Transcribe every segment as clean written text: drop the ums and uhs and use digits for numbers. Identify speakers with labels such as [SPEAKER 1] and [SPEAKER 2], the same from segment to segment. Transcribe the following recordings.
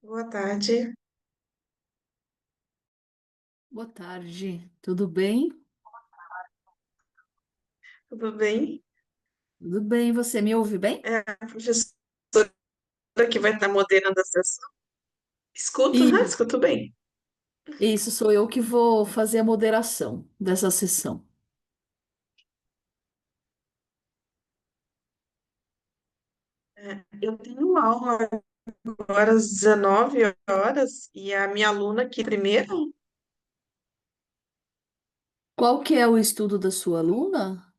[SPEAKER 1] Boa tarde,
[SPEAKER 2] Boa tarde, tudo bem?
[SPEAKER 1] tudo bem?
[SPEAKER 2] Tudo bem, você me ouve bem?
[SPEAKER 1] É a professora que vai estar moderando a sessão. Escuto, né?
[SPEAKER 2] E
[SPEAKER 1] Escuto bem.
[SPEAKER 2] isso sou eu que vou fazer a moderação dessa sessão.
[SPEAKER 1] Eu tenho aula agora às 19 horas e a minha aluna aqui primeiro,
[SPEAKER 2] Qual que é o estudo da sua aluna?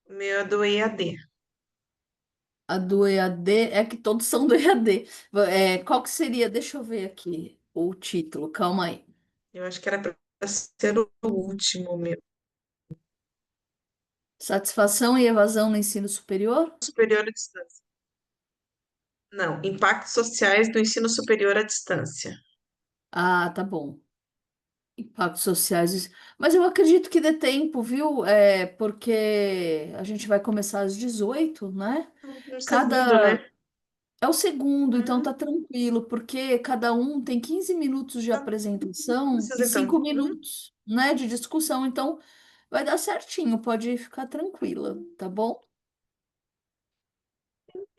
[SPEAKER 1] o meu é do EAD.
[SPEAKER 2] A do EAD, é que todos são do EAD. Qual que seria? Deixa eu ver aqui o título, calma aí.
[SPEAKER 1] Eu acho que era para ser o último meu.
[SPEAKER 2] Satisfação e evasão no ensino superior?
[SPEAKER 1] Superior à distância. Não, impactos sociais do ensino superior à distância.
[SPEAKER 2] Ah, tá bom. Impactos sociais. Mas eu acredito que dê tempo, viu? Porque a gente vai começar às 18, né?
[SPEAKER 1] No segundo, né?
[SPEAKER 2] Cada É o segundo, então
[SPEAKER 1] Uhum.
[SPEAKER 2] tá tranquilo, porque cada um tem 15 minutos de
[SPEAKER 1] Tá,
[SPEAKER 2] apresentação e
[SPEAKER 1] precisa então.
[SPEAKER 2] 5 minutos, né, de discussão. Então vai dar certinho, pode ficar tranquila, tá bom?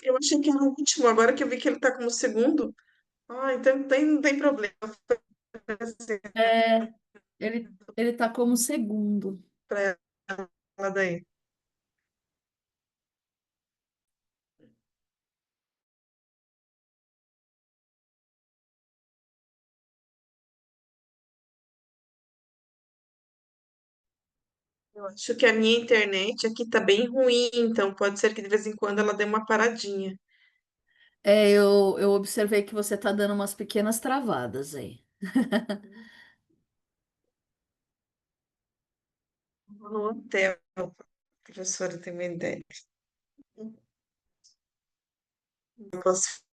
[SPEAKER 1] Eu achei que era o último, agora que eu vi que ele tá como segundo. Ah, então não tem problema.
[SPEAKER 2] É, ele tá como segundo.
[SPEAKER 1] Para ela daí. Eu acho que a minha internet aqui tá bem ruim, então pode ser que de vez em quando ela dê uma paradinha.
[SPEAKER 2] Eu observei que você tá dando umas pequenas travadas aí.
[SPEAKER 1] No hotel, professora, tem uma ideia. Eu posso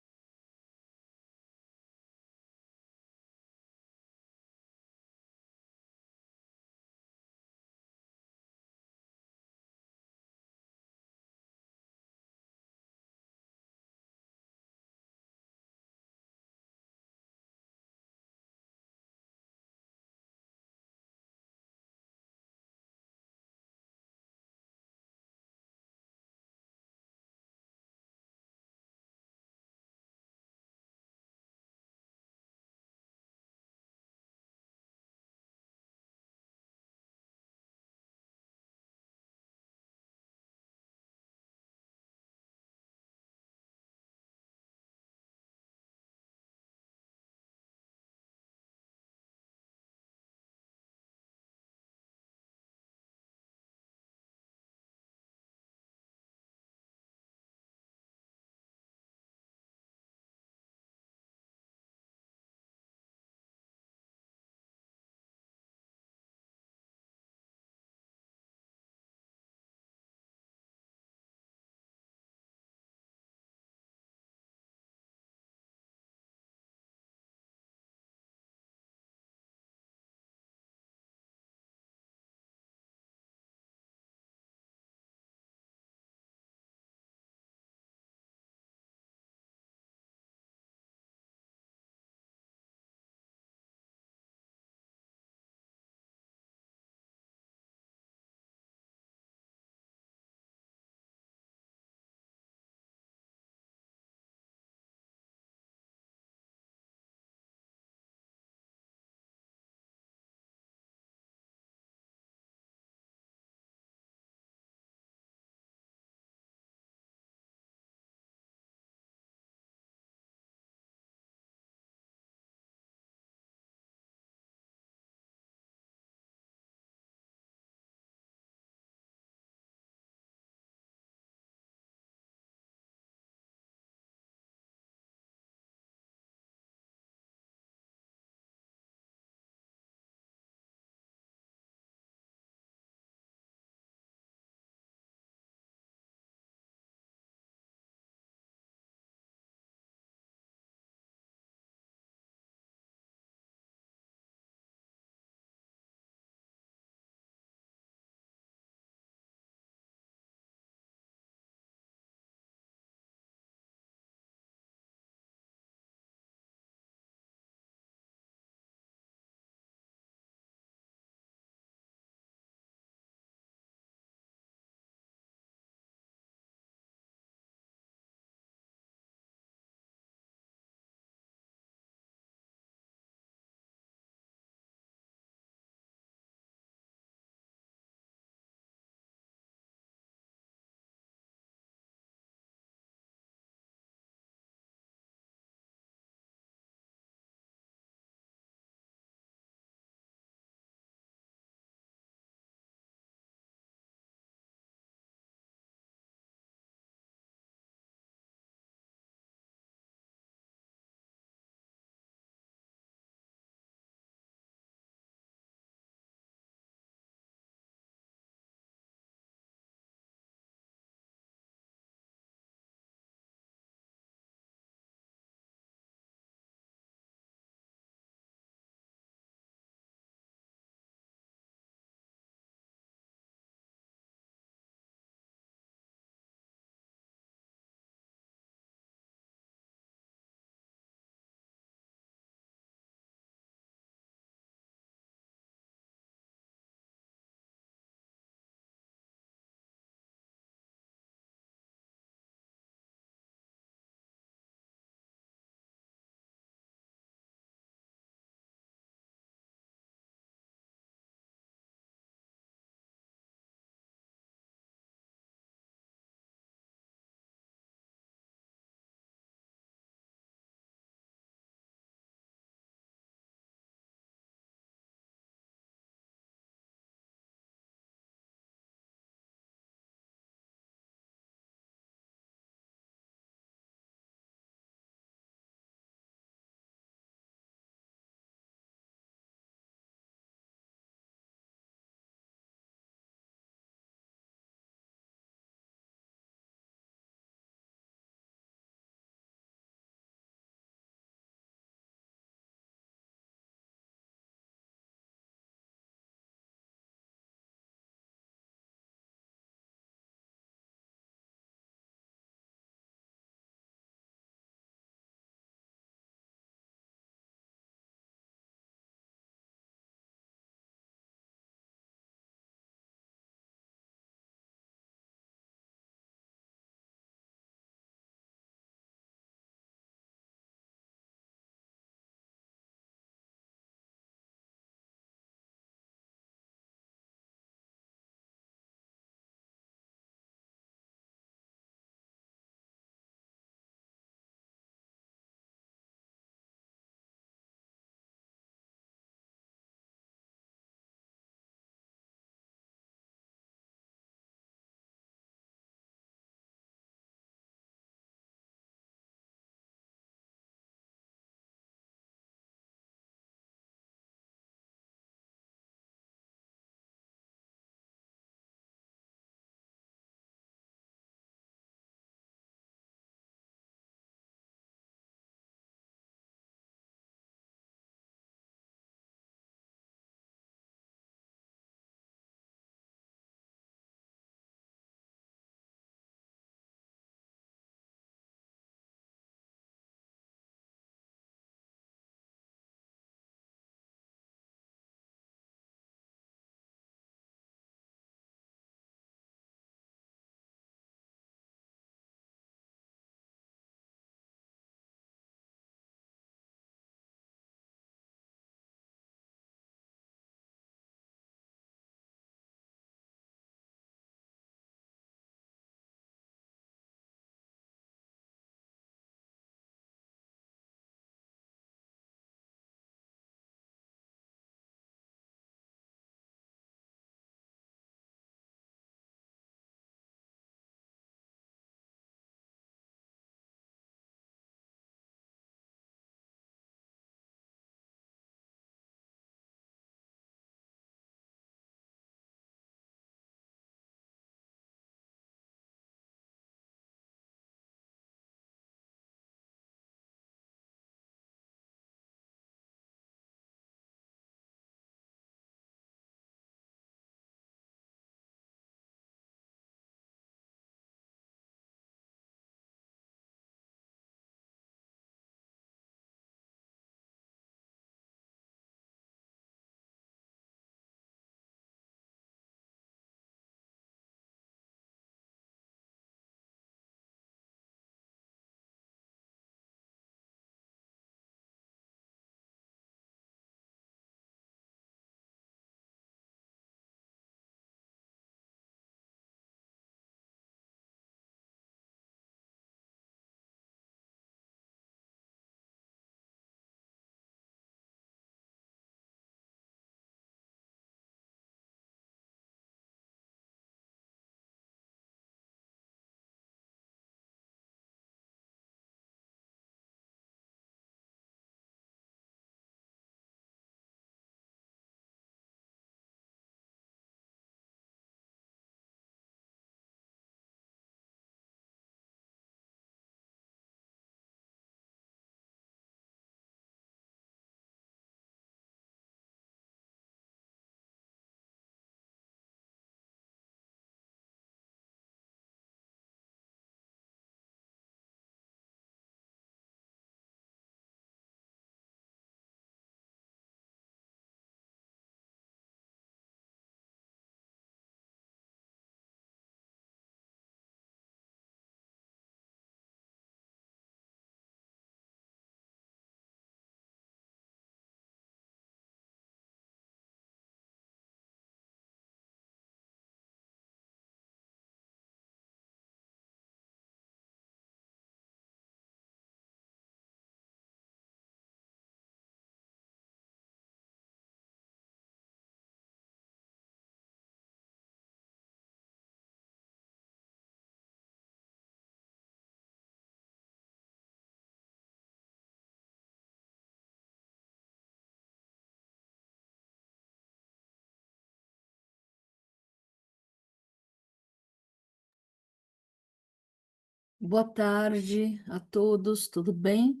[SPEAKER 2] Boa tarde a todos, tudo bem?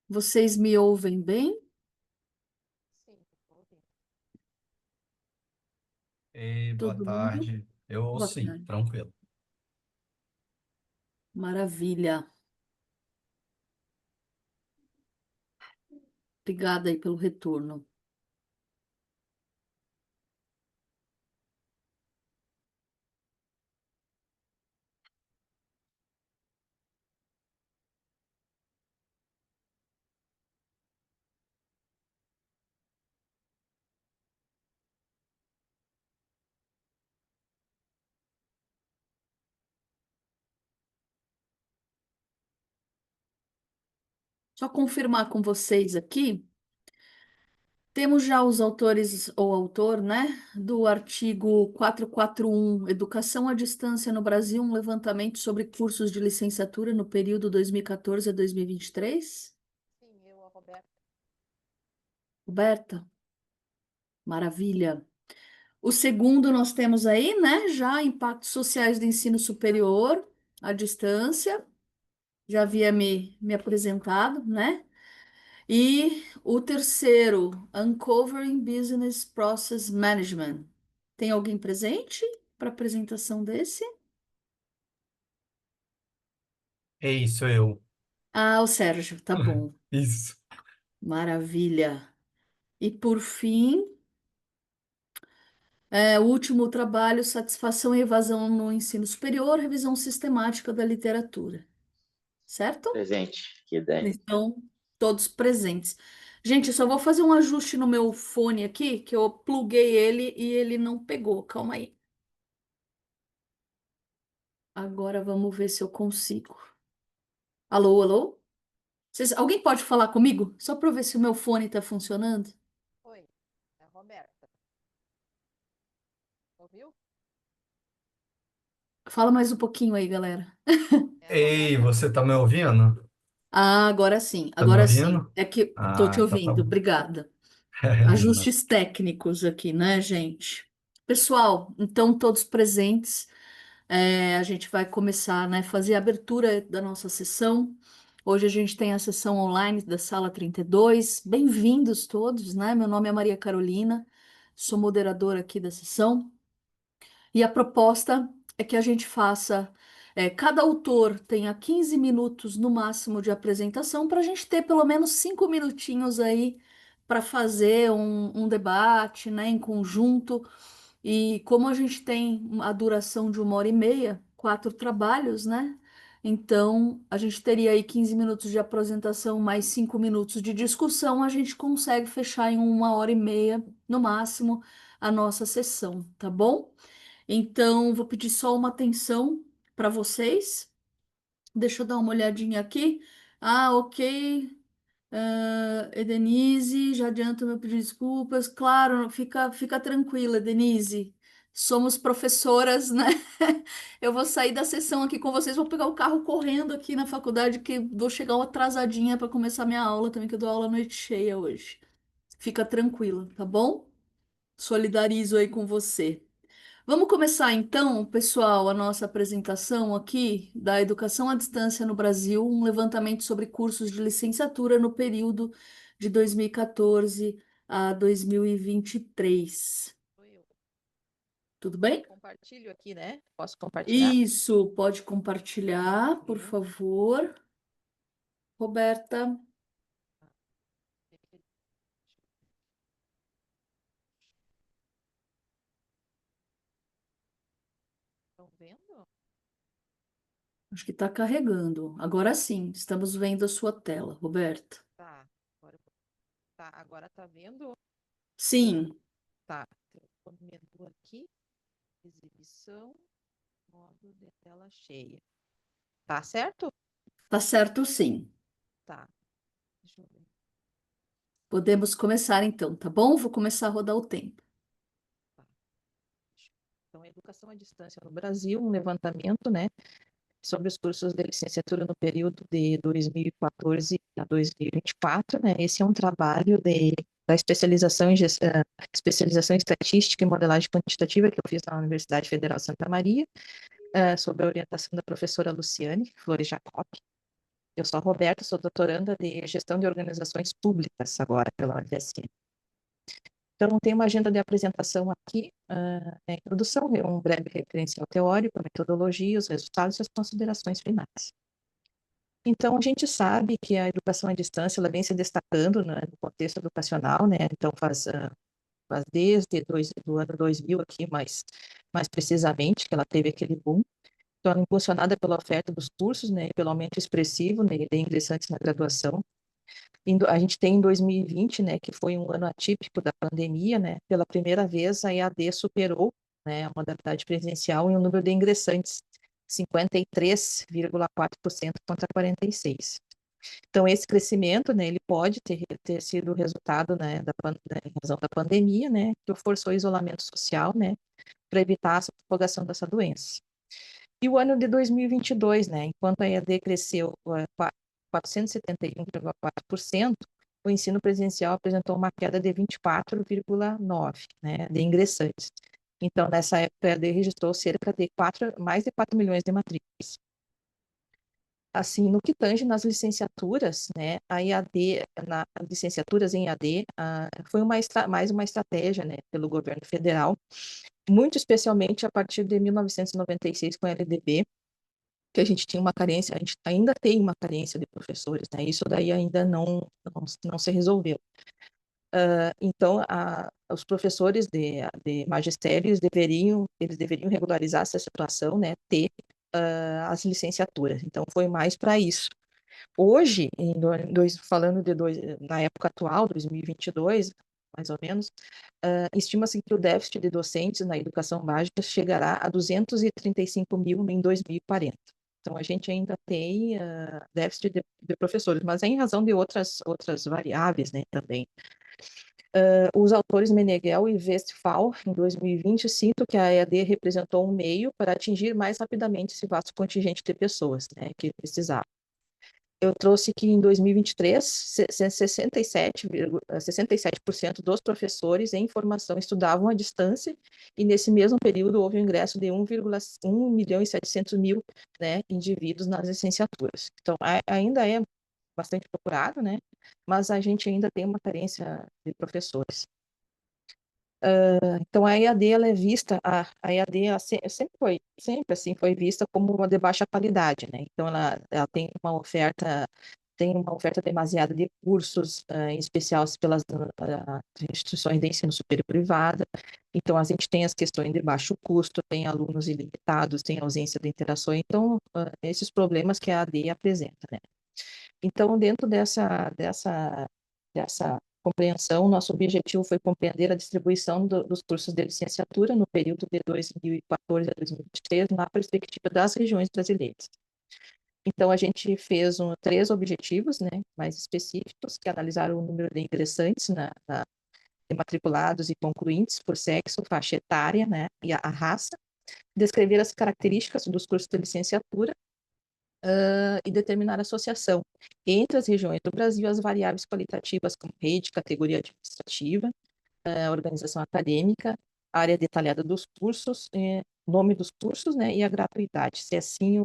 [SPEAKER 2] Vocês me ouvem bem?
[SPEAKER 3] Sim, tô ouvindo.
[SPEAKER 4] Ei, boa
[SPEAKER 2] Todo mundo?
[SPEAKER 4] tarde. Eu
[SPEAKER 2] Boa
[SPEAKER 4] sim,
[SPEAKER 2] tarde.
[SPEAKER 4] tranquilo.
[SPEAKER 2] Maravilha. Obrigada aí pelo retorno. Só confirmar com vocês aqui, temos já os autores ou autor, né, do artigo 441, Educação à Distância no Brasil, um levantamento sobre cursos de licenciatura no período 2014 a 2023.
[SPEAKER 3] Sim, eu, a Roberta.
[SPEAKER 2] Roberta, maravilha. O segundo nós temos aí, né, já impactos sociais do ensino superior à distância, já havia me apresentado, né? E o terceiro, Uncovering Business Process Management. Tem alguém presente para apresentação desse?
[SPEAKER 4] Ei, sou eu.
[SPEAKER 2] Ah, o Sérgio, tá bom.
[SPEAKER 4] Isso.
[SPEAKER 2] Maravilha. E por fim, o último trabalho, Satisfação e Evasão no Ensino Superior, revisão sistemática da literatura. Certo?
[SPEAKER 5] Presente, que ideia.
[SPEAKER 2] Então, todos presentes. Gente, eu só vou fazer um ajuste no meu fone aqui, que eu pluguei ele e ele não pegou. Calma aí. Agora vamos ver se eu consigo. Alô, alô? Alguém pode falar comigo? Só para eu ver se o meu fone está funcionando?
[SPEAKER 3] Oi, é a Roberta. Ouviu?
[SPEAKER 2] Fala mais um pouquinho aí, galera.
[SPEAKER 3] É a
[SPEAKER 4] Ei,
[SPEAKER 3] Roberta.
[SPEAKER 4] você tá me ouvindo?
[SPEAKER 2] Ah, agora sim,
[SPEAKER 4] Tá me
[SPEAKER 2] agora sim.
[SPEAKER 4] ouvindo?
[SPEAKER 2] É que tô te
[SPEAKER 4] Ah, então tá
[SPEAKER 2] ouvindo.
[SPEAKER 4] bom.
[SPEAKER 2] Obrigada. Ajustes técnicos aqui, né, gente? Pessoal, então todos presentes. A gente vai começar, né, fazer a abertura da nossa sessão. Hoje a gente tem a sessão online da Sala 32. Bem-vindos todos, né? Meu nome é Maria Carolina, sou moderadora aqui da sessão. E a proposta é que a gente faça, cada autor tenha 15 minutos no máximo de apresentação, para a gente ter pelo menos 5 minutinhos aí para fazer um debate, né, em conjunto. E como a gente tem a duração de 1 hora e meia, 4 trabalhos, né? Então, a gente teria aí 15 minutos de apresentação, mais 5 minutos de discussão, a gente consegue fechar em 1 hora e meia, no máximo, a nossa sessão, tá bom? Então, vou pedir só uma atenção para vocês. Deixa eu dar uma olhadinha aqui. Ah, ok. Denise, já adianto meu pedido de desculpas. Claro, fica tranquila, Denise. Somos professoras, né? Eu vou sair da sessão aqui com vocês, vou pegar o carro correndo aqui na faculdade, que vou chegar uma atrasadinha para começar minha aula também, que eu dou aula à noite cheia hoje. Fica tranquila, tá bom? Solidarizo aí com você. Vamos começar então, pessoal, a nossa apresentação aqui da educação à distância no Brasil, um levantamento sobre cursos de licenciatura no período de 2014 a 2023.
[SPEAKER 3] Sou eu.
[SPEAKER 2] Tudo bem?
[SPEAKER 3] Compartilho aqui, né? Posso compartilhar?
[SPEAKER 2] Isso, pode compartilhar, por
[SPEAKER 3] Viu?
[SPEAKER 2] favor, Roberta.
[SPEAKER 3] Estão vendo?
[SPEAKER 2] Acho que está carregando. Agora sim, estamos vendo a sua tela, Roberta.
[SPEAKER 3] Tá. Agora tá vendo?
[SPEAKER 2] Sim,
[SPEAKER 3] Tá. Então, menu aqui, exibição, modo de tela cheia. Tá certo?
[SPEAKER 2] tá certo sim.
[SPEAKER 3] Tá. Deixa eu ver.
[SPEAKER 2] Podemos começar então, tá bom? Vou começar a rodar o tempo.
[SPEAKER 3] Tá. Então, educação à distância no Brasil, um levantamento, né? Sobre os cursos de licenciatura no período de 2014 a 2024, né? Esse é um trabalho da especialização especialização em estatística e modelagem quantitativa que eu fiz na Universidade Federal de Santa Maria. sob a orientação da professora Luciane Flores Jacob. Eu sou a Roberta, sou doutoranda de Gestão de Organizações Públicas agora pela UFSM. Então, tem uma agenda de apresentação aqui, a introdução, um breve referencial teórico, a metodologia, os resultados e as considerações finais. Então, a gente sabe que a educação à distância ela vem se destacando, né, no contexto educacional, né? Então, faz desde o ano 2000 aqui, mais precisamente, que ela teve aquele boom. Então, ela é impulsionada pela oferta dos cursos, né, pelo aumento expressivo, né, de ingressantes na graduação. A gente tem em 2020, né, que foi um ano atípico da pandemia, né, pela primeira vez a EAD superou, né, a modalidade presencial em um número de ingressantes, 53,4% contra 46%. Então, esse crescimento, né, ele pode ter sido resultado, né, em razão da pandemia, né, que forçou o isolamento social, né, para evitar a propagação dessa doença. E o ano de 2022, né, enquanto a EAD cresceu 471,4%, o ensino presencial apresentou uma queda de 24,9%, né, de ingressantes. Então, nessa época, a EAD registrou cerca de mais de 4 milhões de matrículas. Assim, no que tange nas licenciaturas, né, a EAD, licenciaturas em EAD, foi mais uma estratégia, né, pelo governo federal, muito especialmente a partir de 1996 com a LDB, que a gente tinha uma carência, a gente ainda tem uma carência de professores, né, isso daí ainda não se resolveu. Então, os professores de magistério, eles deveriam regularizar essa situação, né, ter as licenciaturas. Então, foi mais para isso. Hoje, falando na época atual, 2022, mais ou menos, estima-se que o déficit de docentes na educação básica chegará a 235 mil em 2040. Então, a gente ainda tem déficit de professores, mas é em razão de outras variáveis, né, também. Os autores Meneghel e Westphal, em 2020, citam que a EAD representou um meio para atingir mais rapidamente esse vasto contingente de pessoas, né, que precisavam. Eu trouxe que em 2023, 67% dos professores em formação estudavam à distância, e nesse mesmo período houve o ingresso de 1,1 milhão e 700 mil, né, indivíduos nas licenciaturas. Então, ainda é bastante procurado, né, mas a gente ainda tem uma carência de professores. Então, a EAD, ela é vista, a EAD ela sempre assim, foi vista como uma de baixa qualidade, né? Então, ela tem uma oferta demasiada de cursos, em especial pelas instituições de ensino superior privada. Então, a gente tem as questões de baixo custo, tem alunos ilimitados, tem ausência de interação. Então, esses problemas que a EAD apresenta, né? Então, dentro dessa compreensão, nosso objetivo foi compreender a distribuição dos cursos de licenciatura no período de 2014 a 2023, na perspectiva das regiões brasileiras. Então, a gente fez 3 objetivos, né, mais específicos, que analisaram o número de ingressantes, de matriculados e concluintes por sexo, faixa etária, né, e a raça, descrever as características dos cursos de licenciatura, e determinar a associação entre as regiões do Brasil, as variáveis qualitativas como rede, categoria administrativa, organização acadêmica, área detalhada dos cursos, nome dos cursos, né, e a gratuidade, se é sim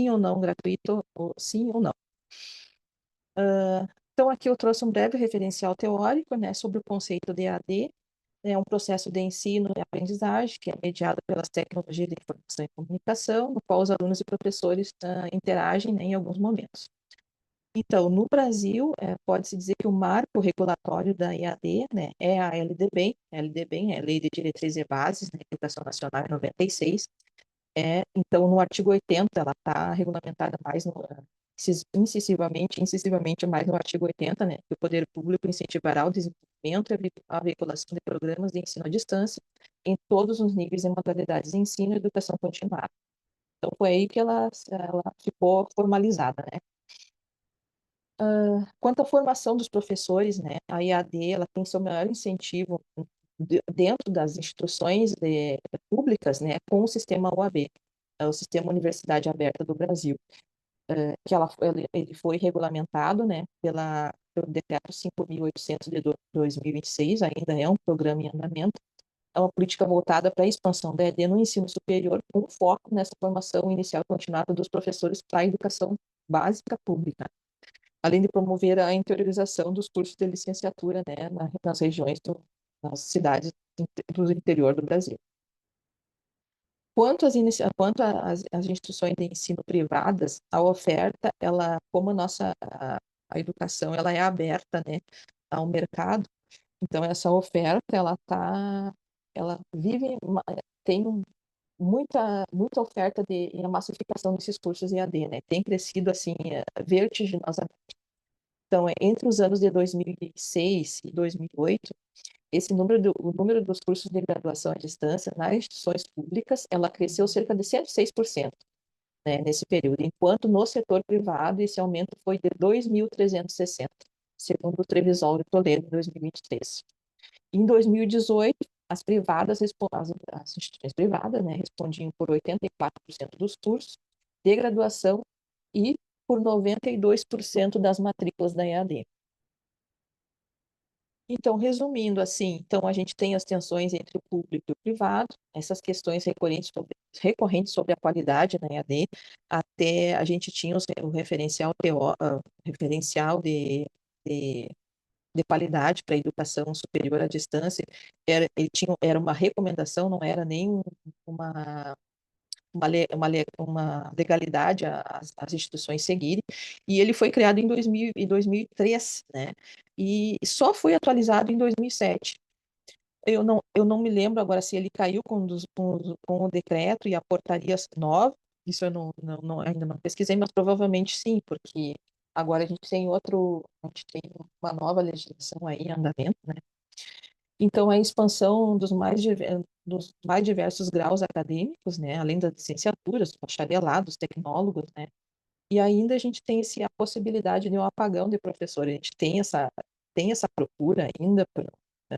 [SPEAKER 3] ou não gratuito, ou sim ou não. Então, aqui eu trouxe um breve referencial teórico, né, sobre o conceito de EAD, é um processo de ensino e aprendizagem que é mediado pelas tecnologias de informação e comunicação, no qual os alunos e professores interagem, né, em alguns momentos. Então, no Brasil, pode-se dizer que o marco regulatório da EAD, né, é a LDB. A LDB é a Lei de Diretrizes e Bases da Educação Nacional, em 96. Então, no artigo 80, ela está regulamentada mais incisivamente mais no artigo 80, né, que o poder público incentivará o desenvolvimento e a veiculação de programas de ensino à distância em todos os níveis e modalidades de ensino e educação continuada. Então, foi aí que ela ficou formalizada, né. Quanto à formação dos professores, né, a EAD ela tem seu maior incentivo dentro das instituições públicas, né, com o sistema UAB, o Sistema Universidade Aberta do Brasil, que ele foi regulamentado, né, pelo Decreto 5.800 de 2026, ainda é um programa em andamento, é uma política voltada para a expansão da EAD no ensino superior, com foco nessa formação inicial e continuada dos professores para a educação básica pública, além de promover a interiorização dos cursos de licenciatura, né, nas regiões, nas cidades do interior do Brasil. Quanto às instituições de ensino privadas, a oferta, ela, como a educação, ela é aberta, né, ao mercado, então essa oferta, ela tem muita oferta e a massificação desses cursos EAD, né, tem crescido, assim, vertiginosamente. Então, entre os anos de 2006 e 2008, o número dos cursos de graduação à distância nas instituições públicas, ela cresceu cerca de 106%, né, nesse período, enquanto no setor privado esse aumento foi de 2.360, segundo o Trevisol de Toledo, em 2023. Em 2018, as instituições privadas, né, respondiam por 84% dos cursos de graduação e por 92% das matrículas da EAD. Então, resumindo assim, então a gente tem as tensões entre o público e o privado, essas questões recorrentes sobre a qualidade na EAD, até a gente tinha o referencial de qualidade para a educação superior à distância, era uma recomendação, não era nem uma uma legalidade às instituições seguirem, e ele foi criado em 2003, né? E só foi atualizado em 2007. Eu não me lembro agora se ele caiu com o decreto e a portaria nova, isso eu ainda não pesquisei, mas provavelmente sim, porque agora a gente tem uma nova legislação aí em andamento, né? Então, a expansão dos mais diversos graus acadêmicos, né, além das licenciaturas, bacharelados, tecnólogos, né, e ainda a gente tem a possibilidade de um apagão de professores. A gente tem essa procura ainda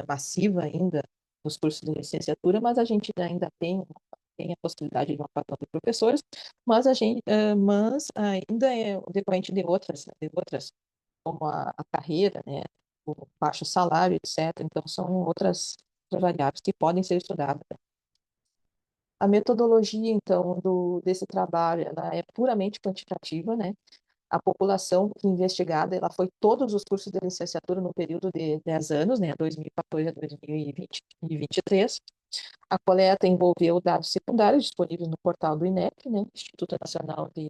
[SPEAKER 3] massiva ainda nos cursos de licenciatura, mas a gente ainda tem a possibilidade de um apagão de professores, mas ainda é decorrente de outras como a carreira, né, o baixo salário, etc. Então, são outras variáveis que podem ser estudadas. A metodologia, então, desse trabalho, ela é puramente quantitativa, né? A população investigada, ela foi todos os cursos de licenciatura no período de 10 anos, né, 2014 a 2023. A coleta envolveu dados secundários disponíveis no portal do INEP, né, Instituto Nacional de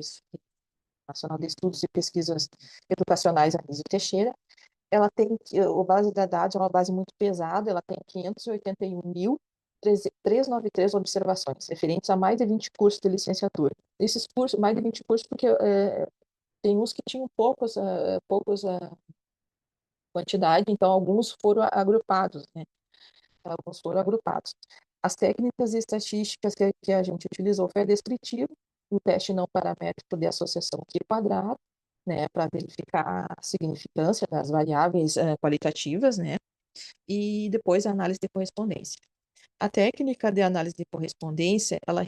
[SPEAKER 3] Estudos e Pesquisas Educacionais Anísio Teixeira. Ela tem, a base de dados é uma base muito pesada, ela tem 581.393 observações, referentes a mais de 20 cursos de licenciatura. Esses cursos, mais de 20 cursos, porque tem uns que tinham poucos quantidade, então alguns foram agrupados, né? Alguns foram agrupados. As técnicas e estatísticas que a gente utilizou foi a descritiva, o teste não paramétrico de associação Q-quadrado, né, para verificar a significância das variáveis qualitativas, né, e depois a análise de correspondência. A técnica de análise de correspondência, ela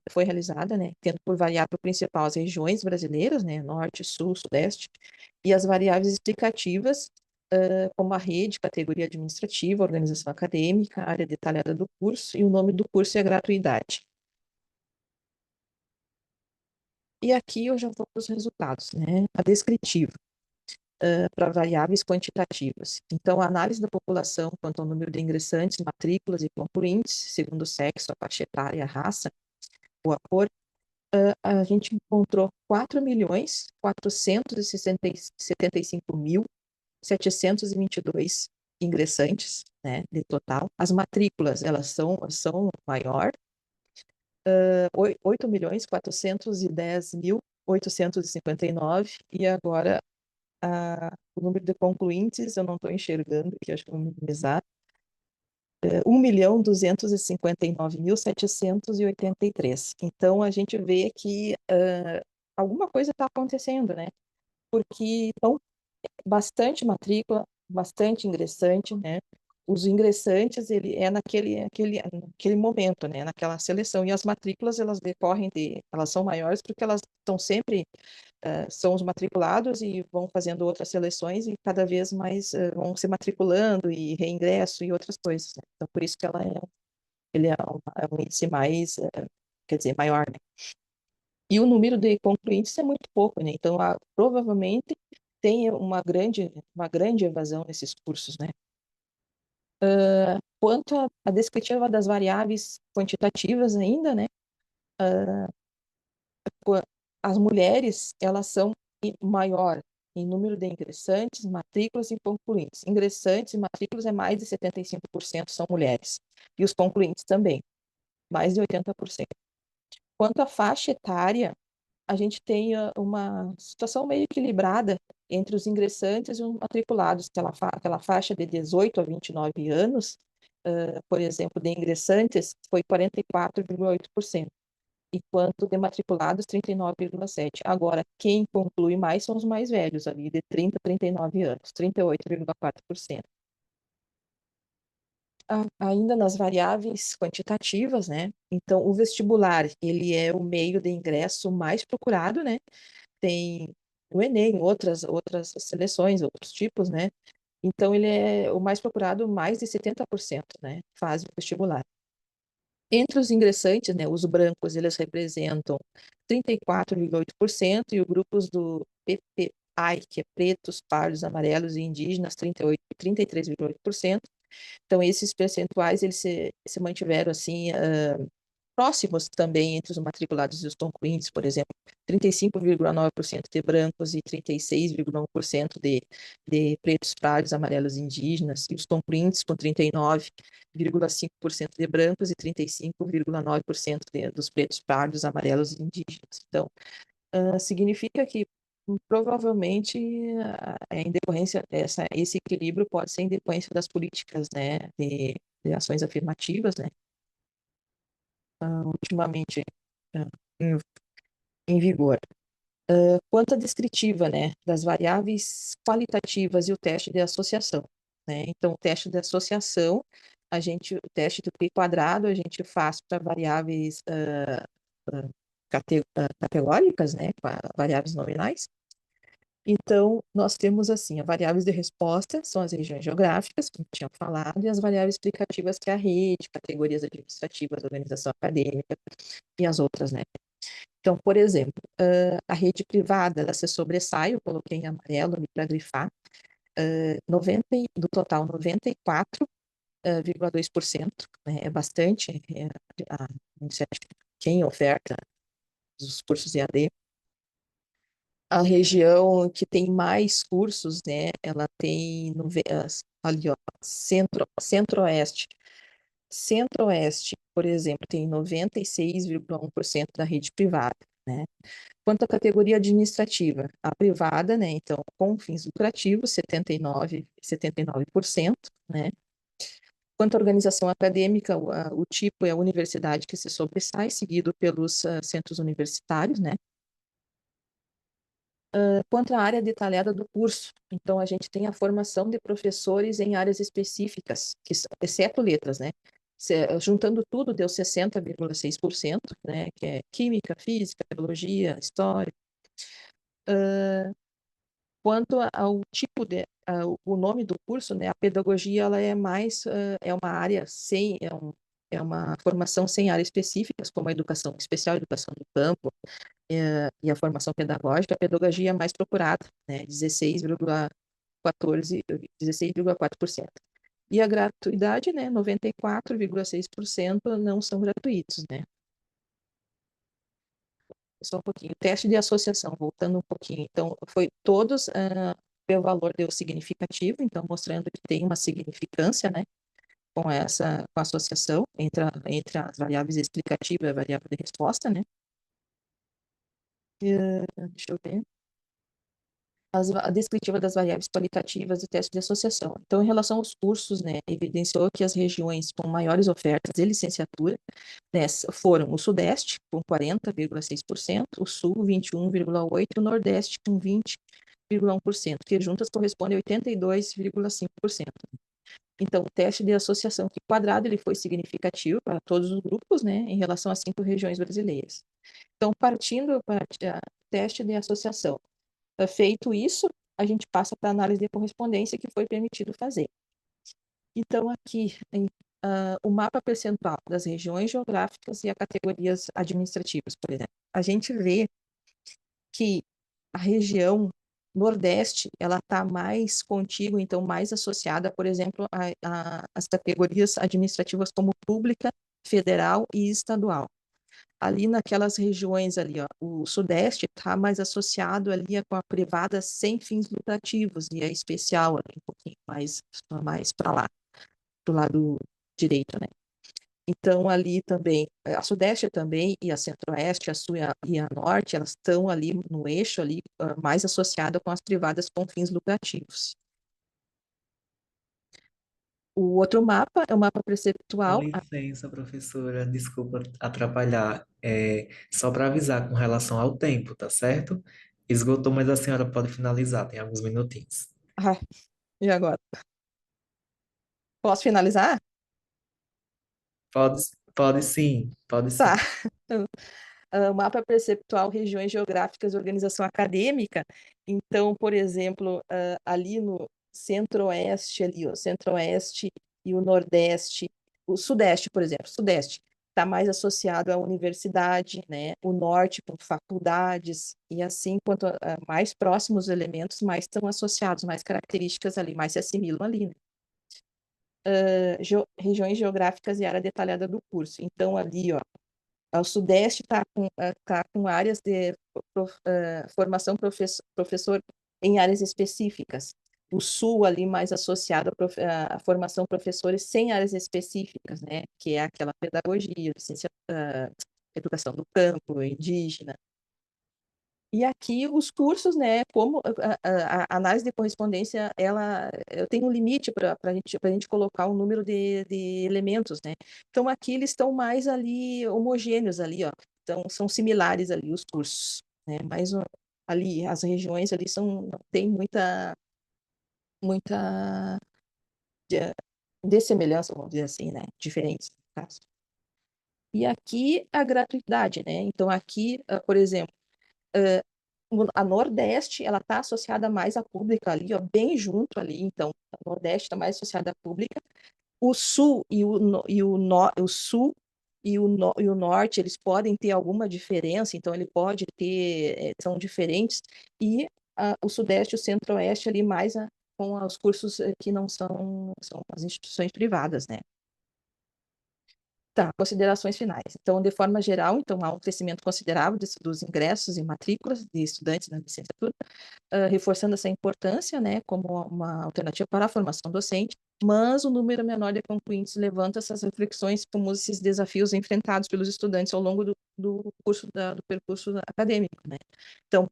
[SPEAKER 3] foi realizada, né, tendo por variável principal as regiões brasileiras, né, norte, sul, sudeste, e as variáveis explicativas, como a rede, categoria administrativa, organização acadêmica, área detalhada do curso e o nome do curso e a gratuidade. E aqui eu já vou para os resultados, né? A descritiva, para variáveis quantitativas. Então, a análise da população quanto ao número de ingressantes, matrículas e concluintes, segundo o sexo, a faixa etária, a raça ou a cor, a gente encontrou 4.475.722 ingressantes, né, de total. As matrículas, elas são maior, 8.410.859, e agora o número de concluintes, eu não estou enxergando aqui, acho que vou minimizar, 1.259.783. Então, a gente vê que alguma coisa está acontecendo, né? Porque, então, bastante matrícula, bastante ingressante, né? os ingressantes, ele é naquele momento, né? Naquela seleção. E as matrículas, elas decorrem elas são maiores porque elas estão sempre, são os matriculados e vão fazendo outras seleções e cada vez mais vão se matriculando e reingresso e outras coisas, né? Então, por isso que ele é um índice mais, quer dizer, maior, né? E o número de concluintes é muito pouco, né? Então, provavelmente tem uma grande evasão nesses cursos, né? Quanto à descritiva das variáveis quantitativas ainda, né? As mulheres, elas são maior em número de ingressantes, matrículas e concluintes. Ingressantes e matrículas é mais de 75% são mulheres. E os concluintes também, mais de 80%. Quanto à faixa etária, a gente tem uma situação meio equilibrada entre os ingressantes e os matriculados. Aquela faixa de 18 a 29 anos, por exemplo, de ingressantes, foi 44,8%, enquanto de matriculados, 39,7%. Agora, quem conclui mais são os mais velhos, ali, de 30 a 39 anos, 38,4%. Ainda nas variáveis quantitativas, né? Então, o vestibular, ele é o meio de ingresso mais procurado, né? Tem o Enem, outras seleções, outros tipos, né? Então, ele é o mais procurado, mais de 70%, né? Faz o vestibular. Entre os ingressantes, né, os brancos, eles representam 34,8% e os grupos do PPI, que é pretos, pardos, amarelos e indígenas, 33,8%. Então, esses percentuais, eles se mantiveram, assim, próximos também entre os matriculados e os concluintes, por exemplo, 35,9% de brancos e 36,1% de pretos, pardos, amarelos e indígenas, e os concluintes com 39,5% de brancos e 35,9% dos pretos, pardos, amarelos e indígenas. Então, significa que provavelmente em decorrência esse equilíbrio pode ser em decorrência das políticas, né, de ações afirmativas, né, ultimamente em, em vigor. Quanto à descritiva, né, das variáveis qualitativas e o teste de associação, né? Então, o teste de associação, o teste do pi quadrado, a gente faz para variáveis categóricas, né, variáveis nominais. Então, nós temos assim, as variáveis de resposta são as regiões geográficas, como tinha falado, e as variáveis explicativas, que é a rede, categorias administrativas, organização acadêmica e as outras, né? Então, por exemplo, a rede privada, ela se sobressai, eu coloquei em amarelo ali para grifar, 90, do total, 94,2%, né? É bastante, quem oferta os cursos EAD. A região que tem mais cursos, né, ela tem ali, ó, centro-oeste. Centro-oeste, por exemplo, tem 96,1% da rede privada, né? Quanto à categoria administrativa, a privada, né, então, com fins lucrativos, 79%, né? Quanto à organização acadêmica, o tipo é a universidade que se sobressai, seguido pelos centros universitários, né? Quanto à área detalhada do curso, então a gente tem a formação de professores em áreas específicas, exceto letras, né? Juntando tudo, deu 60,6%, né? Que é química, física, biologia, história. Quanto ao tipo o nome do curso, né? A pedagogia, ela é mais, é uma área é uma formação sem áreas específicas, como a educação especial, a educação do campo, e a formação pedagógica. A pedagogia é mais procurada, né? 16,4%. E a gratuidade, né? 94,6% não são gratuitos, né? Só um pouquinho. Teste de associação, voltando um pouquinho. Então, foi todos, o valor deu significativo, então mostrando que tem uma significância, né? Com a associação entre as variáveis explicativas e a variável de resposta, né? Deixa eu ver. A descritiva das variáveis qualitativas do teste de associação. Então, em relação aos cursos, né, evidenciou que as regiões com maiores ofertas de licenciatura, né, foram o Sudeste, com 40,6%, o Sul, 21,8%, e o Nordeste, com 20,1%, que juntas correspondem a 82,5%. Então, o teste de associação aqui quadrado ele foi significativo para todos os grupos, né, em relação às 5 regiões brasileiras. Então, partindo para o teste de associação, feito isso, a gente passa para a análise de correspondência que foi permitido fazer. Então, aqui, o mapa percentual das regiões geográficas e as categorias administrativas, por exemplo. A gente vê que a região Nordeste, ela está mais contígua, então mais associada, por exemplo, às categorias administrativas como pública, federal e estadual. Ali naquelas regiões ali, ó, o Sudeste está mais associado ali com a privada sem fins lucrativos, e é especial ali, um pouquinho mais para lá, do lado direito, né? Então, ali também, a Sudeste também, e a Centro-Oeste, a Sul e a Norte, elas estão ali no eixo ali, mais associada com as privadas com fins lucrativos. O outro mapa é o mapa
[SPEAKER 5] Com
[SPEAKER 3] perceptual.
[SPEAKER 5] licença, professora, desculpa atrapalhar. Só para avisar com relação ao tempo, tá certo? Esgotou, mas a senhora pode finalizar, tem alguns minutinhos.
[SPEAKER 3] Ah, e agora? Posso finalizar?
[SPEAKER 5] Pode, pode sim, pode
[SPEAKER 3] Tá.
[SPEAKER 5] sim.
[SPEAKER 3] O mapa perceptual, regiões geográficas e organização acadêmica. Então, por exemplo, ali no Centro-Oeste, ali, ó, Centro-Oeste e o Nordeste, o Sudeste, por exemplo, Sudeste está mais associado à universidade, né? O Norte com faculdades, e assim, quanto mais próximos os elementos, mais estão associados, mais características ali, mais se assimilam ali, né? Regiões geográficas e área detalhada do curso. Então, ali, ó, o Sudeste tá com áreas de formação professor em áreas específicas. O Sul ali mais associado à formação professores sem áreas específicas, né? Que é aquela pedagogia, educação do campo, indígena. E aqui os cursos, né, como a análise de correspondência, eu tenho um limite para a gente colocar um número de elementos, né? Então aqui eles estão mais ali homogêneos ali, ó. Então são similares ali os cursos, né? Mas ali as regiões ali não tem muita de- dessemelhança, vamos dizer assim, né? Diferentes, no caso. E aqui a gratuidade, né? Então aqui, por exemplo, a Nordeste, ela está associada mais à pública ali, ó, bem junto ali, então, a Nordeste está mais associada à pública. O Sul o Sul e o Norte, eles podem ter alguma diferença, então ele pode ter, são diferentes, e o Sudeste e o Centro-Oeste ali mais com os cursos que não são as instituições privadas, né? Tá, considerações finais. Então, de forma geral, então, há um crescimento considerável dos ingressos e matrículas de estudantes na licenciatura, reforçando essa importância, né, como uma alternativa para a formação docente, mas o número menor de concluintes levanta essas reflexões como esses desafios enfrentados pelos estudantes ao longo do percurso acadêmico, né? Então,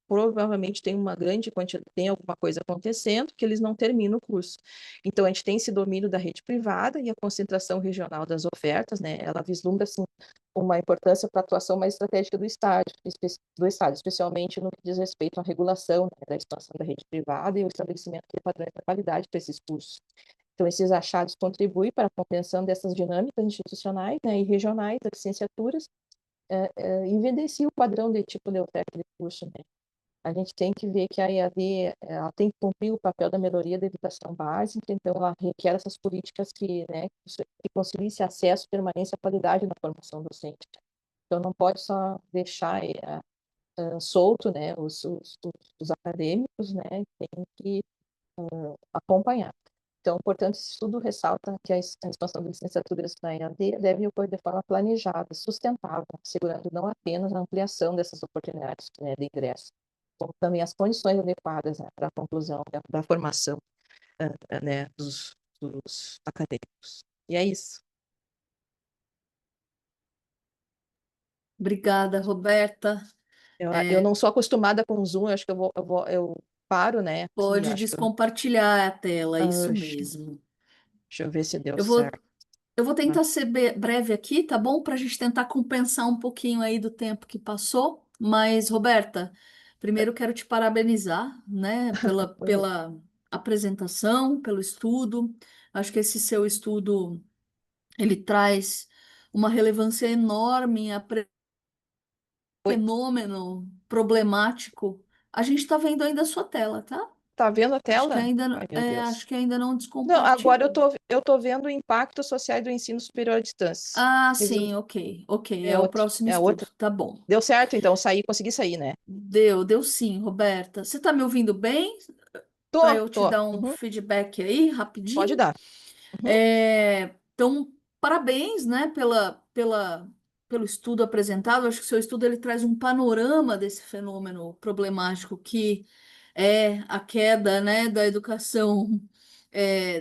[SPEAKER 3] provavelmente tem uma grande quantidade, tem alguma coisa acontecendo que eles não terminam o curso. Então, a gente tem esse domínio da rede privada e a concentração regional das ofertas, né? Ela vislumbra, assim, uma importância para a atuação mais estratégica do Estado, especialmente no que diz respeito à regulação, né, da expansão da rede privada e o estabelecimento de padrões de qualidade para esses cursos. Então, esses achados contribuem para a compreensão dessas dinâmicas institucionais, né, e regionais das licenciaturas, e evidencia o padrão de tipo de oferta de curso, né? A gente tem que ver que a EAD ela tem que cumprir o papel da melhoria da educação básica, então ela requer essas políticas que conciliem esse acesso, permanência e qualidade na formação docente. Então não pode só deixar solto, né, os acadêmicos, né, tem que acompanhar. Então, portanto, esse estudo ressalta que a expansão das licenciaturas na EAD deve ocorrer de forma planejada, sustentável, assegurando não apenas a ampliação dessas oportunidades, né, de ingresso, como também as condições adequadas, né, para a conclusão da formação, né, dos acadêmicos. E é isso.
[SPEAKER 2] Obrigada, Roberta.
[SPEAKER 3] Eu não sou acostumada com o Zoom, eu acho que eu paro, né, aqui, eu
[SPEAKER 2] Pode
[SPEAKER 3] acho que
[SPEAKER 2] descompartilhar a tela, isso
[SPEAKER 3] deixa
[SPEAKER 2] mesmo.
[SPEAKER 3] eu ver se deu
[SPEAKER 2] Eu vou,
[SPEAKER 3] certo.
[SPEAKER 2] eu vou
[SPEAKER 3] Ah,
[SPEAKER 2] tentar ser breve aqui, tá bom? Para a gente tentar compensar um pouquinho aí do tempo que passou. Mas, Roberta, primeiro quero te parabenizar, né,
[SPEAKER 3] foi bom.
[SPEAKER 2] apresentação, pelo estudo. Acho que esse seu estudo ele traz uma relevância enorme em
[SPEAKER 3] Oi,
[SPEAKER 2] fenômeno problemático. A gente está vendo ainda a sua tela, tá?
[SPEAKER 3] tá vendo a
[SPEAKER 2] Acho que
[SPEAKER 3] tela?
[SPEAKER 2] ainda,
[SPEAKER 3] Ai, meu
[SPEAKER 2] acho
[SPEAKER 3] Deus.
[SPEAKER 2] que ainda não
[SPEAKER 3] Não, agora
[SPEAKER 2] descompartilhou.
[SPEAKER 3] eu tô vendo o impacto social do ensino superior à distância.
[SPEAKER 2] Ah,
[SPEAKER 3] Resu-
[SPEAKER 2] sim, ok, ok.
[SPEAKER 3] É
[SPEAKER 2] É o
[SPEAKER 3] outra,
[SPEAKER 2] próximo
[SPEAKER 3] é a
[SPEAKER 2] estudo.
[SPEAKER 3] outra.
[SPEAKER 2] Tá bom.
[SPEAKER 3] Deu certo, então, consegui sair, né?
[SPEAKER 2] Deu sim, Roberta. Você está me ouvindo bem? Para eu te
[SPEAKER 3] Tô.
[SPEAKER 2] dar um
[SPEAKER 3] Uhum,
[SPEAKER 2] feedback aí,
[SPEAKER 3] pode
[SPEAKER 2] rapidinho.
[SPEAKER 3] dar. Uhum,
[SPEAKER 2] Então, parabéns, né, pelo estudo apresentado. Acho que o seu estudo ele traz um panorama desse fenômeno problemático que é a queda, né, da educação,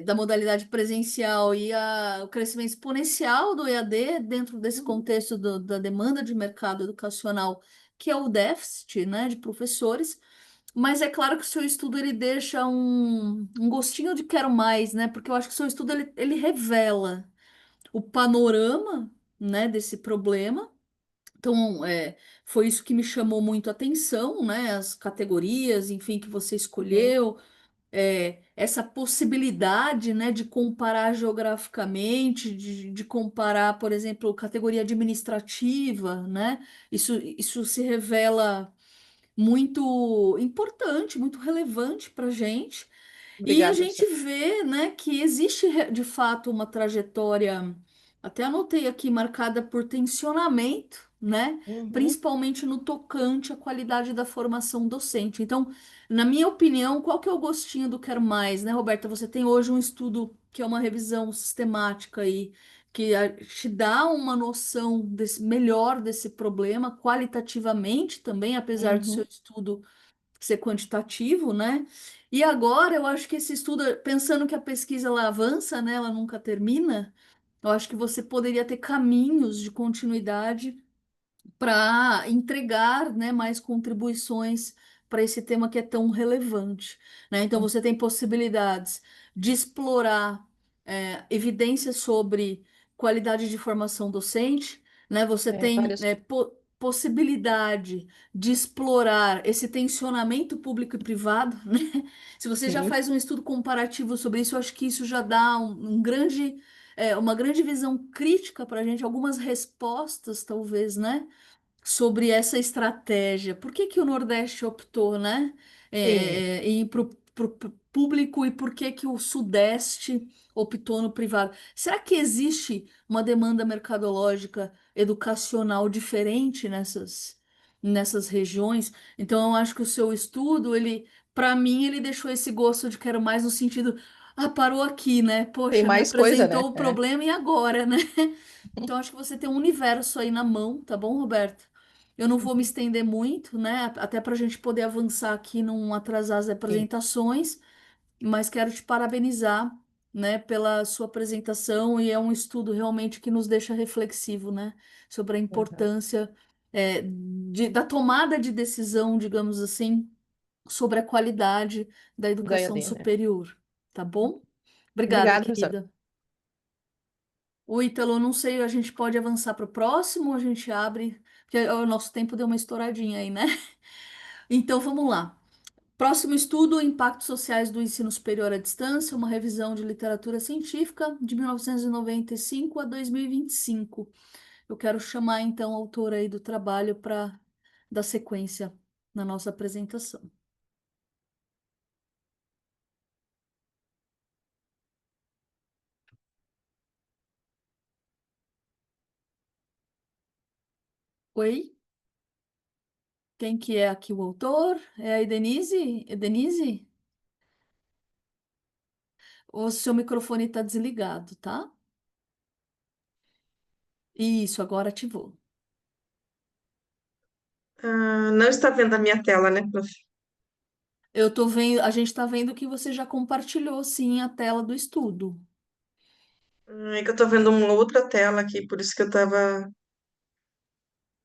[SPEAKER 2] da modalidade presencial e o crescimento exponencial do EAD dentro desse
[SPEAKER 3] uhum.
[SPEAKER 2] contexto da demanda de mercado educacional, que é o déficit, né, de professores. Mas é claro que o seu estudo ele deixa um gostinho de quero mais, né? Porque eu acho que o seu estudo ele revela o panorama, né, desse problema. Então, foi isso que me chamou muito a atenção, né? As categorias, enfim, que você
[SPEAKER 3] Uhum.
[SPEAKER 2] escolheu, essa possibilidade, né, de comparar geograficamente, de comparar, por exemplo, categoria administrativa, né? Isso se revela muito importante, muito relevante para a gente. E a
[SPEAKER 3] Obrigada,
[SPEAKER 2] gente
[SPEAKER 3] professora.
[SPEAKER 2] vê, né, que existe de fato uma trajetória, até anotei aqui, marcada por tensionamento, né,
[SPEAKER 3] Uhum.
[SPEAKER 2] principalmente no tocante à qualidade da formação docente. Então, na minha opinião, qual que é o gostinho do quero mais, né, Roberta? Você tem hoje um estudo que é uma revisão sistemática aí, que te dá uma noção melhor desse problema, qualitativamente também, apesar do seu
[SPEAKER 3] Uhum.
[SPEAKER 2] estudo ser quantitativo, né? E agora eu acho que esse estudo, pensando que a pesquisa ela avança, né? Ela nunca termina, eu acho que você poderia ter caminhos de continuidade para entregar, né, mais contribuições para esse tema que é tão relevante, né? Então você tem possibilidades de explorar evidências sobre qualidade de formação docente, né? Você
[SPEAKER 3] É,
[SPEAKER 2] tem
[SPEAKER 3] várias.
[SPEAKER 2] possibilidade de explorar esse tensionamento público e privado, né? Se você já
[SPEAKER 3] Sim,
[SPEAKER 2] faz um estudo comparativo sobre isso, eu acho que isso já dá uma grande visão crítica para a gente, algumas respostas, talvez, né? Sobre essa estratégia. Por que que o Nordeste optou, né,
[SPEAKER 3] sim,
[SPEAKER 2] em ir para o público e por que que o Sudeste optou no privado? Será que existe uma demanda mercadológica educacional diferente nessas regiões? Então, eu acho que o seu estudo, para mim, ele deixou esse gosto de quero mais no sentido, parou aqui, né?
[SPEAKER 3] tem
[SPEAKER 2] Poxa, me
[SPEAKER 3] mais coisa, né?
[SPEAKER 2] apresentou o
[SPEAKER 3] É.
[SPEAKER 2] problema e agora, né? Então, acho que você tem um universo aí na mão, tá bom, Roberto? Eu não vou me
[SPEAKER 3] Uhum.
[SPEAKER 2] estender muito, né? Até para a gente poder avançar aqui, não atrasar as
[SPEAKER 3] Sim.
[SPEAKER 2] apresentações, mas quero te parabenizar, né, pela sua apresentação e é um estudo realmente que nos deixa reflexivo, né, sobre a
[SPEAKER 3] Uhum.
[SPEAKER 2] importância, da tomada de decisão, digamos assim, sobre a qualidade da
[SPEAKER 3] Da
[SPEAKER 2] educação
[SPEAKER 3] EAD, né?
[SPEAKER 2] superior, tá bom? Obrigada,
[SPEAKER 3] Obrigada, professora.
[SPEAKER 2] querida. O Ítalo, não sei, a gente pode avançar para o próximo, ou a gente abre, porque o nosso tempo deu uma estouradinha aí, né? Então vamos lá. Próximo estudo, Impactos Sociais do Ensino Superior à Distância, uma revisão de literatura científica de 1995 a 2025. Eu quero chamar então a autora aí do trabalho para dar sequência na nossa apresentação. Oi? Quem que é aqui o autor? É a Denise? É Denise? O seu microfone está desligado, tá? Isso, agora ativou.
[SPEAKER 1] Ah, não está vendo a minha tela, né, prof?
[SPEAKER 2] Eu tô vendo, a gente está vendo que você já compartilhou sim a tela do estudo.
[SPEAKER 1] É que eu tô vendo uma outra tela aqui, por isso que eu tava.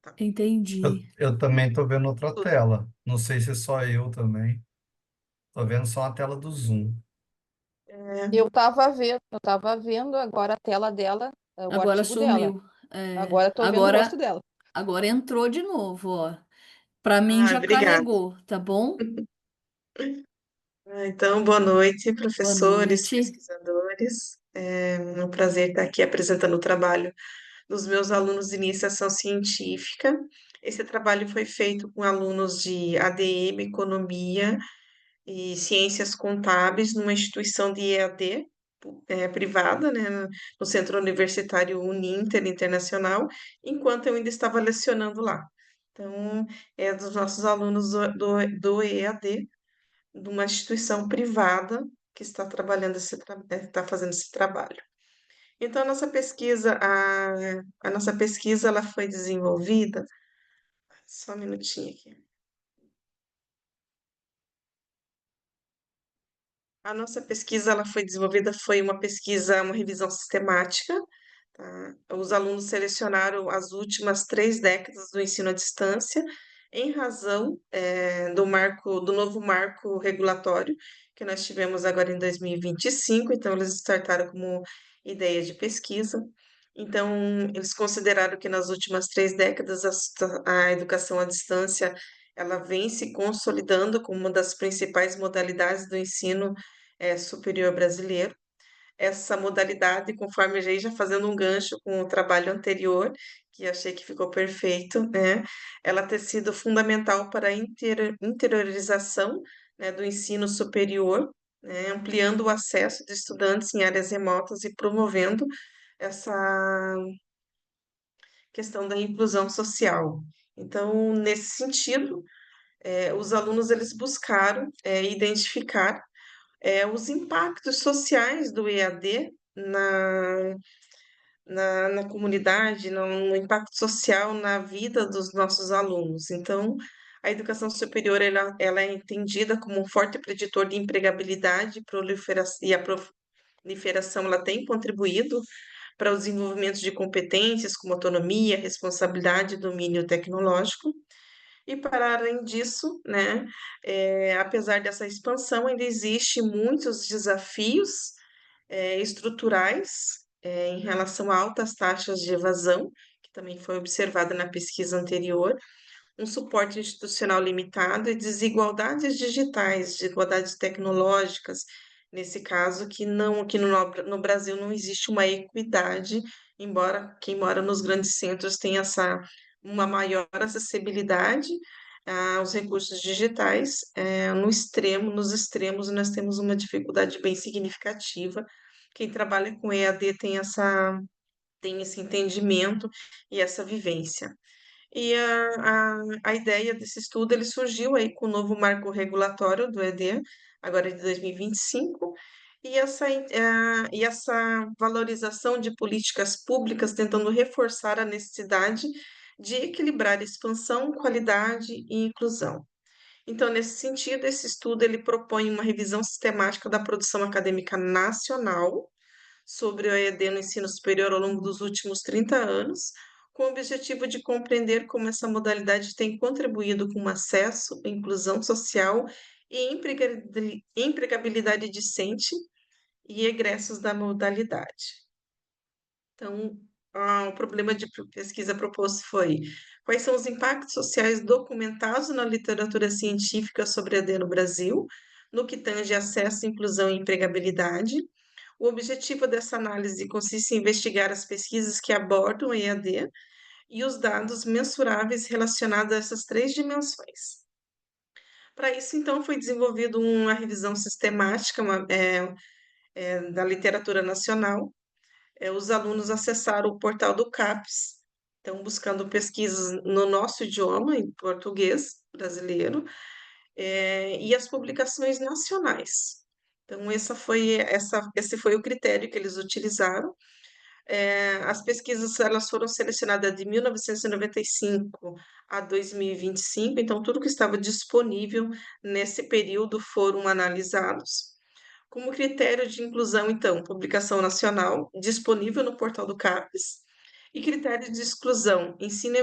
[SPEAKER 1] Tá.
[SPEAKER 2] Entendi.
[SPEAKER 4] Eu também tô vendo outra tela. Não sei se é só eu também. Tô vendo só a tela do Zoom.
[SPEAKER 1] É,
[SPEAKER 3] Eu tava vendo agora a tela dela, o
[SPEAKER 2] Agora
[SPEAKER 3] artigo dela.
[SPEAKER 2] sumiu. É,
[SPEAKER 3] Agora tô vendo o rosto dela.
[SPEAKER 2] agora entrou de novo, ó. Para mim
[SPEAKER 1] ah,
[SPEAKER 2] já
[SPEAKER 1] obrigada.
[SPEAKER 2] carregou, tá bom?
[SPEAKER 1] Então, boa noite,
[SPEAKER 2] Boa
[SPEAKER 1] professores,
[SPEAKER 2] noite.
[SPEAKER 1] pesquisadores. É um prazer estar aqui apresentando o trabalho dos meus alunos de iniciação científica. Esse trabalho foi feito com alunos de ADM, Economia e Ciências Contábeis, numa instituição de EAD privada, né, no Centro Universitário Uninter Internacional, enquanto eu ainda estava lecionando lá. Então, é dos nossos alunos do EAD, de uma instituição privada que está trabalhando está fazendo esse trabalho. Então, a nossa pesquisa ela foi desenvolvida, só um minutinho aqui. A nossa pesquisa ela foi desenvolvida, foi uma pesquisa, uma revisão sistemática, tá? Os alunos selecionaram as últimas 3 décadas do ensino à distância, em razão do novo marco regulatório que nós tivemos agora em 2025. Então, eles startaram como ideia de pesquisa. Então, eles consideraram que nas últimas 3 décadas a educação à distância ela vem se consolidando como uma das principais modalidades do ensino superior brasileiro. Essa modalidade, conforme já fazendo um gancho com o trabalho anterior, que achei que ficou perfeito, né? Ela ter sido fundamental para a interiorização, né, do ensino superior, né, ampliando o acesso de estudantes em áreas remotas e promovendo essa questão da inclusão social. Então, nesse sentido, os alunos eles buscaram identificar os impactos sociais do EAD na comunidade, no impacto social na vida dos nossos alunos. Então, a educação superior ela é entendida como um forte preditor de empregabilidade e a proliferação ela tem contribuído para o desenvolvimento de competências como autonomia, responsabilidade e domínio tecnológico. E para além disso, né, apesar dessa expansão, ainda existe muitos desafios estruturais em relação a altas taxas de evasão, que também foi observada na pesquisa anterior, um suporte institucional limitado e desigualdades digitais, desigualdades tecnológicas, nesse caso, que no Brasil não existe uma equidade, embora quem mora nos grandes centros tenha uma maior acessibilidade aos recursos digitais, nos extremos nós temos uma dificuldade bem significativa. Quem trabalha com EAD tem esse entendimento e essa vivência. E a ideia desse estudo ele surgiu aí com o novo marco regulatório do ED, agora de 2025, e essa valorização de políticas públicas tentando reforçar a necessidade de equilibrar expansão, qualidade e inclusão. Então, nesse sentido, esse estudo ele propõe uma revisão sistemática da produção acadêmica nacional sobre o EAD no ensino superior ao longo dos últimos 30 anos, com o objetivo de compreender como essa modalidade tem contribuído com o acesso, inclusão social e empregabilidade decente e egressos da modalidade. Então, o problema de pesquisa proposto foi: quais são os impactos sociais documentados na literatura científica sobre a EAD no Brasil, no que tange acesso, inclusão e empregabilidade? O objetivo dessa análise consiste em investigar as pesquisas que abordam o EAD e os dados mensuráveis relacionados a essas 3 dimensões. Para isso, então, foi desenvolvida uma revisão sistemática da literatura nacional. Os alunos acessaram o portal do CAPES, então, buscando pesquisas no nosso idioma, em português brasileiro, e as publicações nacionais. Então, esse foi o critério que eles utilizaram. As pesquisas elas foram selecionadas de 1995 a 2025, então tudo que estava disponível nesse período foram analisados. Como critério de inclusão, então, publicação nacional, disponível no portal do CAPES, e critério de exclusão, ensino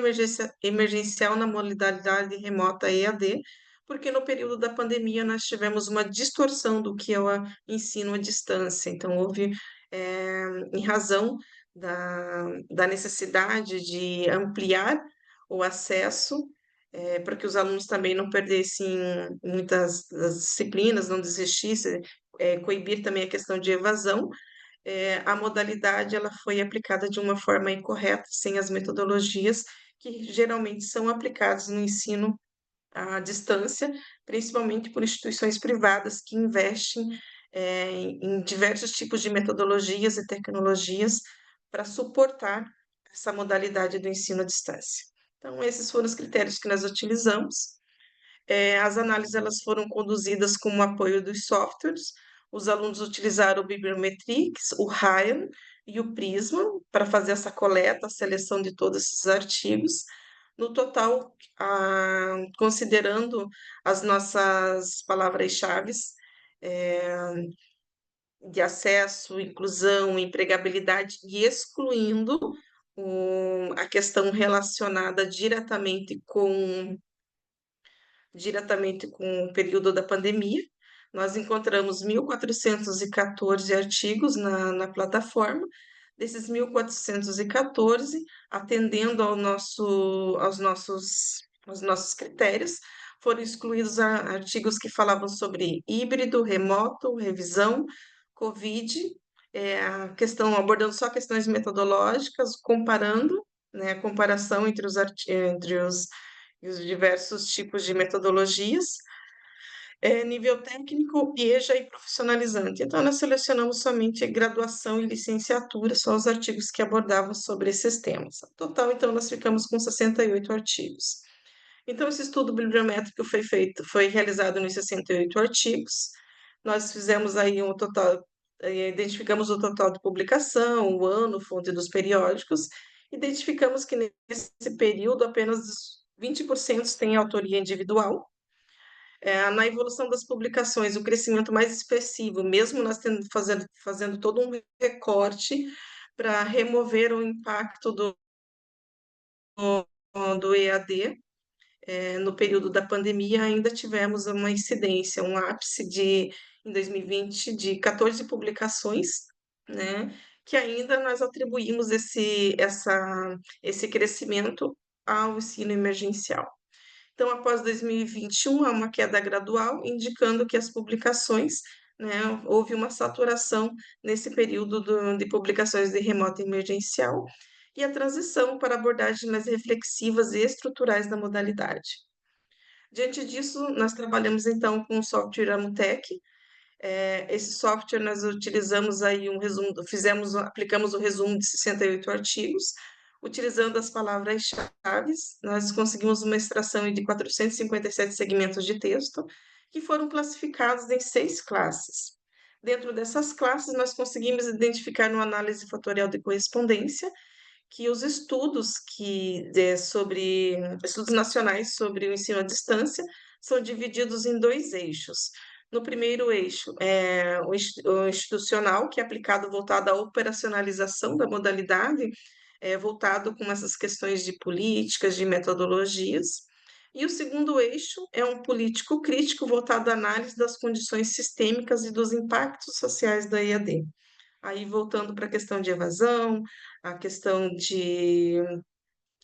[SPEAKER 1] emergencial na modalidade remota EAD, porque no período da pandemia nós tivemos uma distorção do que é o ensino à distância. Então, houve, em razão da necessidade de ampliar o acesso para que os alunos também não perdessem muitas das disciplinas, não desistissem, coibir também a questão de evasão. A modalidade ela foi aplicada de uma forma incorreta, sem as metodologias que geralmente são aplicadas no ensino à distância, principalmente por instituições privadas que investem em diversos tipos de metodologias e tecnologias para suportar essa modalidade do ensino à distância. Então, esses foram os critérios que nós utilizamos. As análises elas foram conduzidas com o apoio dos softwares. Os alunos utilizaram o Bibliometrix, o Ryan e o Prisma para fazer essa coleta, a seleção de todos esses artigos. No total, considerando as nossas palavras-chave de acesso, inclusão, empregabilidade e excluindo a questão relacionada diretamente com o período da pandemia. Nós encontramos 1.414 artigos na plataforma. Desses 1.414, atendendo aos nossos critérios, foram excluídos artigos que falavam sobre híbrido, remoto, revisão, Covid, abordando só questões metodológicas, comparando, né, a comparação entre os diversos tipos de metodologias, nível técnico, EJA e profissionalizante. Então, nós selecionamos somente graduação e licenciatura, só os artigos que abordavam sobre esses temas. No total, então, nós ficamos com 68 artigos. Então, esse estudo bibliométrico foi realizado nos 68 artigos. Nós fizemos aí um total, identificamos o total de publicação, o ano, fonte dos periódicos, identificamos que nesse período apenas 20% têm autoria individual. Na evolução das publicações, o crescimento mais expressivo, mesmo nós fazendo todo um recorte para remover o impacto do EAD, no período da pandemia, ainda tivemos uma incidência, um ápice em 2020 de 14 publicações, né, que ainda nós atribuímos esse crescimento ao ensino emergencial. Então, após 2021, há uma queda gradual, indicando que as publicações, né, houve uma saturação nesse período de publicações de remoto emergencial e a transição para abordagens mais reflexivas e estruturais da modalidade. Diante disso, nós trabalhamos então com o software Amutec. Esse software nós utilizamos aí um resumo, aplicamos o resumo de 68 artigos, utilizando as palavras-chave, nós conseguimos uma extração de 457 segmentos de texto, que foram classificados em 6 classes. Dentro dessas classes, nós conseguimos identificar no análise fatorial de correspondência que os estudos estudos nacionais sobre o ensino à distância são divididos em 2 eixos. No primeiro eixo, o institucional, que é aplicado voltado à operacionalização da modalidade, voltado com essas questões de políticas, de metodologias. E o segundo eixo é um político crítico voltado à análise das condições sistêmicas e dos impactos sociais da EAD. Aí, voltando para a questão de evasão, a questão de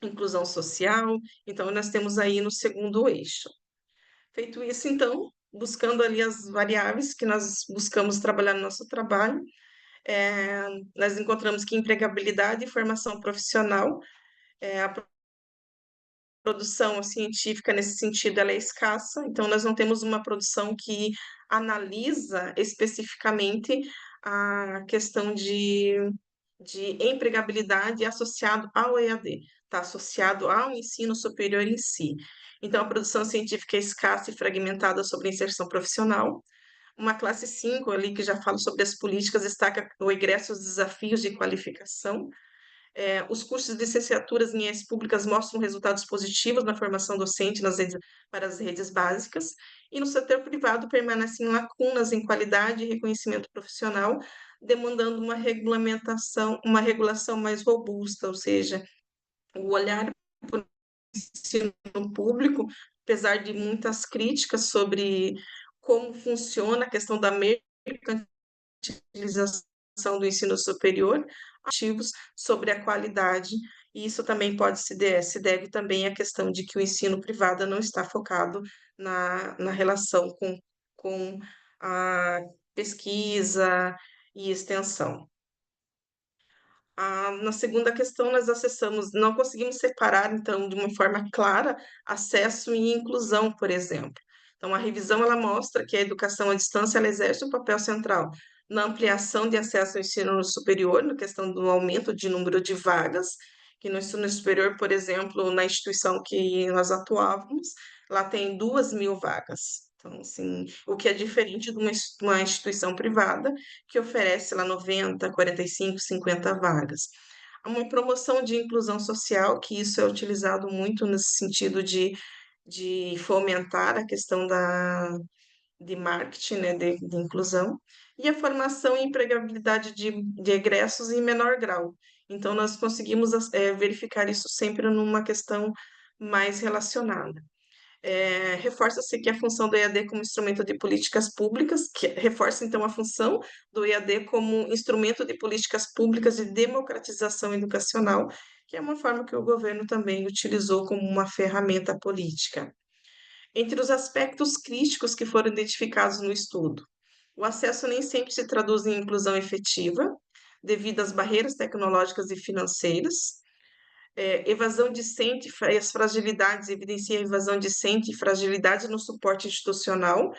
[SPEAKER 1] inclusão social, então, nós temos aí no segundo eixo. Feito isso, então, buscando ali as variáveis que nós buscamos trabalhar no nosso trabalho, nós encontramos que empregabilidade e formação profissional, a produção científica nesse sentido ela é escassa, então nós não temos uma produção que analisa especificamente a questão de empregabilidade associado ao EAD, está associado ao ensino superior em si. Então, a produção científica é escassa e fragmentada sobre a inserção profissional. Uma classe 5 ali que já fala sobre as políticas, destaca o egresso os desafios de qualificação. Os cursos de licenciaturas em IES públicas mostram resultados positivos na formação docente para as redes básicas, e no setor privado permanecem lacunas em qualidade e reconhecimento profissional, demandando uma regulação mais robusta, ou seja, o olhar para o ensino público, apesar de muitas críticas sobre como funciona a questão da mercantilização do ensino superior, ativos sobre a qualidade, e isso também se deve também à questão de que o ensino privado não está focado na relação com a pesquisa e extensão. Na segunda questão, nós acessamos, não conseguimos separar, então, de uma forma clara, acesso e inclusão, por exemplo. Então, a revisão ela mostra que a educação à distância ela exerce um papel central na ampliação de acesso ao ensino superior, na questão do aumento de número de vagas, que no ensino superior, por exemplo, na instituição que nós atuávamos, lá tem 2.000 vagas. Então, assim, o que é diferente de uma instituição privada, que oferece lá 90, 45, 50 vagas. Há uma promoção de inclusão social, que isso é utilizado muito nesse sentido de fomentar a questão de marketing, né, de inclusão, e a formação e empregabilidade de egressos em menor grau. Então, nós conseguimos verificar isso sempre numa questão mais relacionada. Reforça-se que a função do EAD como instrumento de políticas públicas, que reforça então a função do EAD como instrumento de políticas públicas de democratização educacional, que é uma forma que o governo também utilizou como uma ferramenta política. Entre os aspectos críticos que foram identificados no estudo, o acesso nem sempre se traduz em inclusão efetiva, devido às barreiras tecnológicas e financeiras, evasão discente e as fragilidades, evidencia a evasão discente e fragilidade no suporte institucional,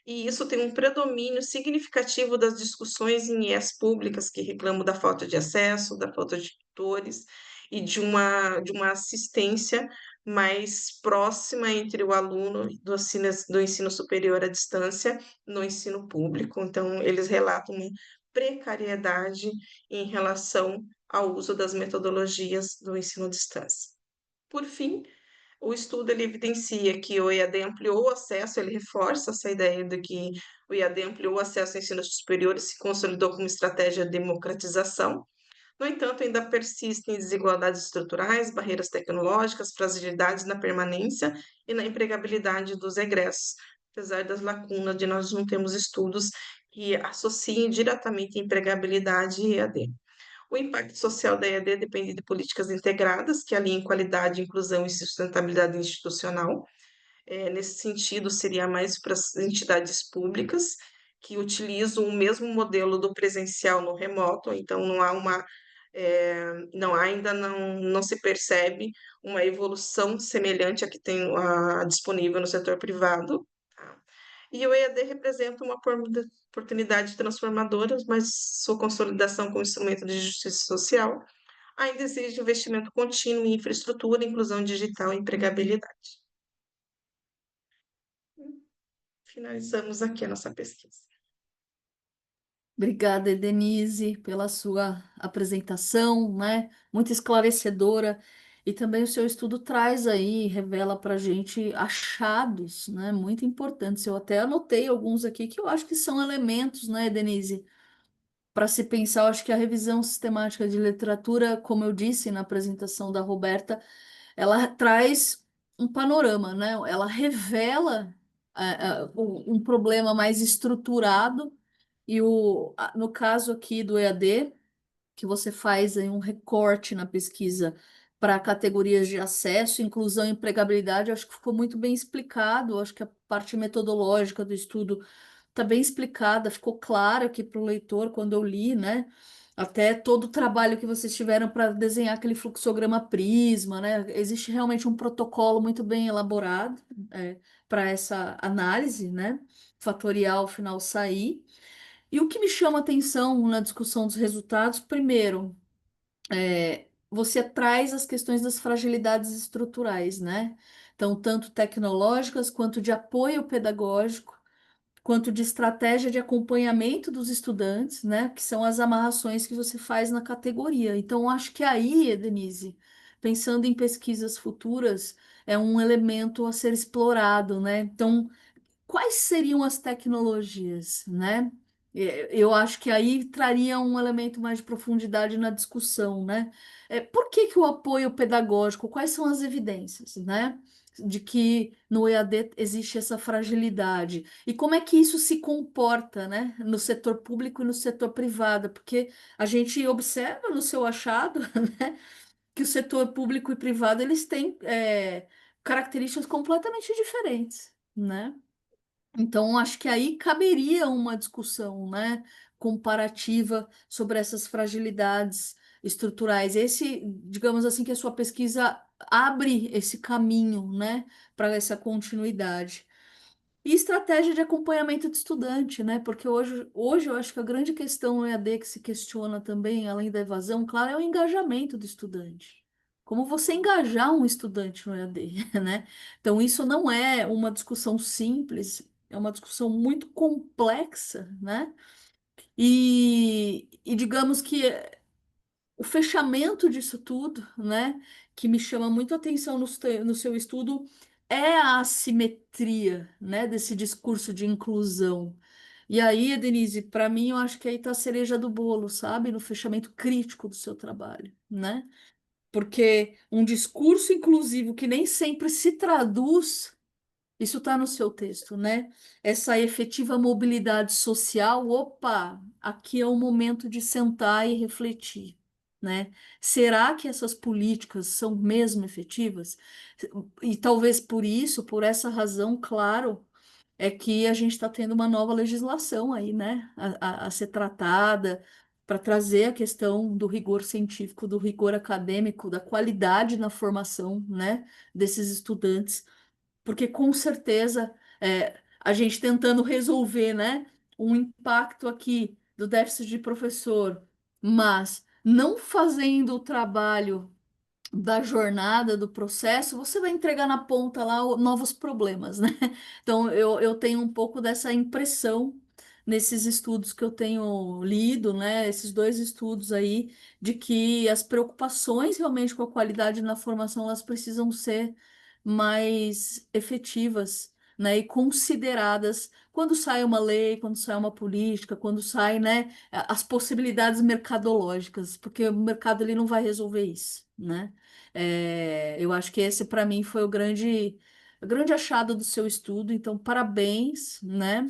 [SPEAKER 1] e isso tem um predomínio significativo das discussões em IES públicas que reclamam da falta de acesso, da falta de tutores e de uma assistência mais próxima entre o aluno do ensino superior à distância no ensino público. Então, eles relatam uma precariedade em relação ao uso das metodologias do ensino à distância. Por fim, o estudo ele evidencia que o EAD ampliou o acesso, ele reforça essa ideia de que o EAD ampliou o acesso ao ensino superior e se consolidou como estratégia de democratização. No entanto, ainda persistem desigualdades estruturais, barreiras tecnológicas, fragilidades na permanência e na empregabilidade dos egressos, apesar das lacunas de nós não termos estudos que associem diretamente empregabilidade e EAD. O impacto social da EAD depende de políticas integradas que alinhem qualidade, inclusão e sustentabilidade institucional. Nesse sentido, seria mais para as entidades públicas que utilizam o mesmo modelo do presencial no remoto, então ainda não se percebe uma evolução semelhante à que tem disponível no setor privado. Tá? E o EAD representa uma oportunidade transformadora, mas sua consolidação como instrumento de justiça social ainda exige investimento contínuo em infraestrutura, inclusão digital e empregabilidade. Finalizamos aqui a nossa pesquisa.
[SPEAKER 2] Obrigada, Denise, pela sua apresentação, né? Muito esclarecedora. E também o seu estudo traz aí, revela para a gente achados, né? Muito importantes. Eu até anotei alguns aqui que eu acho que são elementos, né, Denise? Para se pensar, eu acho que a revisão sistemática de literatura, como eu disse na apresentação da Roberta, ela traz um panorama, né? Ela revela um problema mais estruturado e no caso aqui do EAD, que você faz aí um recorte na pesquisa para categorias de acesso, inclusão e empregabilidade, eu acho que ficou muito bem explicado, eu acho que a parte metodológica do estudo está bem explicada, ficou claro aqui para o leitor quando eu li, né? Até todo o trabalho que vocês tiveram para desenhar aquele fluxograma Prisma, né? Existe realmente um protocolo muito bem elaborado para essa análise, né? Fatorial ao final sair. E o que me chama atenção na discussão dos resultados, primeiro, você traz as questões das fragilidades estruturais, né? Então, tanto tecnológicas quanto de apoio pedagógico, quanto de estratégia de acompanhamento dos estudantes, né? Que são as amarrações que você faz na categoria. Então, acho que aí, Denise, pensando em pesquisas futuras, é um elemento a ser explorado, né? Então, quais seriam as tecnologias, né? Eu acho que aí traria um elemento mais de profundidade na discussão, né? Por que que o apoio pedagógico, quais são as evidências, né? de que no EAD existe essa fragilidade. E como é que isso se comporta, né, no setor público e no setor privado? Porque a gente observa no seu achado, né, que o setor público e privado eles têm características completamente diferentes, né? Então, acho que aí caberia uma discussão, né, comparativa sobre essas fragilidades estruturais. Esse, digamos assim, que a sua pesquisa abre esse caminho, né, para essa continuidade. E estratégia de acompanhamento de estudante, né? Porque hoje eu acho que a grande questão no EAD que se questiona também, além da evasão, claro, é o engajamento do estudante. Como você engajar um estudante no EAD, né? Então, isso não é uma discussão simples, é uma discussão muito complexa, né? E digamos que o fechamento disso tudo, né, que me chama muito a atenção no seu estudo, é a assimetria, né, desse discurso de inclusão. E aí, Denise, para mim, eu acho que aí está a cereja do bolo, sabe, no fechamento crítico do seu trabalho, né? Porque um discurso inclusivo que nem sempre se traduz, isso está no seu texto, né? Essa efetiva mobilidade social, opa, aqui é o momento de sentar e refletir, né? Será que essas políticas são mesmo efetivas? E talvez por isso, por essa razão, claro, é que a gente está tendo uma nova legislação aí, né? A ser tratada para trazer a questão do rigor científico, do rigor acadêmico, da qualidade na formação, né, desses estudantes porque com certeza a gente tentando resolver, né, um impacto aqui do déficit de professor, mas não fazendo o trabalho da jornada, do processo, você vai entregar na ponta lá novos problemas, né? Então, eu tenho um pouco dessa impressão nesses estudos que eu tenho lido, né? Esses dois estudos aí, de que as preocupações realmente com a qualidade na formação, elas precisam ser mais efetivas, né? E consideradas quando sai uma lei, quando sai uma política, quando sai, né? As possibilidades mercadológicas, porque o mercado ele não vai resolver isso, né? Eu acho que esse para mim foi o grande achado do seu estudo, então parabéns, né?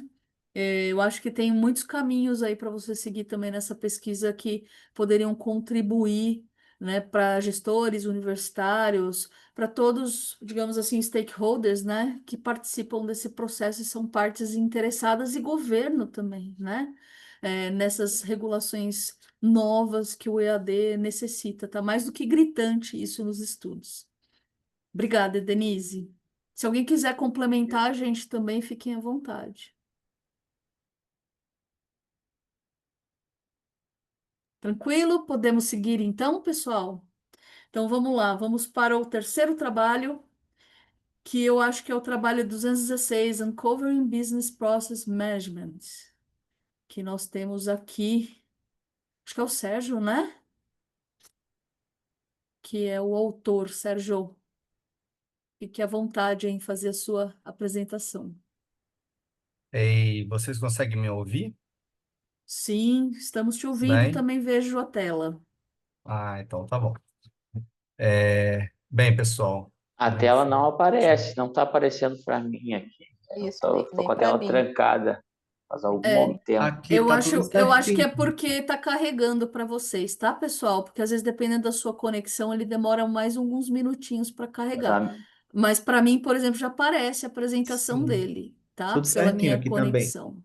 [SPEAKER 2] Eu acho que tem muitos caminhos aí para você seguir também nessa pesquisa que poderiam contribuir, né, para gestores universitários, para todos, digamos assim, stakeholders, né, que participam desse processo e são partes interessadas e governo também, né, nessas regulações novas que o EAD necessita. Tá mais do que gritante isso nos estudos. Obrigada, Denise. Se alguém quiser complementar a gente também, fiquem à vontade. Tranquilo? Podemos seguir então, pessoal? Então vamos lá, vamos para o terceiro trabalho, que eu acho que é o trabalho 216, Uncovering Business Process Management, que nós temos aqui, acho que é o Sérgio, né? Que é o autor, Sérgio. Fique à vontade em fazer a sua apresentação.
[SPEAKER 4] E vocês conseguem me ouvir?
[SPEAKER 2] Sim, estamos te ouvindo,
[SPEAKER 4] Bem?
[SPEAKER 2] também vejo a tela.
[SPEAKER 4] Ah, então tá bom. Bem, pessoal,
[SPEAKER 6] A
[SPEAKER 4] deixa
[SPEAKER 6] tela não
[SPEAKER 4] deixa
[SPEAKER 6] aparece, não está aparecendo para mim aqui. Eu
[SPEAKER 3] Isso,
[SPEAKER 6] tô
[SPEAKER 3] nem
[SPEAKER 6] com a
[SPEAKER 3] para
[SPEAKER 6] tela
[SPEAKER 3] mim.
[SPEAKER 6] trancada faz algum
[SPEAKER 2] É,
[SPEAKER 6] tempo.
[SPEAKER 5] Aqui tá tudo
[SPEAKER 2] eu acho que é
[SPEAKER 5] certinho.
[SPEAKER 2] porque está carregando para vocês, tá, pessoal? Porque às vezes, dependendo da sua conexão, ele demora mais alguns minutinhos para carregar.
[SPEAKER 6] Pra-
[SPEAKER 2] Mas para mim, por exemplo, já aparece a apresentação
[SPEAKER 5] Sim,
[SPEAKER 2] dele, tá?
[SPEAKER 5] tudo
[SPEAKER 2] Pela
[SPEAKER 5] certinho
[SPEAKER 2] minha
[SPEAKER 5] aqui também.
[SPEAKER 2] conexão.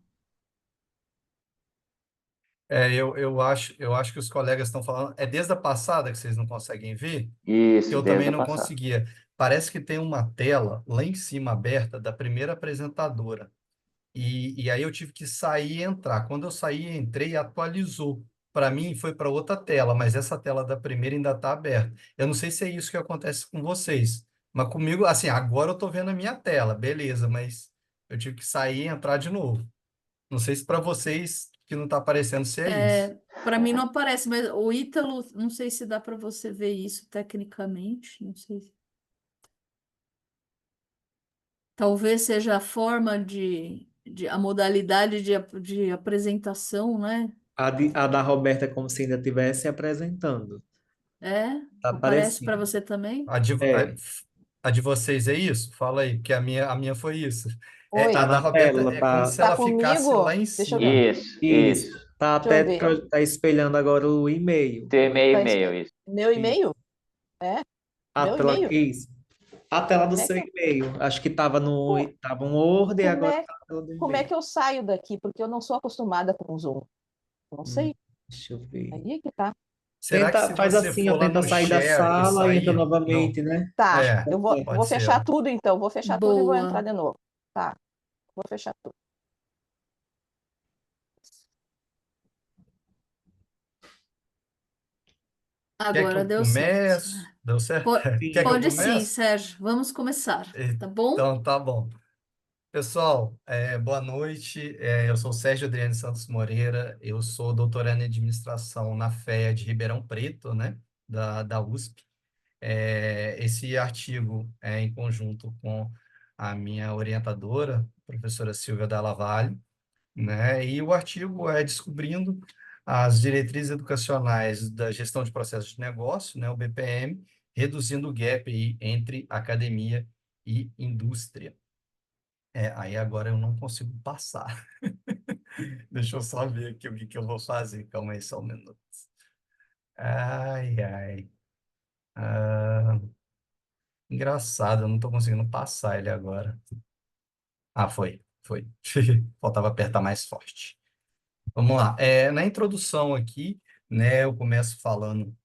[SPEAKER 4] eu acho que os colegas estão falando. É desde a passada que vocês não conseguem ver? Que
[SPEAKER 6] Isso,
[SPEAKER 4] eu também
[SPEAKER 6] desde a
[SPEAKER 4] não
[SPEAKER 6] passada.
[SPEAKER 4] conseguia. Parece que tem uma tela lá em cima aberta da primeira apresentadora. E aí eu tive que sair e entrar. Quando eu saí e entrei, atualizou. Para mim foi para outra tela, mas essa tela da primeira ainda está aberta. Eu não sei se é isso que acontece com vocês, mas comigo, assim, agora eu estou vendo a minha tela, beleza, mas eu tive que sair e entrar de novo. Não sei se para vocês que não está aparecendo se é isso.
[SPEAKER 2] Para mim não aparece, mas o Ítalo, não sei se dá para você ver isso tecnicamente, não sei. Talvez seja a forma a modalidade de apresentação, né?
[SPEAKER 5] A da Roberta é como se ainda estivesse apresentando.
[SPEAKER 2] É?
[SPEAKER 5] Tá
[SPEAKER 2] Aparece para
[SPEAKER 5] aparecendo.
[SPEAKER 2] você também?
[SPEAKER 4] A de, a-
[SPEAKER 5] É,
[SPEAKER 4] A de vocês é isso? Fala aí, porque a minha foi isso.
[SPEAKER 3] Oi,
[SPEAKER 5] Tá
[SPEAKER 4] A da
[SPEAKER 5] na
[SPEAKER 4] Roberta
[SPEAKER 5] tela,
[SPEAKER 4] é como
[SPEAKER 5] tá?
[SPEAKER 4] se
[SPEAKER 3] tá
[SPEAKER 4] ela ficasse lá
[SPEAKER 3] comigo?
[SPEAKER 4] em
[SPEAKER 3] Deixa eu ver.
[SPEAKER 4] cima.
[SPEAKER 6] Isso,
[SPEAKER 5] Isso.
[SPEAKER 6] isso.
[SPEAKER 5] Tá
[SPEAKER 3] Deixa eu
[SPEAKER 5] até
[SPEAKER 3] ver.
[SPEAKER 5] tá espelhando agora o e-mail.
[SPEAKER 6] Teu e-mail,
[SPEAKER 3] Tá
[SPEAKER 6] e-mail, isso.
[SPEAKER 3] meu
[SPEAKER 5] Isso.
[SPEAKER 3] e-mail? É?
[SPEAKER 5] A
[SPEAKER 3] Meu
[SPEAKER 5] tela,
[SPEAKER 3] e-mail?
[SPEAKER 5] isso. A tela do
[SPEAKER 3] Como é
[SPEAKER 5] seu
[SPEAKER 3] que
[SPEAKER 5] e-mail. Acho que
[SPEAKER 3] co-
[SPEAKER 5] tava um Word e
[SPEAKER 3] como
[SPEAKER 5] agora
[SPEAKER 3] é,
[SPEAKER 5] tá a tela do
[SPEAKER 3] como é
[SPEAKER 5] e-mail.
[SPEAKER 3] que eu saio daqui? Porque eu não sou acostumada com o Zoom. Não
[SPEAKER 5] Hum,
[SPEAKER 3] sei.
[SPEAKER 5] deixa eu ver.
[SPEAKER 3] Aí é que tá.
[SPEAKER 4] Será que se
[SPEAKER 5] Tenta, faz
[SPEAKER 4] você
[SPEAKER 5] assim, ó,
[SPEAKER 4] for lá
[SPEAKER 5] tenta
[SPEAKER 4] no
[SPEAKER 5] sair da
[SPEAKER 4] share e
[SPEAKER 5] sala e entra
[SPEAKER 4] sair? Não.
[SPEAKER 5] novamente, né?
[SPEAKER 3] Tá,
[SPEAKER 4] É,
[SPEAKER 3] vou
[SPEAKER 4] pode ser.
[SPEAKER 3] fechar tudo então. Vou fechar tudo e vou entrar
[SPEAKER 2] Boa.
[SPEAKER 3] de novo. Tá, vou fechar tudo.
[SPEAKER 4] Quer que
[SPEAKER 2] Agora
[SPEAKER 4] eu
[SPEAKER 2] deu certo.
[SPEAKER 4] comece? Deu certo?
[SPEAKER 2] Po-
[SPEAKER 4] Quer que eu
[SPEAKER 5] Sim.
[SPEAKER 2] Pode sim,
[SPEAKER 4] comece?
[SPEAKER 2] Sérgio. Vamos começar, tá bom?
[SPEAKER 4] Então, tá bom. Pessoal, boa noite. Eu sou o Sérgio Adriano Santos Moreira. Eu sou doutorando em administração na FEA de Ribeirão Preto, né, da USP. Esse artigo é em conjunto com a minha orientadora, professora Silvia Dalla Valle, né, e o artigo é descobrindo as diretrizes educacionais da gestão de processos de negócio, né, o BPM, reduzindo o gap aí entre academia e indústria. Aí agora eu não consigo passar. Deixa eu só ver aqui o que que eu vou fazer. Calma aí só um minuto. Ai, ai. Ah, engraçado, eu não estou conseguindo passar ele agora. Ah, foi. Faltava apertar mais forte. Vamos lá. Na introdução aqui, né, eu começo falando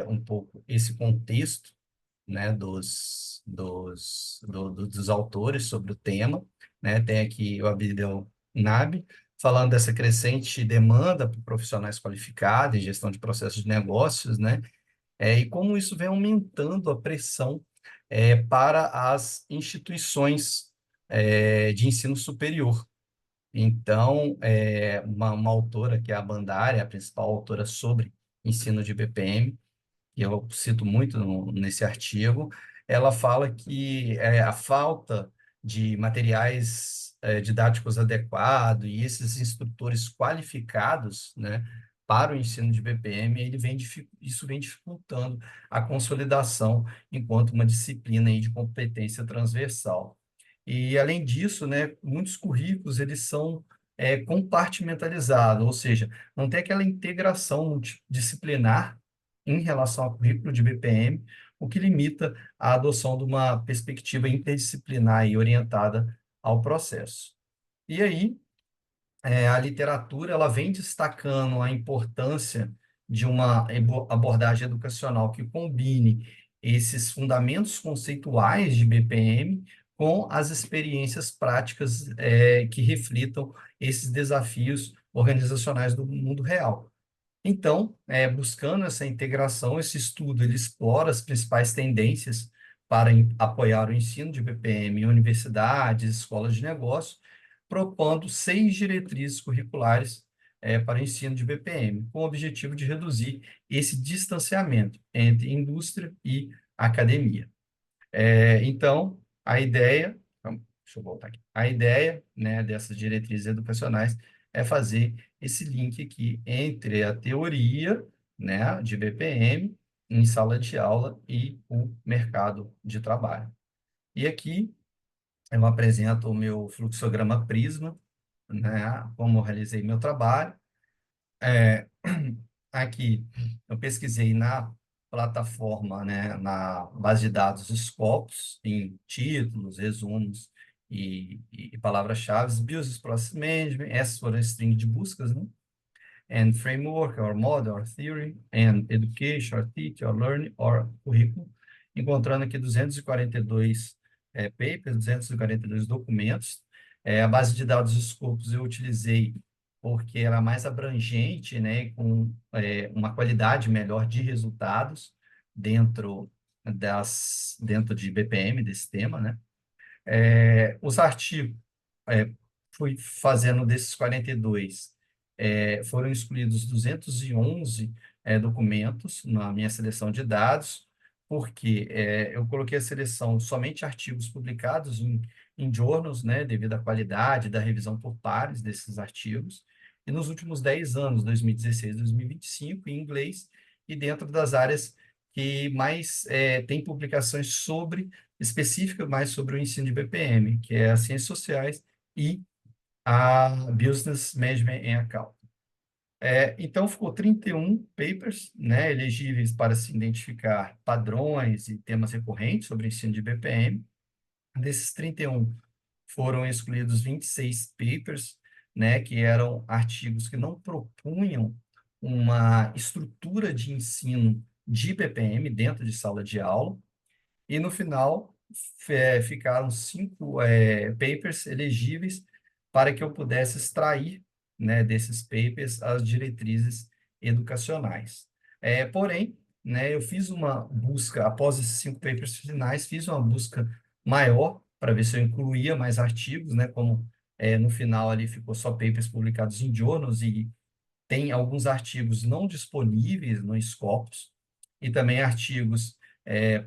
[SPEAKER 4] um pouco esse contexto, né, dos autores sobre o tema, né? Tem aqui o Abdel Nabi falando dessa crescente demanda por profissionais qualificados em gestão de processos de negócios, né? E como isso vem aumentando a pressão para as instituições de ensino superior. Então, uma autora, que é a Bandari, a principal autora sobre ensino de BPM, que eu cito muito nesse artigo, ela fala que a falta de materiais didáticos adequados e esses instrutores qualificados, né, para o ensino de BPM, isso vem dificultando a consolidação enquanto uma disciplina aí de competência transversal. E, além disso, né, muitos currículos eles são compartimentalizados, ou seja, não tem aquela integração multidisciplinar em relação ao currículo de BPM, o que limita a adoção de uma perspectiva interdisciplinar e orientada ao processo. E aí, a literatura ela vem destacando a importância de uma abordagem educacional que combine esses fundamentos conceituais de BPM com as experiências práticas que reflitam esses desafios organizacionais do mundo real. Então, buscando essa integração, esse estudo ele explora as principais tendências para apoiar o ensino de BPM em universidades, escolas de negócio, propondo 6 diretrizes curriculares para o ensino de BPM, com o objetivo de reduzir esse distanciamento entre indústria e academia. Então, a ideia, deixa eu voltar aqui, a ideia, né, dessas diretrizes educacionais é fazer esse link aqui entre a teoria, né, de BPM em sala de aula e o mercado de trabalho. E aqui eu apresento o meu fluxograma Prisma, né, como eu realizei meu trabalho. É, Aqui eu pesquisei na plataforma, né, na base de dados Scopus, em títulos, resumos e palavras-chave, Business Process Management, essas foram as string de buscas, né? And framework, or model, or theory, and education, or teach, or learning, or currículo, encontrando aqui 242 papers, 242 documentos. A base de dados Scopus eu utilizei porque era mais abrangente, né, com uma qualidade melhor de resultados dentro dentro de BPM, desse tema, né? Os artigos, é, fui fazendo desses 42, foram excluídos 211 documentos na minha seleção de dados, porque eu coloquei a seleção somente artigos publicados em journals, né, devido à qualidade da revisão por pares desses artigos, e nos últimos 10 anos, 2016, 2025, em inglês, e dentro das áreas que mais tem publicações sobre específica mais sobre o ensino de BPM, que é as ciências sociais e a Business Management and Accounting. Então, ficou 31 papers, né, elegíveis para se identificar padrões e temas recorrentes sobre o ensino de BPM. Desses 31, foram excluídos 26 papers, né, que eram artigos que não propunham uma estrutura de ensino de BPM dentro de sala de aula. E, no final, ficaram 5 papers elegíveis para que eu pudesse extrair, né, desses papers as diretrizes educacionais. Porém, né, eu fiz uma busca, após esses 5 papers finais, fiz uma busca maior para ver se eu incluía mais artigos, né, como no final ali ficou só papers publicados em journals e tem alguns artigos não disponíveis no Scopus e também artigos,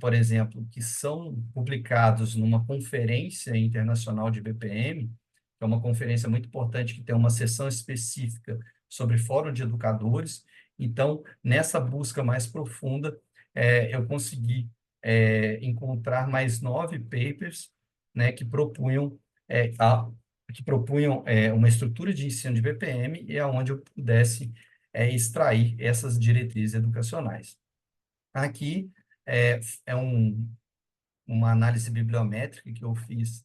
[SPEAKER 4] por exemplo, que são publicados numa conferência internacional de BPM, que é uma conferência muito importante que tem uma sessão específica sobre fórum de educadores. Então, nessa busca mais profunda, eu consegui encontrar mais 9 papers, né, que propunham uma estrutura de ensino de BPM e aonde eu pudesse extrair essas diretrizes educacionais. Aqui é uma análise bibliométrica que eu fiz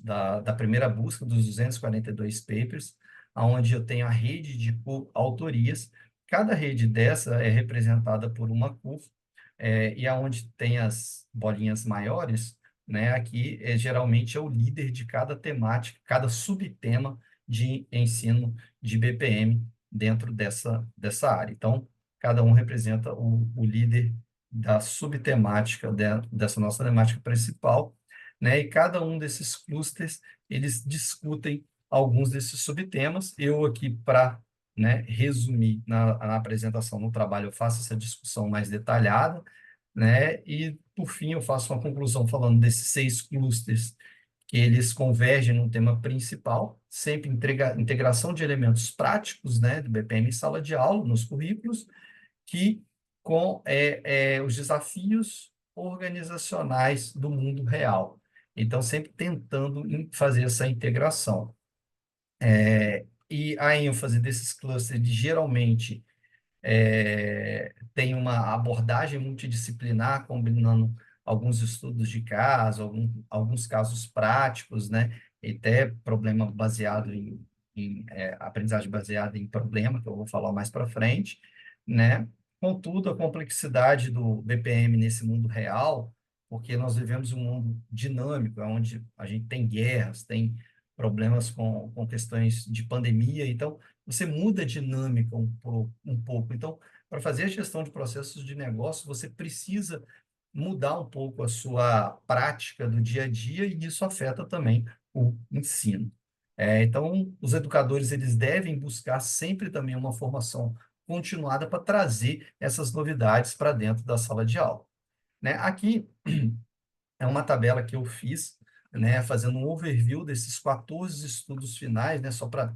[SPEAKER 4] da primeira busca dos 242 papers, onde eu tenho a rede de autorias. Cada rede dessa é representada por uma cor, e aonde tem as bolinhas maiores, né, aqui geralmente é o líder de cada temática, cada subtema de ensino de BPM dentro dessa área. Então, cada um representa o líder da subtemática dessa nossa temática principal, né? E cada um desses clusters, eles discutem alguns desses subtemas. Eu aqui, para, né, resumir na apresentação, no trabalho, eu faço essa discussão mais detalhada, né? E, por fim, eu faço uma conclusão falando desses 6 clusters que eles convergem no tema principal, sempre integração de elementos práticos, né, do BPM em sala de aula, nos currículos, que com os desafios organizacionais do mundo real. Então, sempre tentando fazer essa integração. E a ênfase desses clusters, geralmente, tem uma abordagem multidisciplinar, combinando alguns estudos de caso, alguns casos práticos, né? E até problema baseado aprendizagem baseada em problema, que eu vou falar mais para frente, né? Contudo, a complexidade do BPM nesse mundo real, porque nós vivemos um mundo dinâmico, onde a gente tem guerras, tem problemas com questões de pandemia, então você muda a dinâmica um pouco. Então, para fazer a gestão de processos de negócio, você precisa mudar um pouco a sua prática do dia a dia e isso afeta também o ensino. Então, os educadores eles devem buscar sempre também uma formação continuada para trazer essas novidades para dentro da sala de aula, né? Aqui é uma tabela que eu fiz, né, fazendo um overview desses 14 estudos finais, né, só para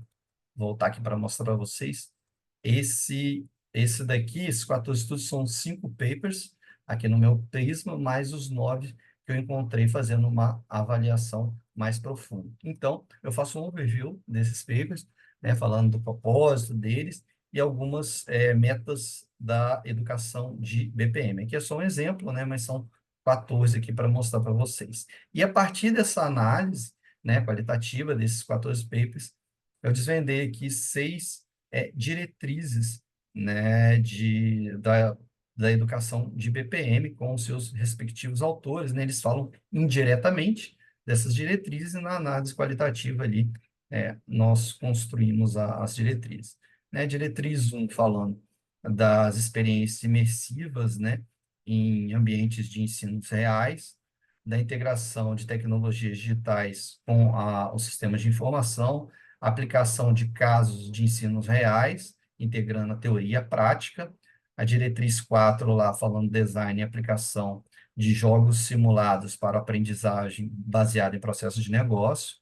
[SPEAKER 4] voltar aqui para mostrar para vocês. Esse daqui, esses 14 estudos, são 5 papers aqui no meu Prisma, mais os 9 que eu encontrei fazendo uma avaliação mais profunda. Então, eu faço um overview desses papers, né, falando do propósito deles e algumas metas da educação de BPM. Aqui é só um exemplo, né, mas são 14 aqui para mostrar para vocês. E a partir dessa análise, né, qualitativa desses 14 papers, eu desvendei aqui 6 diretrizes, né, da educação de BPM com os seus respectivos autores, né? Eles falam indiretamente dessas diretrizes e na análise qualitativa ali nós construímos as diretrizes. Né? Diretriz 1 falando das experiências imersivas, né, em ambientes de ensinos reais, da integração de tecnologias digitais com os sistemas de informação, aplicação de casos de ensinos reais, integrando a teoria e a prática, a diretriz 4 lá falando design e aplicação de jogos simulados para aprendizagem baseada em processos de negócio,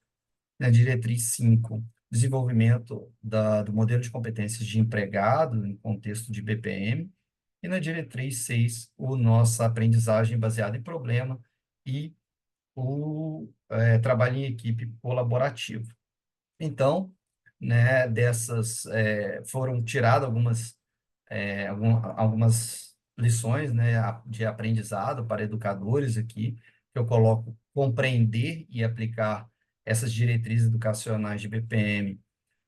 [SPEAKER 4] na diretriz 5, desenvolvimento do modelo de competências de empregado em contexto de BPM, e na diretriz 6, nossa aprendizagem baseada em problema, e o trabalho em equipe colaborativo. Então, né, foram tiradas algumas lições, né, de aprendizado para educadores aqui, que eu coloco compreender e aplicar essas diretrizes educacionais de BPM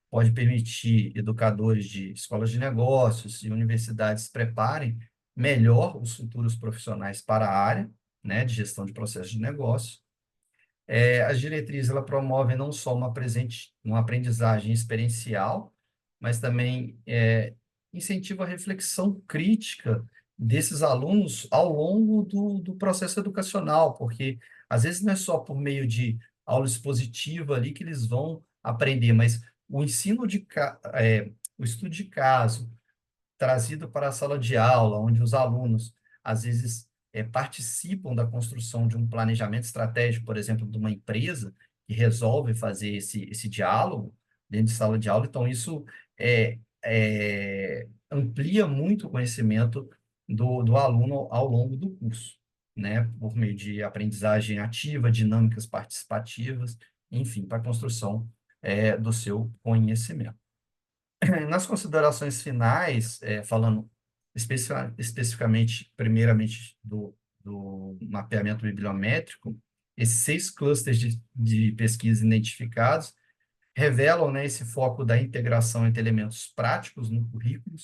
[SPEAKER 4] pode permitir educadores de escolas de negócios e universidades preparem melhor os futuros profissionais para a área, né, de gestão de processos de negócio. As diretrizes ela promovem não só uma aprendizagem experiencial, mas também incentiva a reflexão crítica desses alunos ao longo do processo educacional, porque às vezes não é só por meio de aula expositiva ali que eles vão aprender, mas o o estudo de caso, trazido para a sala de aula, onde os alunos, às vezes, participam da construção de um planejamento estratégico, por exemplo, de uma empresa que resolve fazer esse diálogo dentro de sala de aula. Então, isso amplia muito o conhecimento do aluno ao longo do curso, né? Por meio de aprendizagem ativa, dinâmicas participativas, enfim, para a construção do seu conhecimento. Nas considerações finais, falando especificamente, primeiramente, do mapeamento bibliométrico, esses 6 clusters de pesquisa identificados revelam, né, esse foco da integração entre elementos práticos no currículo,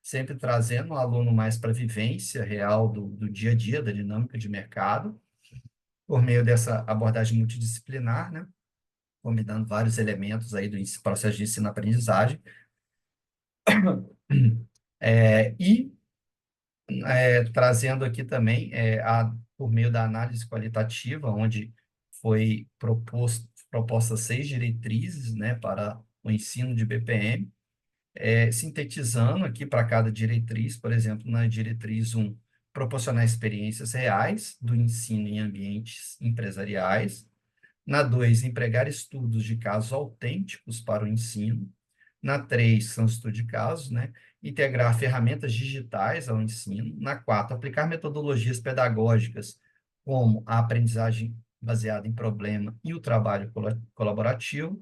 [SPEAKER 4] sempre trazendo o aluno mais para a vivência real do dia a dia, da dinâmica de mercado, por meio dessa abordagem multidisciplinar, né, combinando vários elementos aí do processo de ensino-aprendizagem. E trazendo aqui também, por meio da análise qualitativa, onde foi propostas 6 diretrizes, né, para o ensino de BPM, sintetizando aqui para cada diretriz, por exemplo, na diretriz 1, proporcionar experiências reais do ensino em ambientes empresariais. Na 2, empregar estudos de casos autênticos para o ensino. Na 3, são estudos de casos, né? Integrar ferramentas digitais ao ensino. Na 4, aplicar metodologias pedagógicas, como a aprendizagem baseada em problema e o trabalho colaborativo.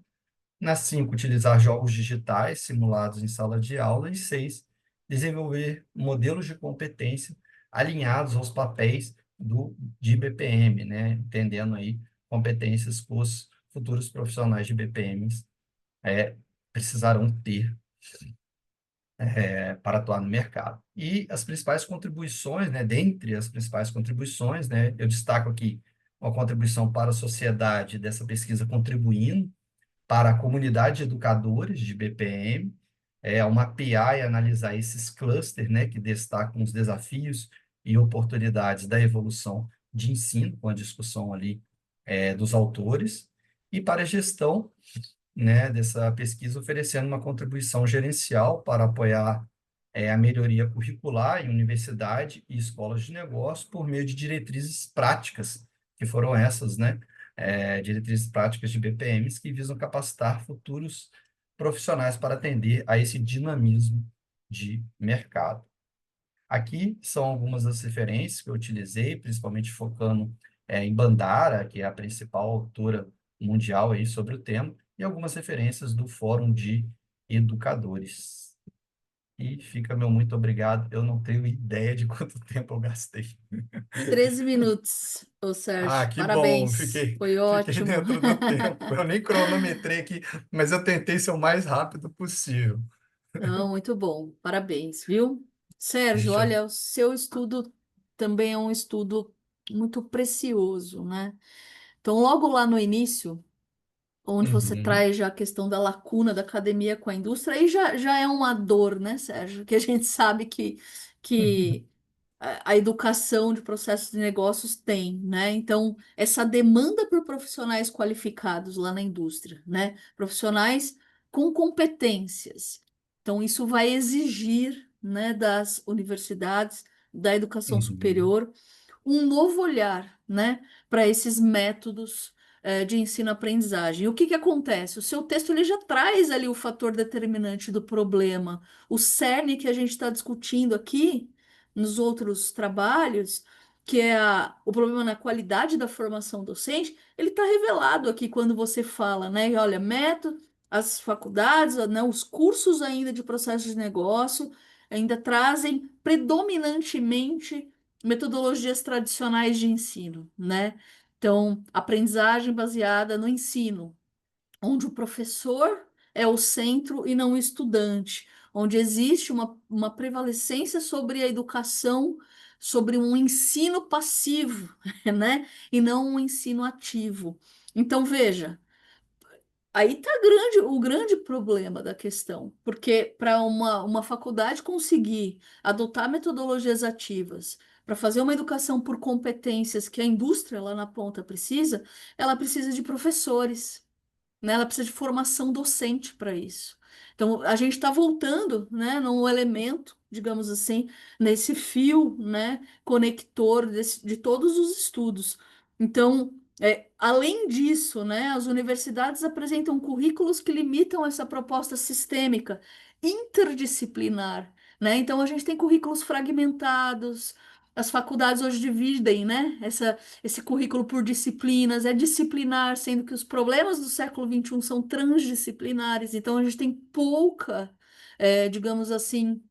[SPEAKER 4] Na 5, utilizar jogos digitais simulados em sala de aula. E 6, desenvolver modelos de competência alinhados aos papéis de BPM, né? Entendendo aí competências que os futuros profissionais de BPMs precisarão ter para atuar no mercado. E as principais contribuições, né, dentre as principais contribuições, né, eu destaco aqui uma contribuição para a sociedade dessa pesquisa contribuindo para a comunidade de educadores de BPM, ao mapear e analisar esses clusters, né, que destacam os desafios e oportunidades da evolução de ensino, com a discussão ali dos autores, e para a gestão, né, dessa pesquisa, oferecendo uma contribuição gerencial para apoiar a melhoria curricular em universidade e escolas de negócio por meio de diretrizes práticas, que foram essas, né, diretrizes práticas de BPMs que visam capacitar futuros profissionais para atender a esse dinamismo de mercado. Aqui são algumas das referências que eu utilizei, principalmente focando em Bandara, que é a principal autora mundial aí sobre o tema, e algumas referências do Fórum de Educadores. E fica meu muito obrigado. Eu não tenho ideia de quanto tempo eu gastei.
[SPEAKER 2] 13 minutos, ô Sérgio.
[SPEAKER 4] Que bom,
[SPEAKER 2] Parabéns. Foi
[SPEAKER 4] fiquei
[SPEAKER 2] ótimo.
[SPEAKER 4] dentro do tempo. Eu nem cronometrei aqui, mas eu tentei ser o mais rápido possível.
[SPEAKER 2] Não, muito bom. Parabéns, viu? Sérgio,
[SPEAKER 4] Deixa eu...
[SPEAKER 2] olha, o seu estudo também é um estudo muito precioso, né? Então, logo lá no início, onde você
[SPEAKER 4] Uhum,
[SPEAKER 2] traz já a questão da lacuna da academia com a indústria, aí já é uma dor, né, Sérgio? Que a gente sabe que a educação de processos de negócios tem, né? Então, essa demanda por profissionais qualificados lá na indústria, né? Profissionais com competências. Então, isso vai exigir, né, das universidades, da educação
[SPEAKER 4] uhum,
[SPEAKER 2] superior, um novo olhar, né, para esses métodos de ensino-aprendizagem. O que que acontece? O seu texto ele já traz ali o fator determinante do problema, o cerne que a gente está discutindo aqui nos outros trabalhos, que é o problema na qualidade da formação docente, ele está revelado aqui quando você fala, né? Olha, método, as faculdades, né, os cursos ainda de processo de negócio ainda trazem predominantemente metodologias tradicionais de ensino, né? Então, aprendizagem baseada no ensino, onde o professor é o centro e não o estudante, onde existe uma prevalecência sobre a educação, sobre um ensino passivo, né? E não um ensino ativo. Então, veja, aí está o grande problema da questão, porque para uma faculdade conseguir adotar metodologias ativas, para fazer uma educação por competências que a indústria lá na ponta precisa, ela precisa de professores, né? Ela precisa de formação docente para isso. Então, a gente está voltando, né, num elemento, digamos assim, nesse fio, né, conector de todos os estudos. Então, além disso, né, as universidades apresentam currículos que limitam essa proposta sistêmica, interdisciplinar, né? Então, a gente tem currículos fragmentados. As faculdades hoje dividem, né, esse currículo por disciplinas, é disciplinar, sendo que os problemas do século XXI são transdisciplinares, então a gente tem pouca, digamos assim,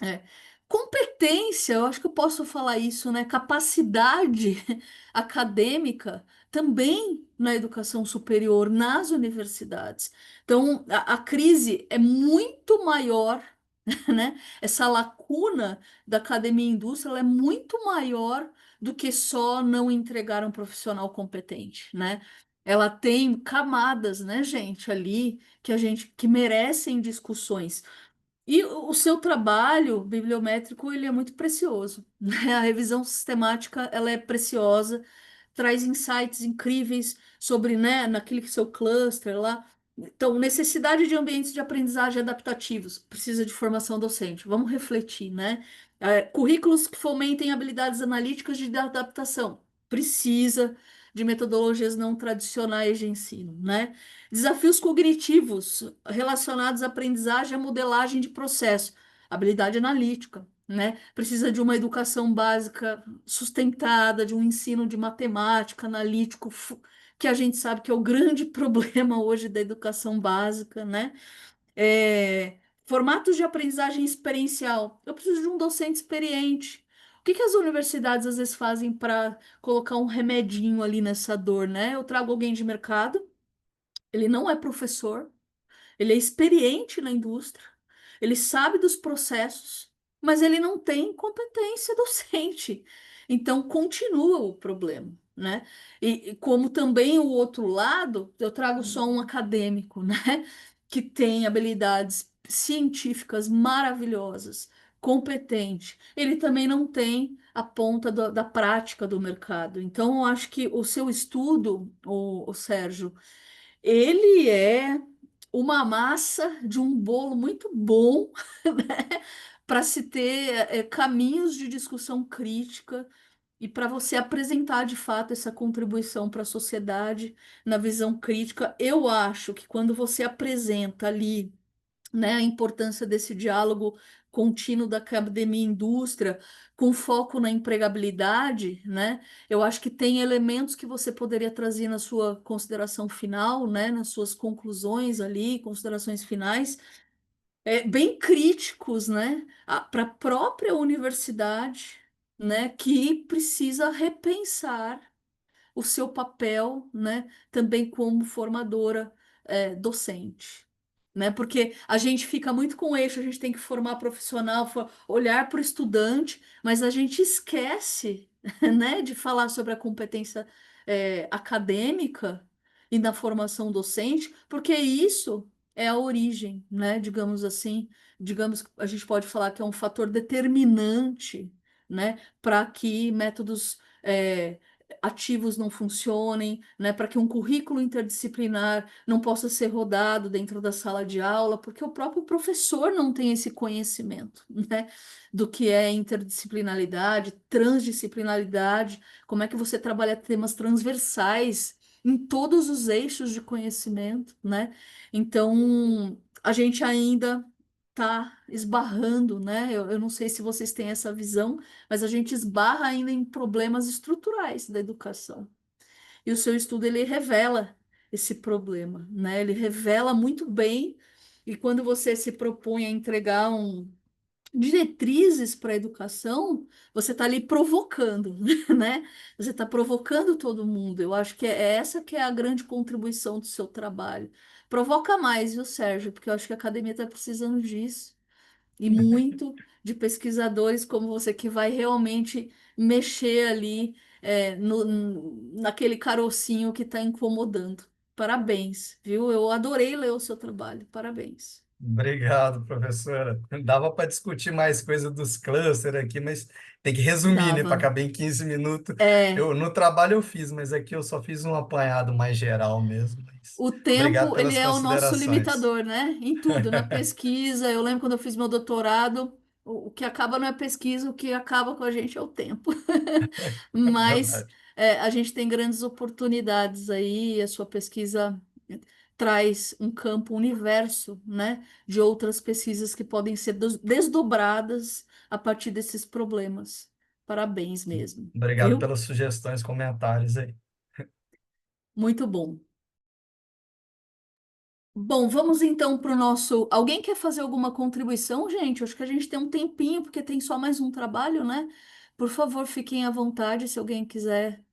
[SPEAKER 2] é, competência, eu acho que eu posso falar isso, né? Capacidade acadêmica também na educação superior, nas universidades. Então, a crise é muito maior, né? Essa lacuna da academia e indústria ela é muito maior do que só não entregar um profissional competente, né? Ela tem camadas, né, gente, ali que merecem discussões. E o seu trabalho bibliométrico ele é muito precioso, né? A revisão sistemática ela é preciosa, traz insights incríveis sobre, né, naquele seu cluster lá. Então, necessidade de ambientes de aprendizagem adaptativos, precisa de formação docente. Vamos refletir, né? Currículos que fomentem habilidades analíticas de adaptação, precisa de metodologias não tradicionais de ensino, né? Desafios cognitivos relacionados à aprendizagem e à modelagem de processo, habilidade analítica, né? Precisa de uma educação básica sustentada, de um ensino de matemática, analítico, que a gente sabe que é o grande problema hoje da educação básica, né? Formatos de aprendizagem experiencial. Eu preciso de um docente experiente. O que que as universidades às vezes fazem para colocar um remedinho ali nessa dor, né? Eu trago alguém de mercado, ele não é professor, ele é experiente na indústria, ele sabe dos processos, mas ele não tem competência docente. Então, continua o problema, né? E como também o outro lado, eu trago só um acadêmico, né? Que tem habilidades científicas maravilhosas, competente. Ele também não tem a ponta da prática do mercado. Então, eu acho que o seu estudo, o Sérgio, ele é uma massa de um bolo muito bom, né? Para se ter caminhos de discussão crítica e para você apresentar de fato essa contribuição para a sociedade na visão crítica. Eu acho que quando você apresenta ali, né, a importância desse diálogo contínuo da academia e indústria, com foco na empregabilidade, né? Eu acho que tem elementos que você poderia trazer na sua consideração final, né, nas suas conclusões ali, considerações finais, bem críticos, né, para a própria universidade, né, que precisa repensar o seu papel, né, também como formadora, docente. Né? Porque a gente fica muito com o eixo, a gente tem que formar profissional, olhar para o estudante, mas a gente esquece, né, de falar sobre a competência, acadêmica e na formação docente, porque isso é a origem, né, digamos assim, digamos, a gente pode falar que é um fator determinante, né, para que métodos ativos não funcionem, né, para que um currículo interdisciplinar não possa ser rodado dentro da sala de aula, porque o próprio professor não tem esse conhecimento, né, do que é interdisciplinaridade, transdisciplinaridade, como é que você trabalha temas transversais em todos os eixos de conhecimento, né? Então, a gente ainda está esbarrando, né? Eu não sei se vocês têm essa visão, mas a gente esbarra ainda em problemas estruturais da educação. E o seu estudo ele revela esse problema, né? Ele revela muito bem. E quando você se propõe a entregar diretrizes para a educação, você está ali provocando, né? Você está provocando todo mundo. Eu acho que é essa que é a grande contribuição do seu trabalho. Provoca mais, viu, Sérgio? Porque eu acho que a academia está precisando disso. E muito de pesquisadores como você que vai realmente mexer ali naquele carocinho que está incomodando. Parabéns, viu? Eu adorei ler o seu trabalho. Parabéns.
[SPEAKER 4] Obrigado, professora. Dava para discutir mais coisa dos clusters aqui, mas tem que resumir, né, para
[SPEAKER 2] Dava.
[SPEAKER 4] caber em 15 minutos.
[SPEAKER 2] É,
[SPEAKER 4] No trabalho eu fiz, mas aqui eu só fiz um apanhado mais geral mesmo. Mas
[SPEAKER 2] o
[SPEAKER 4] obrigado
[SPEAKER 2] tempo, ele
[SPEAKER 4] pelas
[SPEAKER 2] é o nosso
[SPEAKER 4] considerações.
[SPEAKER 2] limitador, né? Em tudo, na pesquisa. Eu lembro quando eu fiz meu doutorado, o que acaba não é pesquisa, o que acaba com a gente é o tempo. Mas
[SPEAKER 4] Verdade.
[SPEAKER 2] a gente tem grandes oportunidades aí, a sua pesquisa traz um campo, um universo, né, de outras pesquisas que podem ser desdobradas a partir desses problemas. Parabéns mesmo,
[SPEAKER 4] Obrigado
[SPEAKER 2] viu?
[SPEAKER 4] pelas sugestões, comentários aí.
[SPEAKER 2] Muito bom. Bom, vamos então para o nosso. Alguém quer fazer alguma contribuição, gente? Acho que a gente tem um tempinho, porque tem só mais um trabalho, né? Por favor, fiquem à vontade se alguém quiser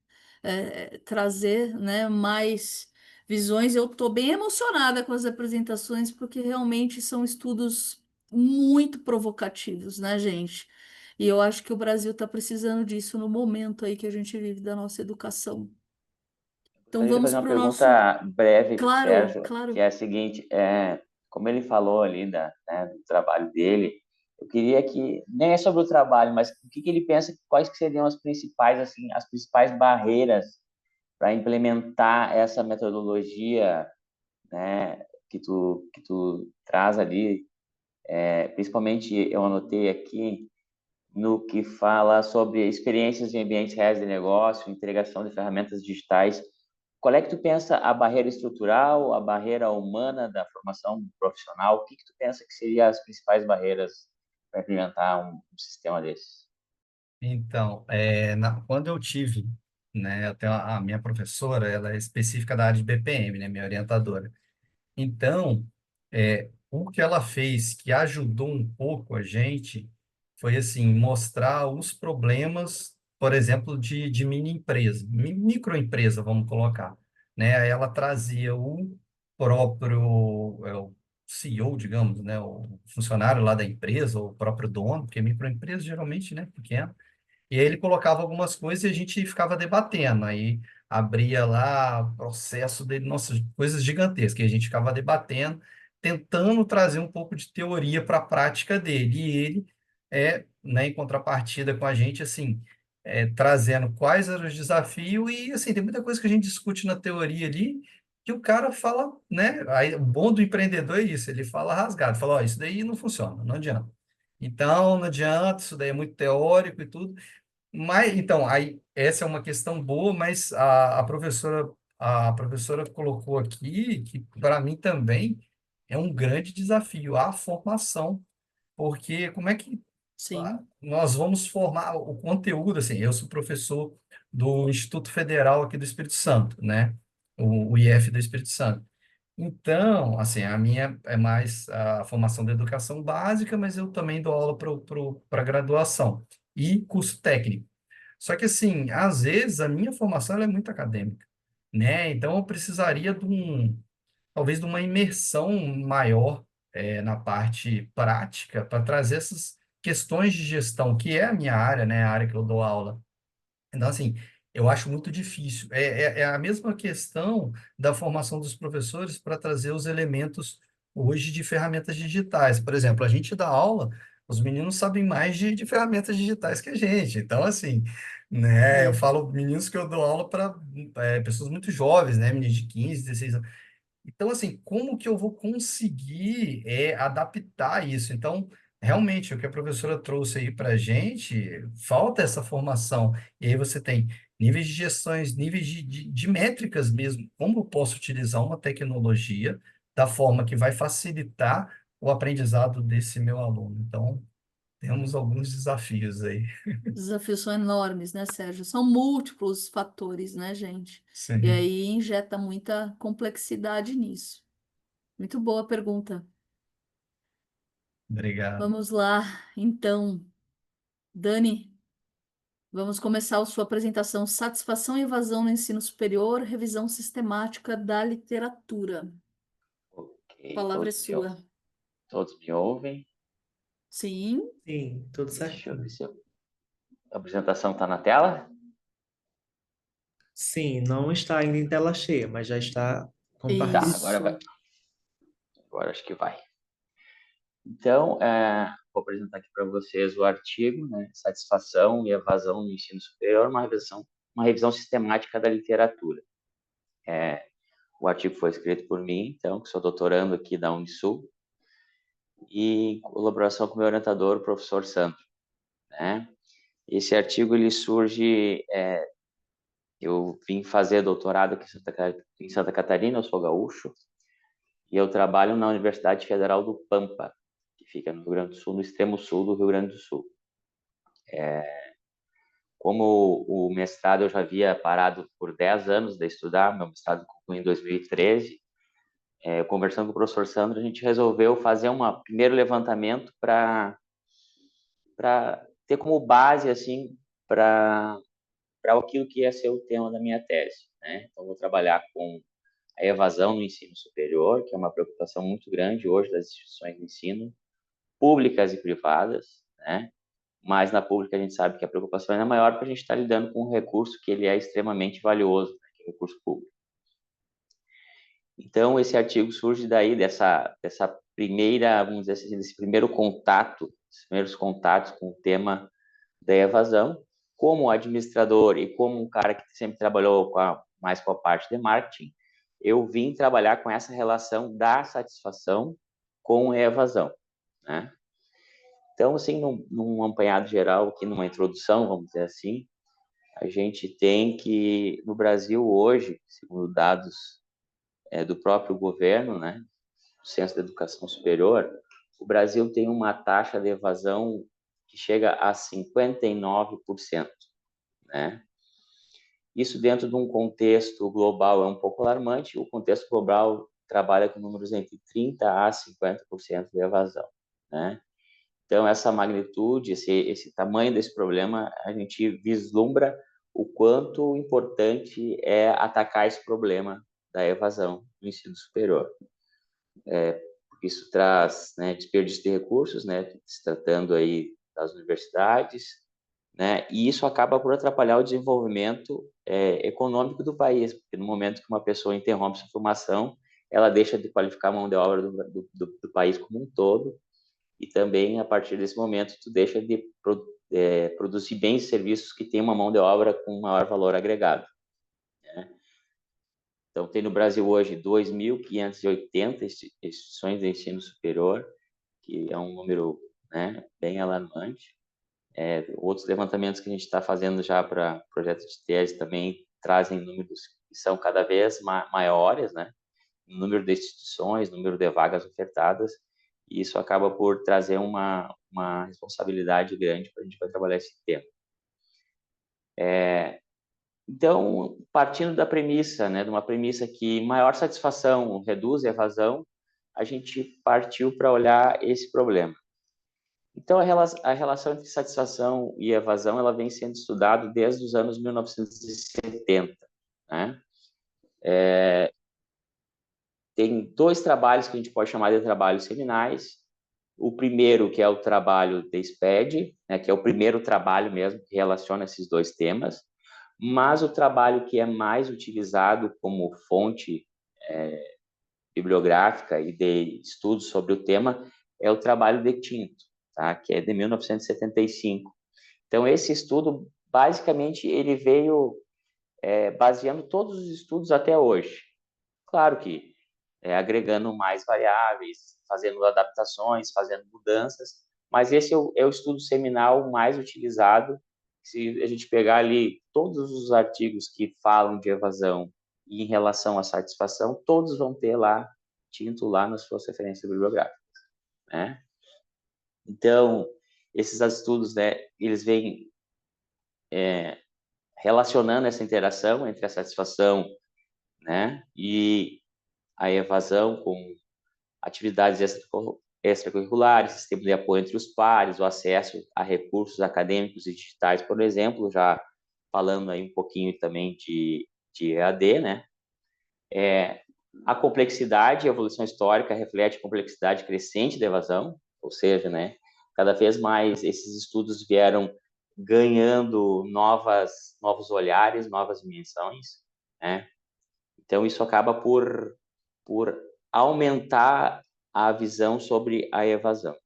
[SPEAKER 2] trazer, né, mais visões. Eu estou bem emocionada com as apresentações, porque realmente são estudos muito provocativos, né, gente? E eu acho que o Brasil está precisando disso no momento aí que a gente vive da nossa educação. Então
[SPEAKER 6] Gostaria de
[SPEAKER 2] vamos
[SPEAKER 6] fazer uma
[SPEAKER 2] para o nosso.
[SPEAKER 6] pergunta breve para o
[SPEAKER 2] Claro,
[SPEAKER 6] Sérgio, que
[SPEAKER 2] claro.
[SPEAKER 6] é a seguinte, como ele falou ali do trabalho dele, eu queria que, nem é sobre o trabalho, mas o que ele pensa, quais que seriam as principais, assim, as principais barreiras para implementar essa metodologia, né, que tu traz ali, principalmente eu anotei aqui, no que fala sobre experiências em ambientes reais de negócio, integração de ferramentas digitais. Qual é que tu pensa a barreira estrutural, a barreira humana da formação profissional? O que que tu pensa que seriam as principais barreiras para implementar um sistema desse?
[SPEAKER 4] Então, quando eu tive, né, até a minha professora, ela é específica da área de BPM, né, minha orientadora. Então, o que ela fez que ajudou um pouco a gente foi assim mostrar os problemas, por exemplo, de mini empresa, microempresa, vamos colocar, né? Aí ela trazia o próprio o CEO, digamos, né? O funcionário lá da empresa, ou o próprio dono, porque microempresa geralmente, né, pequena. E aí ele colocava algumas coisas e a gente ficava debatendo. Aí abria lá o processo dele, nossa, coisas gigantescas. E a gente ficava debatendo, tentando trazer um pouco de teoria para a prática dele. E ele, né, em contrapartida com a gente, assim, trazendo quais eram os desafios. E, assim, tem muita coisa que a gente discute na teoria ali, que o cara fala, né? Aí, o bom do empreendedor é isso, ele fala rasgado, fala, ó, isso daí não funciona, não adianta. Então, não adianta, isso daí é muito teórico e tudo. Mas, então, aí, essa é uma questão boa, mas a professora colocou aqui que, para mim também, é um grande desafio a formação, porque como é que
[SPEAKER 2] Sim.
[SPEAKER 4] nós vamos formar o conteúdo, assim, eu sou professor do Instituto Federal aqui do Espírito Santo, né? O IF do Espírito Santo. Então, assim, a minha é mais a formação da educação básica, mas eu também dou aula para graduação e curso técnico. Só que, assim, às vezes a minha formação ela é muito acadêmica, né? Então, eu precisaria talvez de uma imersão maior, na parte prática para trazer essas questões de gestão, que é a minha área, né? A área que eu dou aula. Então, assim, eu acho muito difícil. É a mesma questão da formação dos professores para trazer os elementos hoje de ferramentas digitais. Por exemplo, a gente dá aula, os meninos sabem mais de ferramentas digitais que a gente. Então, assim, né, eu
[SPEAKER 2] É.
[SPEAKER 4] falo meninos que eu dou aula para pessoas muito jovens, né, meninos de 15, 16 anos. Então, assim, como que eu vou conseguir adaptar isso? Então, realmente, o que a professora trouxe aí para a gente, falta essa formação. E aí você tem níveis de gestões, níveis de métricas mesmo. Como eu posso utilizar uma tecnologia da forma que vai facilitar o aprendizado desse meu aluno. Então, temos alguns desafios aí.
[SPEAKER 2] Os desafios são enormes, né, Sérgio? São múltiplos fatores, né, gente? E
[SPEAKER 4] Sim,
[SPEAKER 2] aí injeta muita complexidade nisso. Muito boa a pergunta.
[SPEAKER 4] obrigado.
[SPEAKER 2] Vamos lá, então, Dani, vamos começar a sua apresentação. Satisfação e evasão no ensino superior, revisão sistemática da literatura. A
[SPEAKER 6] Ok,
[SPEAKER 2] palavra é sua.
[SPEAKER 6] todos me ouvem?
[SPEAKER 2] Sim,
[SPEAKER 5] Sim, tudo
[SPEAKER 6] Deixa eu ver
[SPEAKER 5] certinho.
[SPEAKER 6] se a apresentação está na tela.
[SPEAKER 5] Sim, não está ainda em tela cheia, mas já está
[SPEAKER 6] Tá,
[SPEAKER 5] compartilhado.
[SPEAKER 6] agora vai.
[SPEAKER 2] isso.
[SPEAKER 6] Agora acho que vai. Então, vou apresentar aqui para vocês o artigo, né, Satisfação e Evasão no Ensino Superior, uma revisão sistemática da literatura. O artigo foi escrito por mim, então, que sou doutorando aqui da Unisul, e em colaboração com o meu orientador, o professor Sandro, né? Esse artigo, ele surge, eu vim fazer doutorado aqui em Santa Catarina, eu sou gaúcho, e eu trabalho na Universidade Federal do Pampa, que fica no Rio Grande do Sul, no extremo sul do Rio Grande do Sul. Como o mestrado eu já havia parado por 10 anos de estudar, meu mestrado concluí em 2013, conversando com o professor Sandro, a gente resolveu fazer um primeiro levantamento para ter como base, assim, para aquilo que ia ser o tema da minha tese, né? Então, vou trabalhar com a evasão no ensino superior, que é uma preocupação muito grande hoje das instituições de ensino, públicas e privadas, né? Mas na pública a gente sabe que a preocupação é maior porque a gente está lidando com um recurso que ele é extremamente valioso, né? Que é o recurso público. Então, esse artigo surge daí dessa primeira, vamos dizer assim, desse primeiro contato, esses primeiros contatos com o tema da evasão, como administrador e como um cara que sempre trabalhou mais com a parte de marketing, eu vim trabalhar com essa relação da satisfação com a evasão, né? Então, assim, num apanhado geral, aqui numa introdução, vamos dizer assim, a gente tem que, no Brasil hoje, segundo dados do próprio governo, né, do Censo da Educação Superior, o Brasil tem uma taxa de evasão que chega a 59%, né? Isso dentro de um contexto global é um pouco alarmante, o contexto global trabalha com números entre 30% a 50% de evasão, né? Então, essa magnitude, esse tamanho desse problema, a gente vislumbra o quanto importante é atacar esse problema da evasão no ensino superior. Porque isso traz, né, desperdício de recursos, né, se tratando aí das universidades, né, e isso acaba por atrapalhar o desenvolvimento econômico do país, porque no momento que uma pessoa interrompe sua formação, ela deixa de qualificar a mão de obra do país como um todo, e também, a partir desse momento, tu deixa de produzir bens e serviços que têm uma mão de obra com maior valor agregado, né? Então, tem no Brasil hoje 2.580 instituições de ensino superior, que é um número, né, bem alarmante. Outros levantamentos que a gente está fazendo já para projetos de tese também trazem números que são cada vez maiores, né? Número de instituições, número de vagas ofertadas, e isso acaba por trazer uma responsabilidade grande para a gente vai trabalhar esse tema. Então, partindo da premissa, né, de uma premissa que maior satisfação reduz a evasão, a gente partiu para olhar esse problema. Então, a relação entre satisfação e evasão, ela vem sendo estudada desde os anos 1970, né? Tem dois trabalhos que a gente pode chamar de trabalhos seminais. O primeiro, que é o trabalho de SPED, né, que é o primeiro trabalho mesmo que relaciona esses dois temas, mas o trabalho que é mais utilizado como fonte bibliográfica e de estudos sobre o tema é o trabalho de Tinto, tá? Que é de 1975. Então, esse estudo, basicamente, ele veio baseando todos os estudos até hoje. Claro que agregando mais variáveis, fazendo adaptações, fazendo mudanças, mas esse é o estudo seminal mais utilizado. Se a gente pegar ali todos os artigos que falam de evasão e em relação à satisfação, todos vão ter lá Tinto lá nas suas referências bibliográficas. né? Então, esses estudos, né, eles vêm relacionando essa interação entre a satisfação, né, e a evasão com atividades extracurriculares, sistema de apoio entre os pares, o acesso a recursos acadêmicos e digitais, por exemplo, já falando aí um pouquinho também de EAD, né? A complexidade e a evolução histórica reflete a complexidade crescente da evasão, ou seja, né, cada vez mais esses estudos vieram ganhando novos olhares, novas dimensões, né? Então, isso acaba por aumentar a visão sobre a evasão.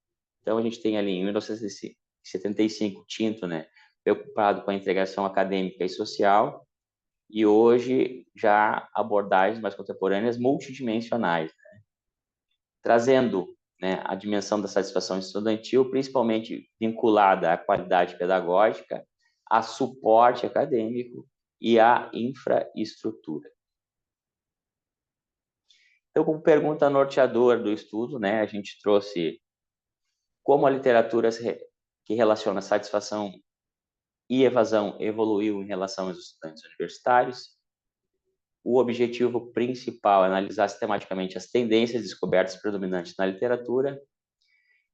[SPEAKER 6] Então, a gente tem ali, em 1975, Tinto, né, preocupado com a integração acadêmica e social, e hoje já abordagens mais contemporâneas multidimensionais, né, trazendo, né, a dimensão da satisfação estudantil, principalmente vinculada à qualidade pedagógica, a suporte acadêmico e à infraestrutura. Então, como pergunta norteadora do estudo, né, a gente trouxe como a literatura que relaciona satisfação e evasão evoluiu em relação aos estudantes universitários. O objetivo principal é analisar sistematicamente as tendências descobertas predominantes na literatura,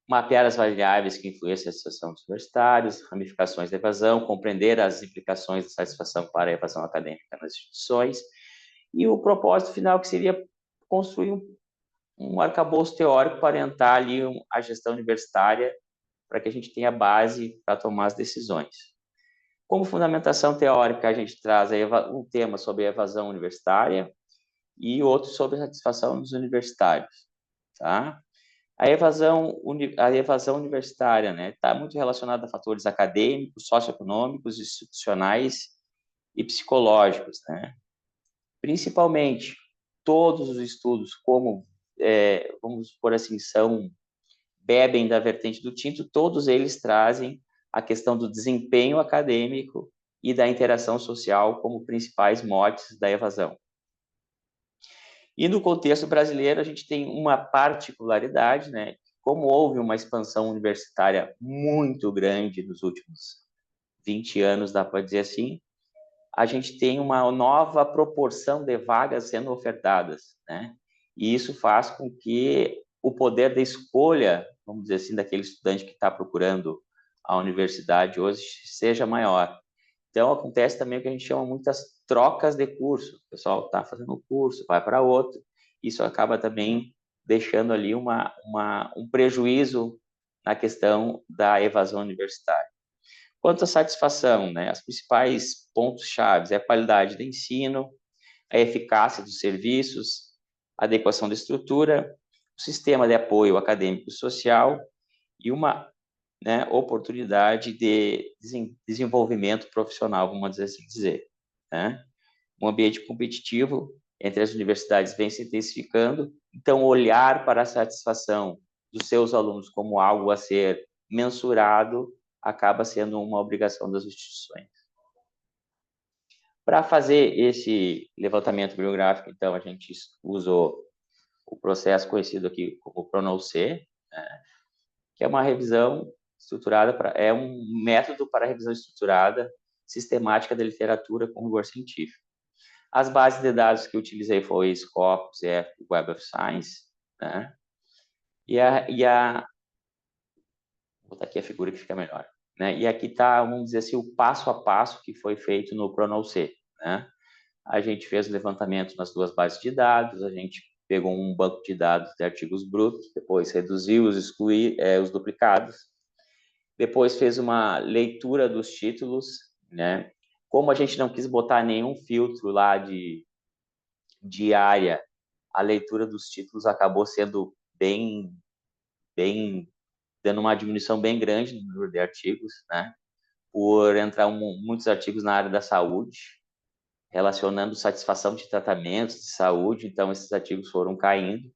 [SPEAKER 6] mapear as variáveis que influenciam a satisfação dos universitários, ramificações da evasão, compreender as implicações da satisfação para a evasão acadêmica nas instituições, e o propósito final que seria construir um arcabouço teórico para orientar ali a gestão universitária para que a gente tenha base para tomar as decisões. Como fundamentação teórica, a gente traz um tema sobre a evasão universitária e outro sobre a satisfação dos universitários, tá? A evasão universitária, né, está muito relacionada a fatores acadêmicos, socioeconômicos, institucionais e psicológicos, né? Principalmente, todos os estudos, como, vamos por assim, bebem da vertente do Tinto, todos eles trazem a questão do desempenho acadêmico e da interação social como principais motes da evasão. E no contexto brasileiro, a gente tem uma particularidade, né? Como houve uma expansão universitária muito grande nos últimos 20 anos, dá para dizer assim, a gente tem uma nova proporção de vagas sendo ofertadas, né? E isso faz com que o poder da escolha, vamos dizer assim, daquele estudante que está procurando a universidade hoje seja maior. Então, acontece também o que a gente chama muitas trocas de curso. O pessoal está fazendo um curso, vai para outro. Isso acaba também deixando ali um prejuízo na questão da evasão universitária. Quanto à satisfação, né, os principais pontos-chave é a qualidade do ensino, a eficácia dos serviços, a adequação da estrutura, o sistema de apoio acadêmico e social e uma, né, oportunidade de desenvolvimento profissional, vamos assim dizer, né? Um ambiente competitivo entre as universidades vem se intensificando, então olhar para a satisfação dos seus alunos como algo a ser mensurado acaba sendo uma obrigação das instituições. Para fazer esse levantamento bibliográfico, então, a gente usou o processo conhecido aqui como PRONOC, né, que é uma revisão estruturada, é um método para revisão estruturada sistemática da literatura com rigor científico. As bases de dados que eu utilizei foi Scopus e Web of Science, né? Vou botar aqui a figura que fica melhor, né? E aqui está, vamos dizer assim, o passo a passo que foi feito no PRONOC, né? A gente fez o levantamento nas duas bases de dados, a gente pegou um banco de dados de artigos brutos, depois reduziu os duplicados, depois fez uma leitura dos títulos, né? Como a gente não quis botar nenhum filtro lá de área, a leitura dos títulos acabou sendo bem dando uma diminuição bem grande no número de artigos, né? Por entrar muitos artigos na área da saúde, relacionando satisfação de tratamentos de saúde, então esses artigos foram caindo.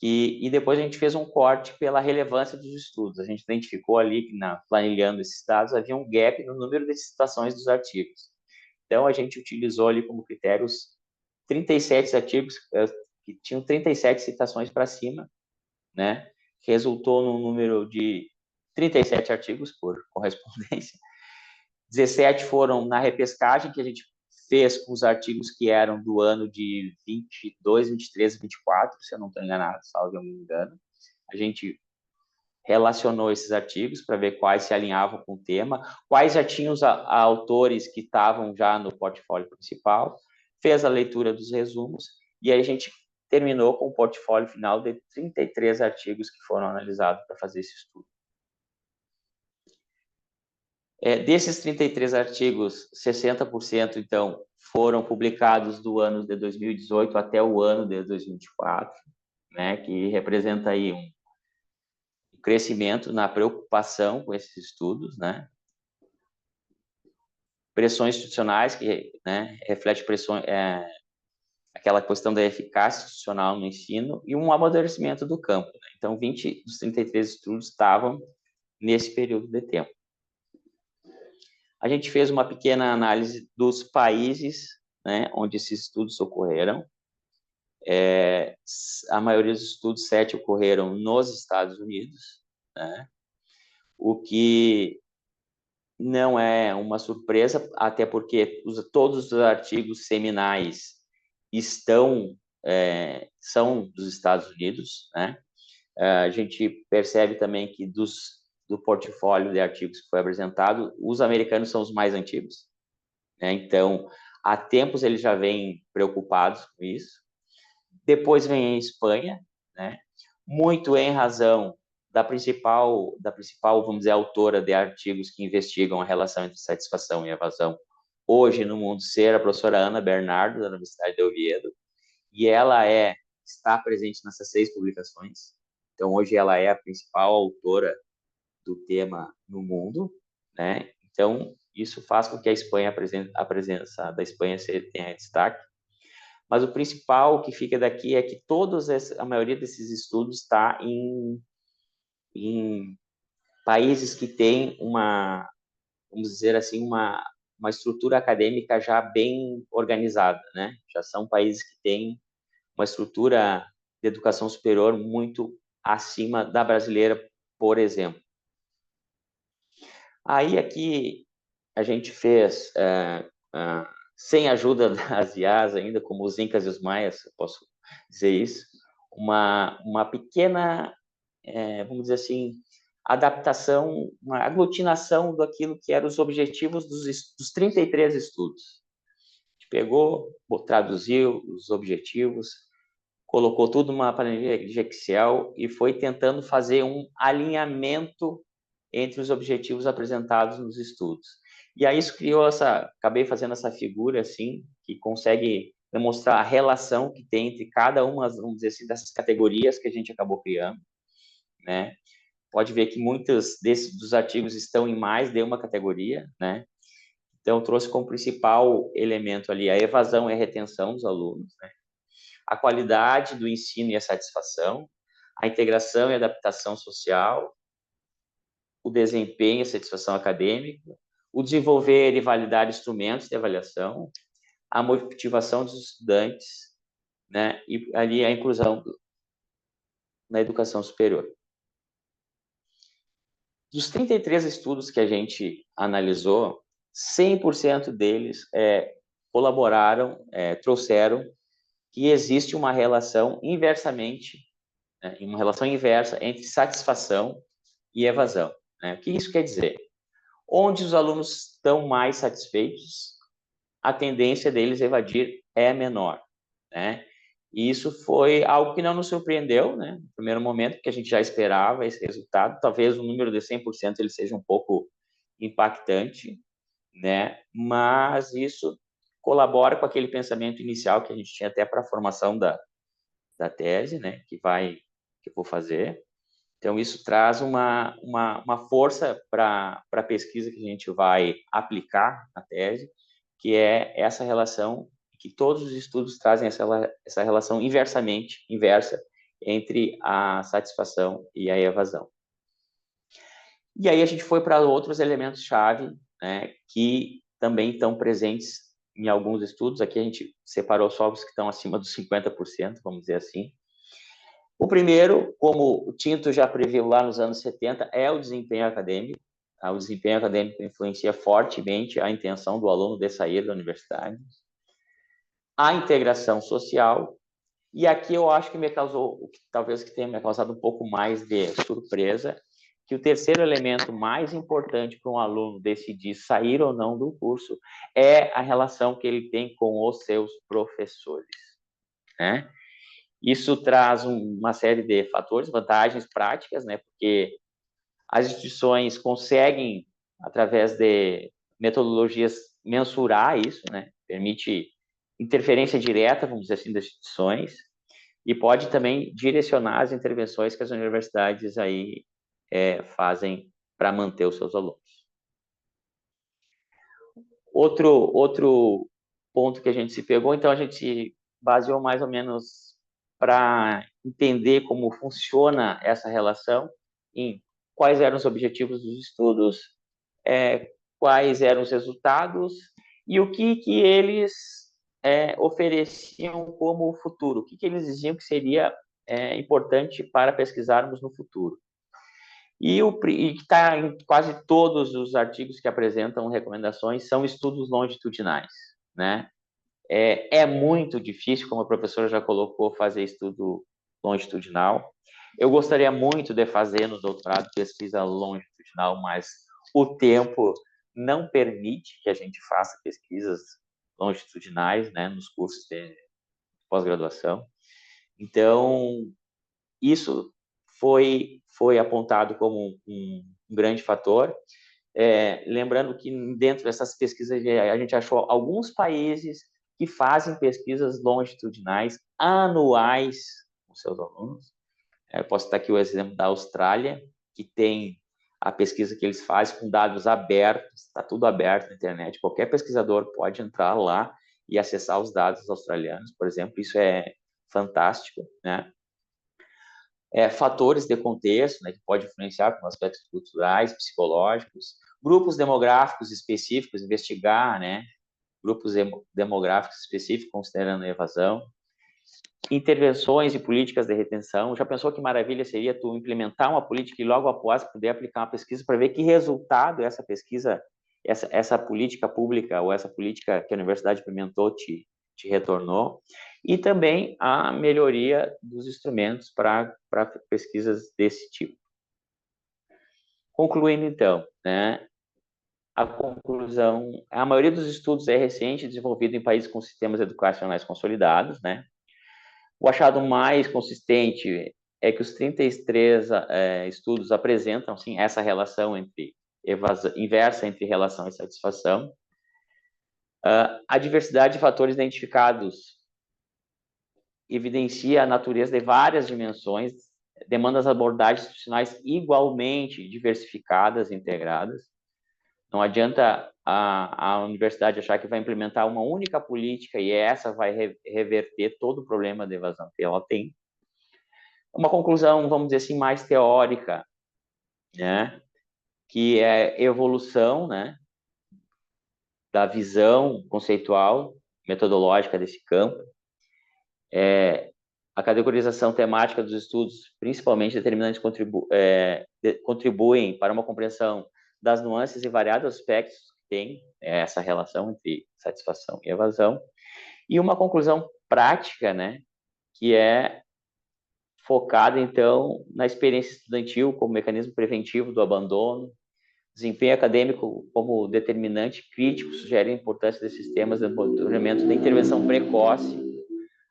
[SPEAKER 6] E depois a gente fez um corte pela relevância dos estudos. A gente identificou ali que, planilhando esses dados, havia um gap no número de citações dos artigos. Então, a gente utilizou ali como critérios 37 artigos que tinham 37 citações para cima, né? resultou num número de 37 artigos por correspondência. 17 foram na repescagem, que a gente fez com os artigos que eram do ano de 22, 23, 24, se eu não estou enganado, salvo eu me engano. A gente relacionou esses artigos para ver quais se alinhavam com o tema, quais já tinham os autores que estavam já no portfólio principal, fez a leitura dos resumos, e aí a gente terminou com o portfólio final de 33 artigos que foram analisados para fazer esse estudo. Desses 33 artigos, 60%, então, foram publicados do ano de 2018 até o ano de 2024, né, que representa aí um crescimento na preocupação com esses estudos, né? Pressões institucionais, que, né, reflete pressões, aquela questão da eficácia institucional no ensino, e um amadurecimento do campo, né? Então, 20 dos 33 estudos estavam nesse período de tempo. A gente fez uma pequena análise dos países, né, onde esses estudos ocorreram. A maioria dos estudos, 7 ocorreram nos Estados Unidos, né? O que não é uma surpresa, até porque todos os artigos seminais são dos Estados Unidos, né? A gente percebe também que do portfólio de artigos que foi apresentado, os americanos são os mais antigos, né? Então, há tempos eles já vêm preocupados com isso. Depois vem a Espanha, né? Muito em razão da principal, vamos dizer, autora de artigos que investigam a relação entre satisfação e evasão, hoje no mundo ser a professora Ana Bernardo, da Universidade de Oviedo, e ela está presente nessas 6 publicações. Então, hoje ela é a principal autora do tema no mundo, né? Então, isso faz com que a presença da Espanha tenha destaque. Mas o principal que fica daqui é que a maioria desses estudos está em países que têm vamos dizer assim, uma estrutura acadêmica já bem organizada, né? Já são países que têm uma estrutura de educação superior muito acima da brasileira, por exemplo. Aí aqui a gente fez, sem a ajuda das IAs ainda, como os Incas e os Maias, eu posso dizer isso, uma pequena, vamos dizer assim, adaptação, uma aglutinação daquilo que eram os objetivos dos 33 estudos. A gente pegou, traduziu os objetivos, colocou tudo numa planilha de Excel e foi tentando fazer um alinhamento entre os objetivos apresentados nos estudos. E aí isso criou acabei fazendo essa figura assim, que consegue demonstrar a relação que tem entre cada uma, vamos dizer assim, dessas categorias que a gente acabou criando, né? Pode ver que muitos dos artigos estão em mais de uma categoria, né? Então, eu trouxe como principal elemento ali a evasão e a retenção dos alunos, né? A qualidade do ensino e a satisfação, a integração e adaptação social, o desempenho e a satisfação acadêmica, o desenvolver e validar instrumentos de avaliação, a motivação dos estudantes, né? E ali a inclusão na educação superior. Dos 33 estudos que a gente analisou, 100% deles colaboraram, trouxeram que existe uma relação inversamente, né, uma relação inversa entre satisfação e evasão, né? O que isso quer dizer? Onde os alunos estão mais satisfeitos, a tendência deles evadir é menor, né? E isso foi algo que não nos surpreendeu, né? No primeiro momento, porque a gente já esperava esse resultado. Talvez o número de 100% ele seja um pouco impactante, né? Mas isso colabora com aquele pensamento inicial que a gente tinha até para a formação da tese, né? Que eu vou fazer. Então, isso traz uma força para a pesquisa que a gente vai aplicar na tese, que é essa relação, que todos os estudos trazem essa relação inversa entre a satisfação e a evasão. E aí a gente foi para outros elementos-chave, né, que também estão presentes em alguns estudos. Aqui a gente separou só os que estão acima dos 50%, vamos dizer assim. O primeiro, como o Tinto já previu lá nos anos 70, é o desempenho acadêmico. Tá? O desempenho acadêmico influencia fortemente a intenção do aluno de sair da universidade. A integração social. E aqui eu acho que me causou, talvez que tenha me causado um pouco mais de surpresa, que o terceiro elemento mais importante para um aluno decidir sair ou não do curso é a relação que ele tem com os seus professores, né? Isso traz uma série de fatores, vantagens práticas, né? Porque as instituições conseguem, através de metodologias, mensurar isso, né? Permite interferência direta, vamos dizer assim, das instituições, e pode também direcionar as intervenções que as universidades aí fazem para manter os seus alunos. Outro ponto que a gente se pegou, então a gente baseou mais ou menos para entender como funciona essa relação, em quais eram os objetivos dos estudos, quais eram os resultados e o que eles ofereciam como futuro, o que eles diziam que seria importante para pesquisarmos no futuro. E que está em quase todos os artigos que apresentam recomendações são estudos longitudinais, né? É muito difícil, como a professora já colocou, fazer estudo longitudinal. Eu gostaria muito de fazer no doutorado pesquisa longitudinal, mas o tempo não permite que a gente faça pesquisas longitudinais, né, nos cursos de pós-graduação. Então, isso foi apontado como um grande fator. Lembrando que dentro dessas pesquisas a gente achou alguns países que fazem pesquisas longitudinais anuais com seus alunos. Eu posso citar aqui o exemplo da Austrália, que tem a pesquisa que eles fazem com dados abertos, está tudo aberto na internet, qualquer pesquisador pode entrar lá e acessar os dados australianos, por exemplo, isso é fantástico, né? Fatores de contexto, né, que pode influenciar com aspectos culturais, psicológicos, grupos demográficos específicos, investigar, né, grupos demográficos específicos considerando a evasão, intervenções e políticas de retenção. Já pensou que maravilha seria tu implementar uma política e logo após poder aplicar uma pesquisa para ver que resultado essa pesquisa, essa política pública ou essa política que a universidade implementou te retornou, e também a melhoria dos instrumentos para pesquisas desse tipo. Concluindo, então, né, a conclusão, a maioria dos estudos é recente, desenvolvido em países com sistemas educacionais consolidados, né? O achado mais consistente é que os 33 estudos apresentam, sim, essa relação inversa entre relação e satisfação. A diversidade de fatores identificados evidencia a natureza de várias dimensões, demanda as abordagens institucionais igualmente diversificadas e integradas. Não adianta a universidade achar que vai implementar uma única política e essa vai reverter todo o problema de evasão que ela tem. Uma conclusão, vamos dizer assim, mais teórica, né? Que é evolução, né, da visão conceitual, metodológica desse campo, a categorização temática dos estudos, principalmente determinantes, contribuem para uma compreensão das nuances e variados aspectos que tem essa relação entre satisfação e evasão, e uma conclusão prática, né, que é focada, então, na experiência estudantil como mecanismo preventivo do abandono, desempenho acadêmico como determinante crítico, sugere a importância desses sistemas de monitoramento da intervenção precoce,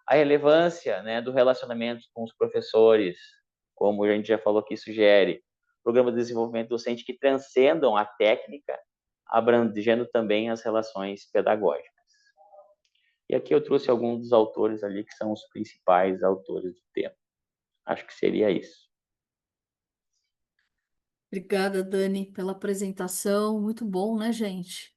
[SPEAKER 6] a relevância, né, do relacionamento com os professores, como a gente já falou aqui, sugere programas de desenvolvimento docente que transcendam a técnica, abrangendo também as relações pedagógicas. E aqui eu trouxe alguns dos autores ali que são os principais autores do tema. Acho que seria isso.
[SPEAKER 2] Obrigada, Dani, pela apresentação. Muito bom, né, gente?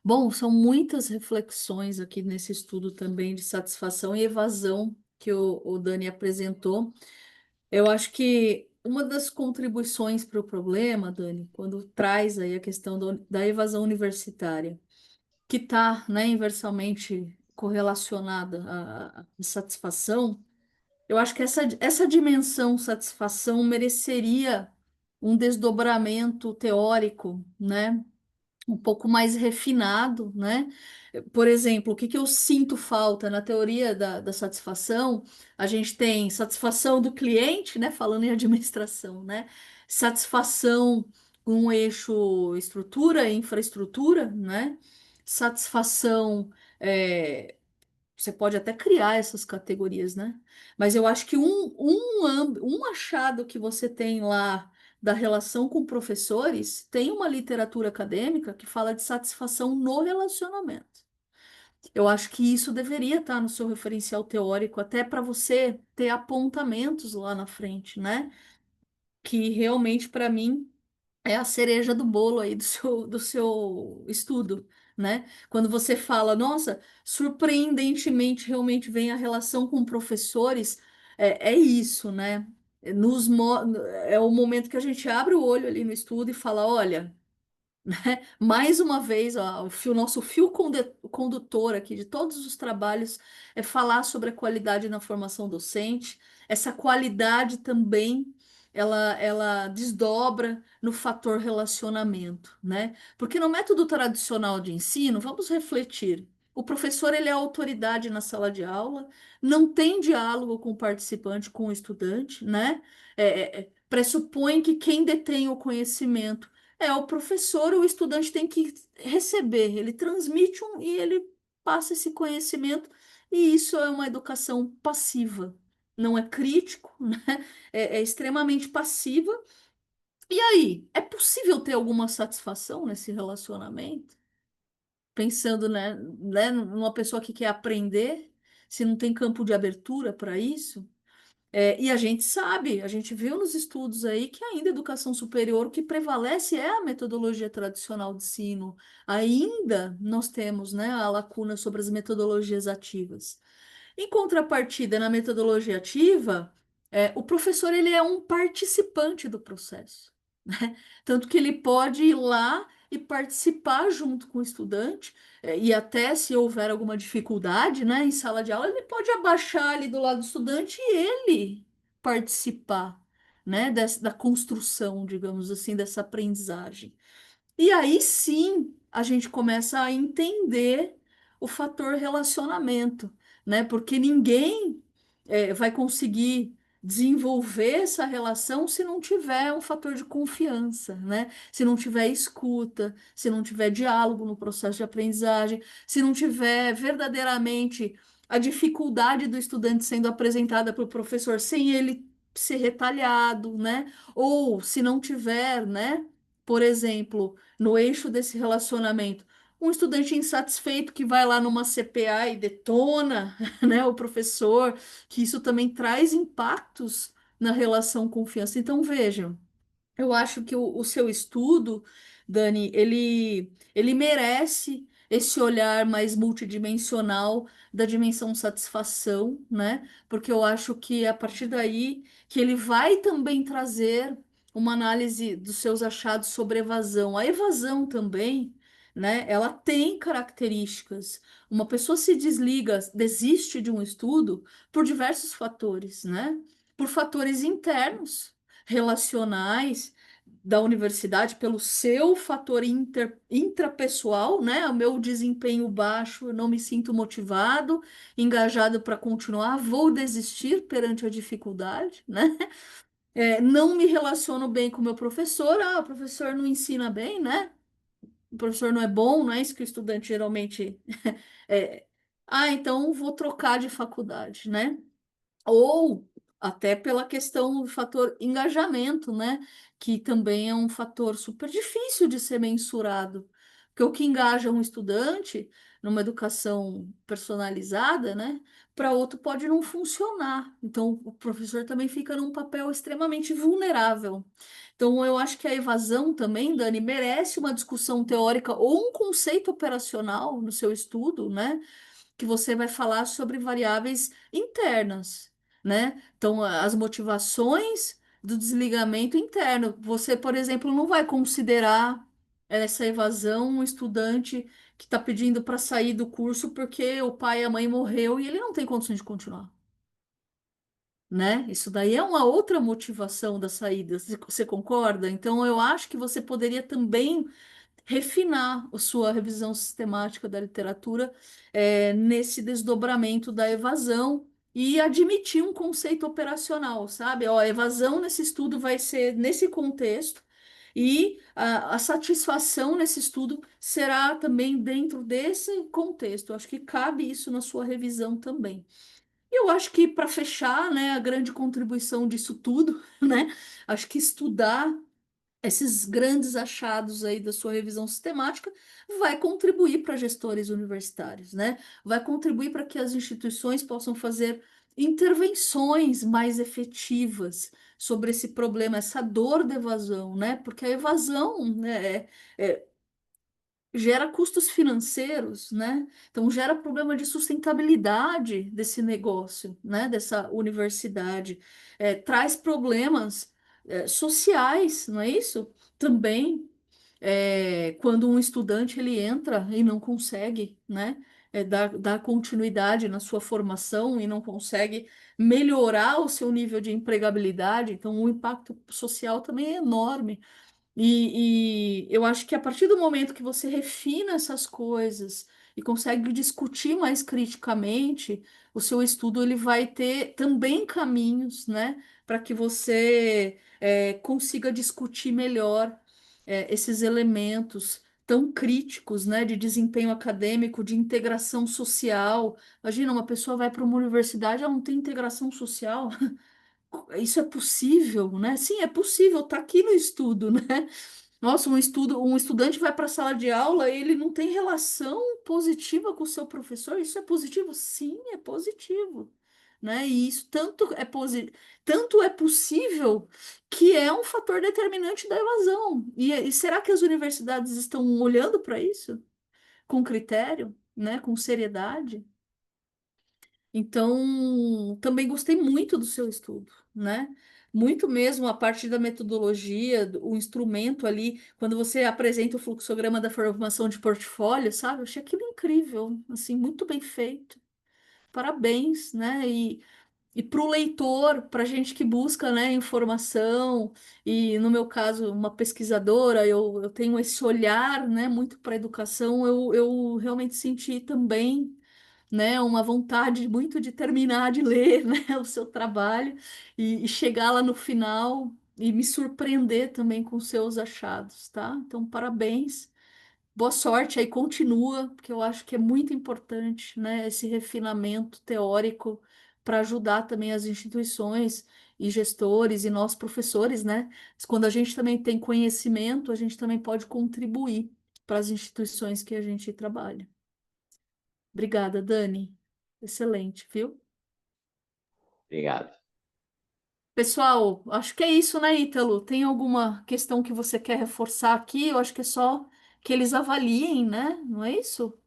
[SPEAKER 2] Bom, são muitas reflexões aqui nesse estudo também de satisfação e evasão que o Dani apresentou. Eu acho que uma das contribuições para o problema, Dani, quando traz aí a questão da evasão universitária, que está, né, inversamente correlacionada à satisfação, Eu acho que essa dimensão satisfação mereceria um desdobramento teórico, né? Um pouco mais refinado, né? Por exemplo, o que que eu sinto falta na teoria da satisfação? A gente tem satisfação do cliente, né? Falando em administração, né? Satisfação com o eixo estrutura e infraestrutura, né? Satisfação, você pode até criar essas categorias, né? Mas eu acho que um achado que você tem lá da relação com professores, tem uma literatura acadêmica que fala de satisfação no relacionamento. Eu acho que isso deveria estar no seu referencial teórico, até para você ter apontamentos lá na frente, né? Que realmente, para mim, é a cereja do bolo aí do seu estudo, né? Quando você fala, nossa, surpreendentemente, realmente vem a relação com professores, é isso, né? É o momento que a gente abre o olho ali no estudo e fala, olha. Mais uma vez, ó, nosso fio condutor aqui de todos os trabalhos é falar sobre a qualidade na formação docente. Essa qualidade também ela desdobra no fator relacionamento, né? Porque no método tradicional de ensino, vamos refletir. O professor ele é a autoridade na sala de aula, não tem diálogo com o participante, com o estudante, né? Pressupõe que quem detém o conhecimento é o professor, o estudante tem que receber, ele transmite e ele passa esse conhecimento, e isso é uma educação passiva, não é crítico, né? É extremamente passiva. E aí, é possível ter alguma satisfação nesse relacionamento? Pensando, né, numa pessoa que quer aprender, se não tem campo de abertura para isso? E a gente sabe, a gente viu nos estudos aí que ainda a educação superior o que prevalece é a metodologia tradicional de ensino. Ainda nós temos, né, a lacuna sobre as metodologias ativas. Em contrapartida, na metodologia ativa, o professor ele é um participante do processo, né? Tanto que ele pode ir lá e participar junto com o estudante, e até se houver alguma dificuldade, né, em sala de aula, ele pode abaixar ali do lado do estudante e ele participar, né, da construção, digamos assim, dessa aprendizagem. E aí sim a gente começa a entender o fator relacionamento, né? Porque ninguém vai conseguir desenvolver essa relação se não tiver um fator de confiança, né? Se não tiver escuta, se não tiver diálogo no processo de aprendizagem, se não tiver verdadeiramente a dificuldade do estudante sendo apresentada para o professor sem ele ser retalhado, né? Ou se não tiver, né? Por exemplo, no eixo desse relacionamento. Um estudante insatisfeito que vai lá numa CPA e detona, né, o professor, que isso também traz impactos na relação confiança. Então, vejam, eu acho que o seu estudo, Dani, ele merece esse olhar mais multidimensional da dimensão satisfação, né? Porque eu acho que é a partir daí que ele vai também trazer uma análise dos seus achados sobre evasão. A evasão também, né? Ela tem características. Uma pessoa se desliga, desiste de um estudo por diversos fatores, né? Por fatores internos relacionais da universidade, pelo seu fator intrapessoal, né? O meu desempenho baixo, eu não me sinto motivado, engajado para continuar, vou desistir perante a dificuldade, né? Não me relaciono bem com o meu professor, o professor não ensina bem, né? O professor não é bom, não é isso que o estudante geralmente é. Então vou trocar de faculdade, né? Ou até pela questão do fator engajamento, né? Que também é um fator super difícil de ser mensurado. Porque o que engaja um estudante numa educação personalizada, né? Para outro pode não funcionar. Então, o professor também fica num papel extremamente vulnerável. Então, eu acho que a evasão também, Dani, merece uma discussão teórica ou um conceito operacional no seu estudo, né? Que você vai falar sobre variáveis internas, né? Então, as motivações do desligamento interno. Você, por exemplo, não vai considerar essa evasão um estudante que está pedindo para sair do curso porque o pai e a mãe morreu e ele não tem condições de continuar. né? Isso daí é uma outra motivação da saída, você concorda? Então, eu acho que você poderia também refinar a sua revisão sistemática da literatura nesse desdobramento da evasão e admitir um conceito operacional, sabe? Ó, a evasão nesse estudo vai ser nesse contexto e a satisfação nesse estudo será também dentro desse contexto. Eu acho que cabe isso na sua revisão também. Eu acho que para fechar, né, a grande contribuição disso tudo, né, acho que estudar esses grandes achados aí da sua revisão sistemática vai contribuir para gestores universitários, né? Vai contribuir para que as instituições possam fazer intervenções mais efetivas sobre esse problema, essa dor da evasão, né? Porque a evasão, né, gera custos financeiros, né? Então gera problema de sustentabilidade desse negócio, né? Dessa universidade. Traz problemas sociais, não é isso? Também quando um estudante ele entra e não consegue, né? Dar continuidade na sua formação e não consegue melhorar o seu nível de empregabilidade, então o impacto social também é enorme. E eu acho que a partir do momento que você refina essas coisas e consegue discutir mais criticamente, o seu estudo ele vai ter também caminhos, né, para que você consiga discutir melhor esses elementos tão críticos, né, de desempenho acadêmico, de integração social. Imagina, uma pessoa vai para uma universidade, ela não tem integração social. Isso é possível, né? Sim, é possível, está aqui no estudo, né? Nossa, um estudante vai para a sala de aula e ele não tem relação positiva com o seu professor. Isso é positivo? Sim, é positivo, né? E isso tanto é possível que é um fator determinante da evasão. E será que as universidades estão olhando para isso com critério, né? Com seriedade? Então, também gostei muito do seu estudo, né? Muito mesmo a parte da metodologia, o instrumento ali, quando você apresenta o fluxograma da formação de portfólio, sabe? Eu achei aquilo incrível, assim, muito bem feito. Parabéns, né? E para o leitor, para a gente que busca, né, informação, e no meu caso, uma pesquisadora, eu tenho esse olhar, né, muito para a educação, eu realmente senti também, né, uma vontade muito de terminar de ler, né, o seu trabalho e chegar lá no final e me surpreender também com seus achados, tá? Então, parabéns. Boa sorte aí, continua, porque eu acho que é muito importante, né, esse refinamento teórico para ajudar também as instituições e gestores e nós professores, né? Quando a gente também tem conhecimento, a gente também pode contribuir para as instituições que a gente trabalha. Obrigada, Dani. Excelente, viu?
[SPEAKER 6] Obrigado.
[SPEAKER 2] Pessoal, acho que é isso, né, Ítalo? Tem alguma questão que você quer reforçar aqui? Eu acho que é só que eles avaliem, né? Não é isso?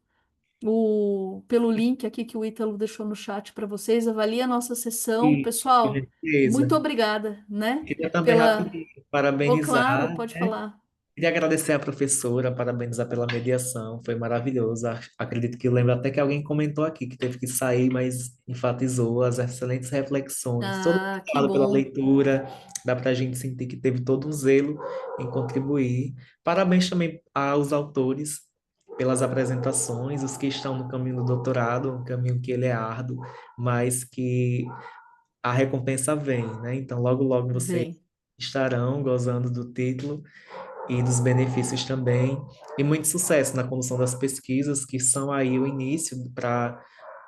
[SPEAKER 2] Pelo link aqui que o Ítalo deixou no chat para vocês, avalie a nossa sessão.
[SPEAKER 5] E,
[SPEAKER 2] Pessoal,
[SPEAKER 5] beleza.
[SPEAKER 2] muito obrigada, né?
[SPEAKER 5] Queria também
[SPEAKER 2] Pela.
[SPEAKER 5] rapidinho
[SPEAKER 2] Oh, claro,
[SPEAKER 5] parabenizar,
[SPEAKER 2] pode
[SPEAKER 5] né?
[SPEAKER 2] falar.
[SPEAKER 5] Queria agradecer à professora, parabenizar pela mediação, foi maravilhoso. Acredito que lembro até que alguém comentou aqui que teve que sair, mas enfatizou as excelentes reflexões. Todo
[SPEAKER 2] Ah, que
[SPEAKER 5] obrigado pela
[SPEAKER 2] bom.
[SPEAKER 5] leitura, dá para a gente sentir que teve todo um zelo em contribuir. Parabéns também aos autores pelas apresentações, os que estão no caminho do doutorado, um caminho que ele é árduo, mas que a recompensa vem, né? Então, logo, logo vocês
[SPEAKER 2] Vem.
[SPEAKER 5] estarão gozando do título e dos benefícios também. E muito sucesso na condução das pesquisas, que são aí o início para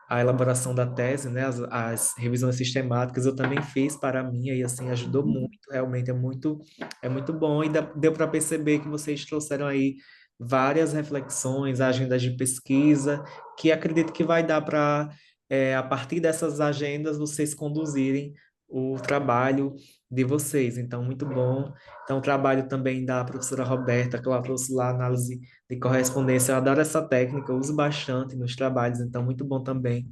[SPEAKER 5] a elaboração da tese, né? As revisões sistemáticas eu também fiz para a minha e assim ajudou muito, realmente é muito bom e deu para perceber que vocês trouxeram aí várias reflexões, agendas de pesquisa, que acredito que vai dar para, a partir dessas agendas, vocês conduzirem o trabalho de vocês. Então, muito bom. Então, o trabalho também da professora Roberta, que ela trouxe lá análise de correspondência. Eu adoro essa técnica, eu uso bastante nos trabalhos, então muito bom também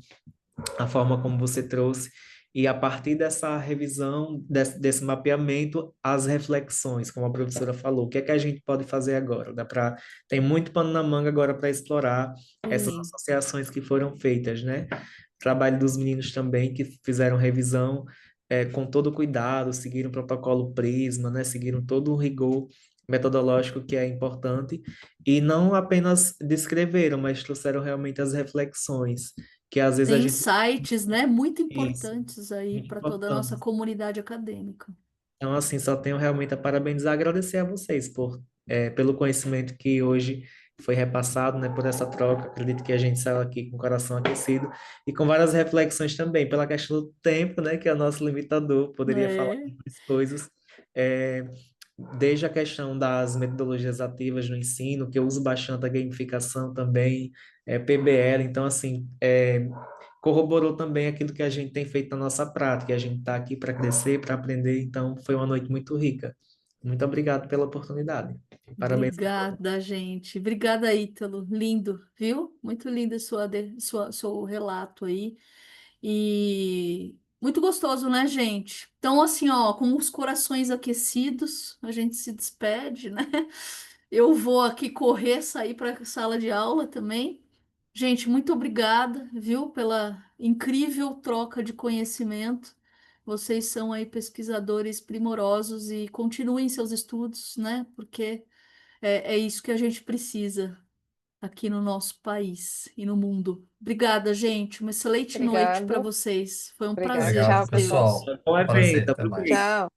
[SPEAKER 5] a forma como você trouxe. E a partir dessa revisão, desse mapeamento, as reflexões, como a professora falou, o que é que a gente pode fazer agora? Tem muito pano na manga agora para explorar essas
[SPEAKER 2] Sim.
[SPEAKER 5] associações que foram feitas, né? Trabalho dos meninos também, que fizeram revisão, com todo o cuidado, seguiram o protocolo Prisma, né? Seguiram todo o rigor metodológico que é importante, e não apenas descreveram, mas trouxeram realmente as reflexões, que às vezes a
[SPEAKER 2] Tem
[SPEAKER 5] gente...
[SPEAKER 2] insights, né, muito
[SPEAKER 5] Isso,
[SPEAKER 2] importantes aí
[SPEAKER 5] muito
[SPEAKER 2] para toda a nossa
[SPEAKER 5] importante.
[SPEAKER 2] comunidade acadêmica.
[SPEAKER 5] Então, assim, só tenho realmente a parabenizar e agradecer a vocês pelo conhecimento que hoje foi repassado, né, por essa troca. Acredito que a gente saiu aqui com o coração aquecido e com várias reflexões também, pela questão do tempo, né, que é o nosso limitador. Poderia falar
[SPEAKER 2] É,
[SPEAKER 5] de mais coisas, é, desde a questão das metodologias ativas no ensino, que eu uso bastante a gamificação também, PBL. Então, assim, corroborou também aquilo que a gente tem feito na nossa prática. A gente está aqui para crescer, para aprender, então foi uma noite muito rica. Muito obrigado pela oportunidade. Parabéns.
[SPEAKER 2] obrigada, gente. Obrigada, Ítalo. Lindo, viu? Muito lindo seu relato aí. E muito gostoso, né, gente? Então, assim, ó, com os corações aquecidos, a gente se despede, né? Eu vou aqui correr, sair para a sala de aula também. Gente, muito obrigada, viu, pela incrível troca de conhecimento. Vocês são aí pesquisadores primorosos e continuem seus estudos, né? Porque é isso que a gente precisa aqui no nosso país e no mundo. Obrigada, gente. Uma excelente noite para
[SPEAKER 3] Obrigado.
[SPEAKER 2] vocês. Foi um
[SPEAKER 3] Obrigado.
[SPEAKER 2] prazer
[SPEAKER 3] Tchau,
[SPEAKER 4] Obrigado,
[SPEAKER 2] tê-los.
[SPEAKER 3] pessoal.
[SPEAKER 4] pessoal.
[SPEAKER 5] Bom
[SPEAKER 4] Prazer,
[SPEAKER 5] evento,
[SPEAKER 4] até mais.
[SPEAKER 5] aproveite.
[SPEAKER 3] Tchau.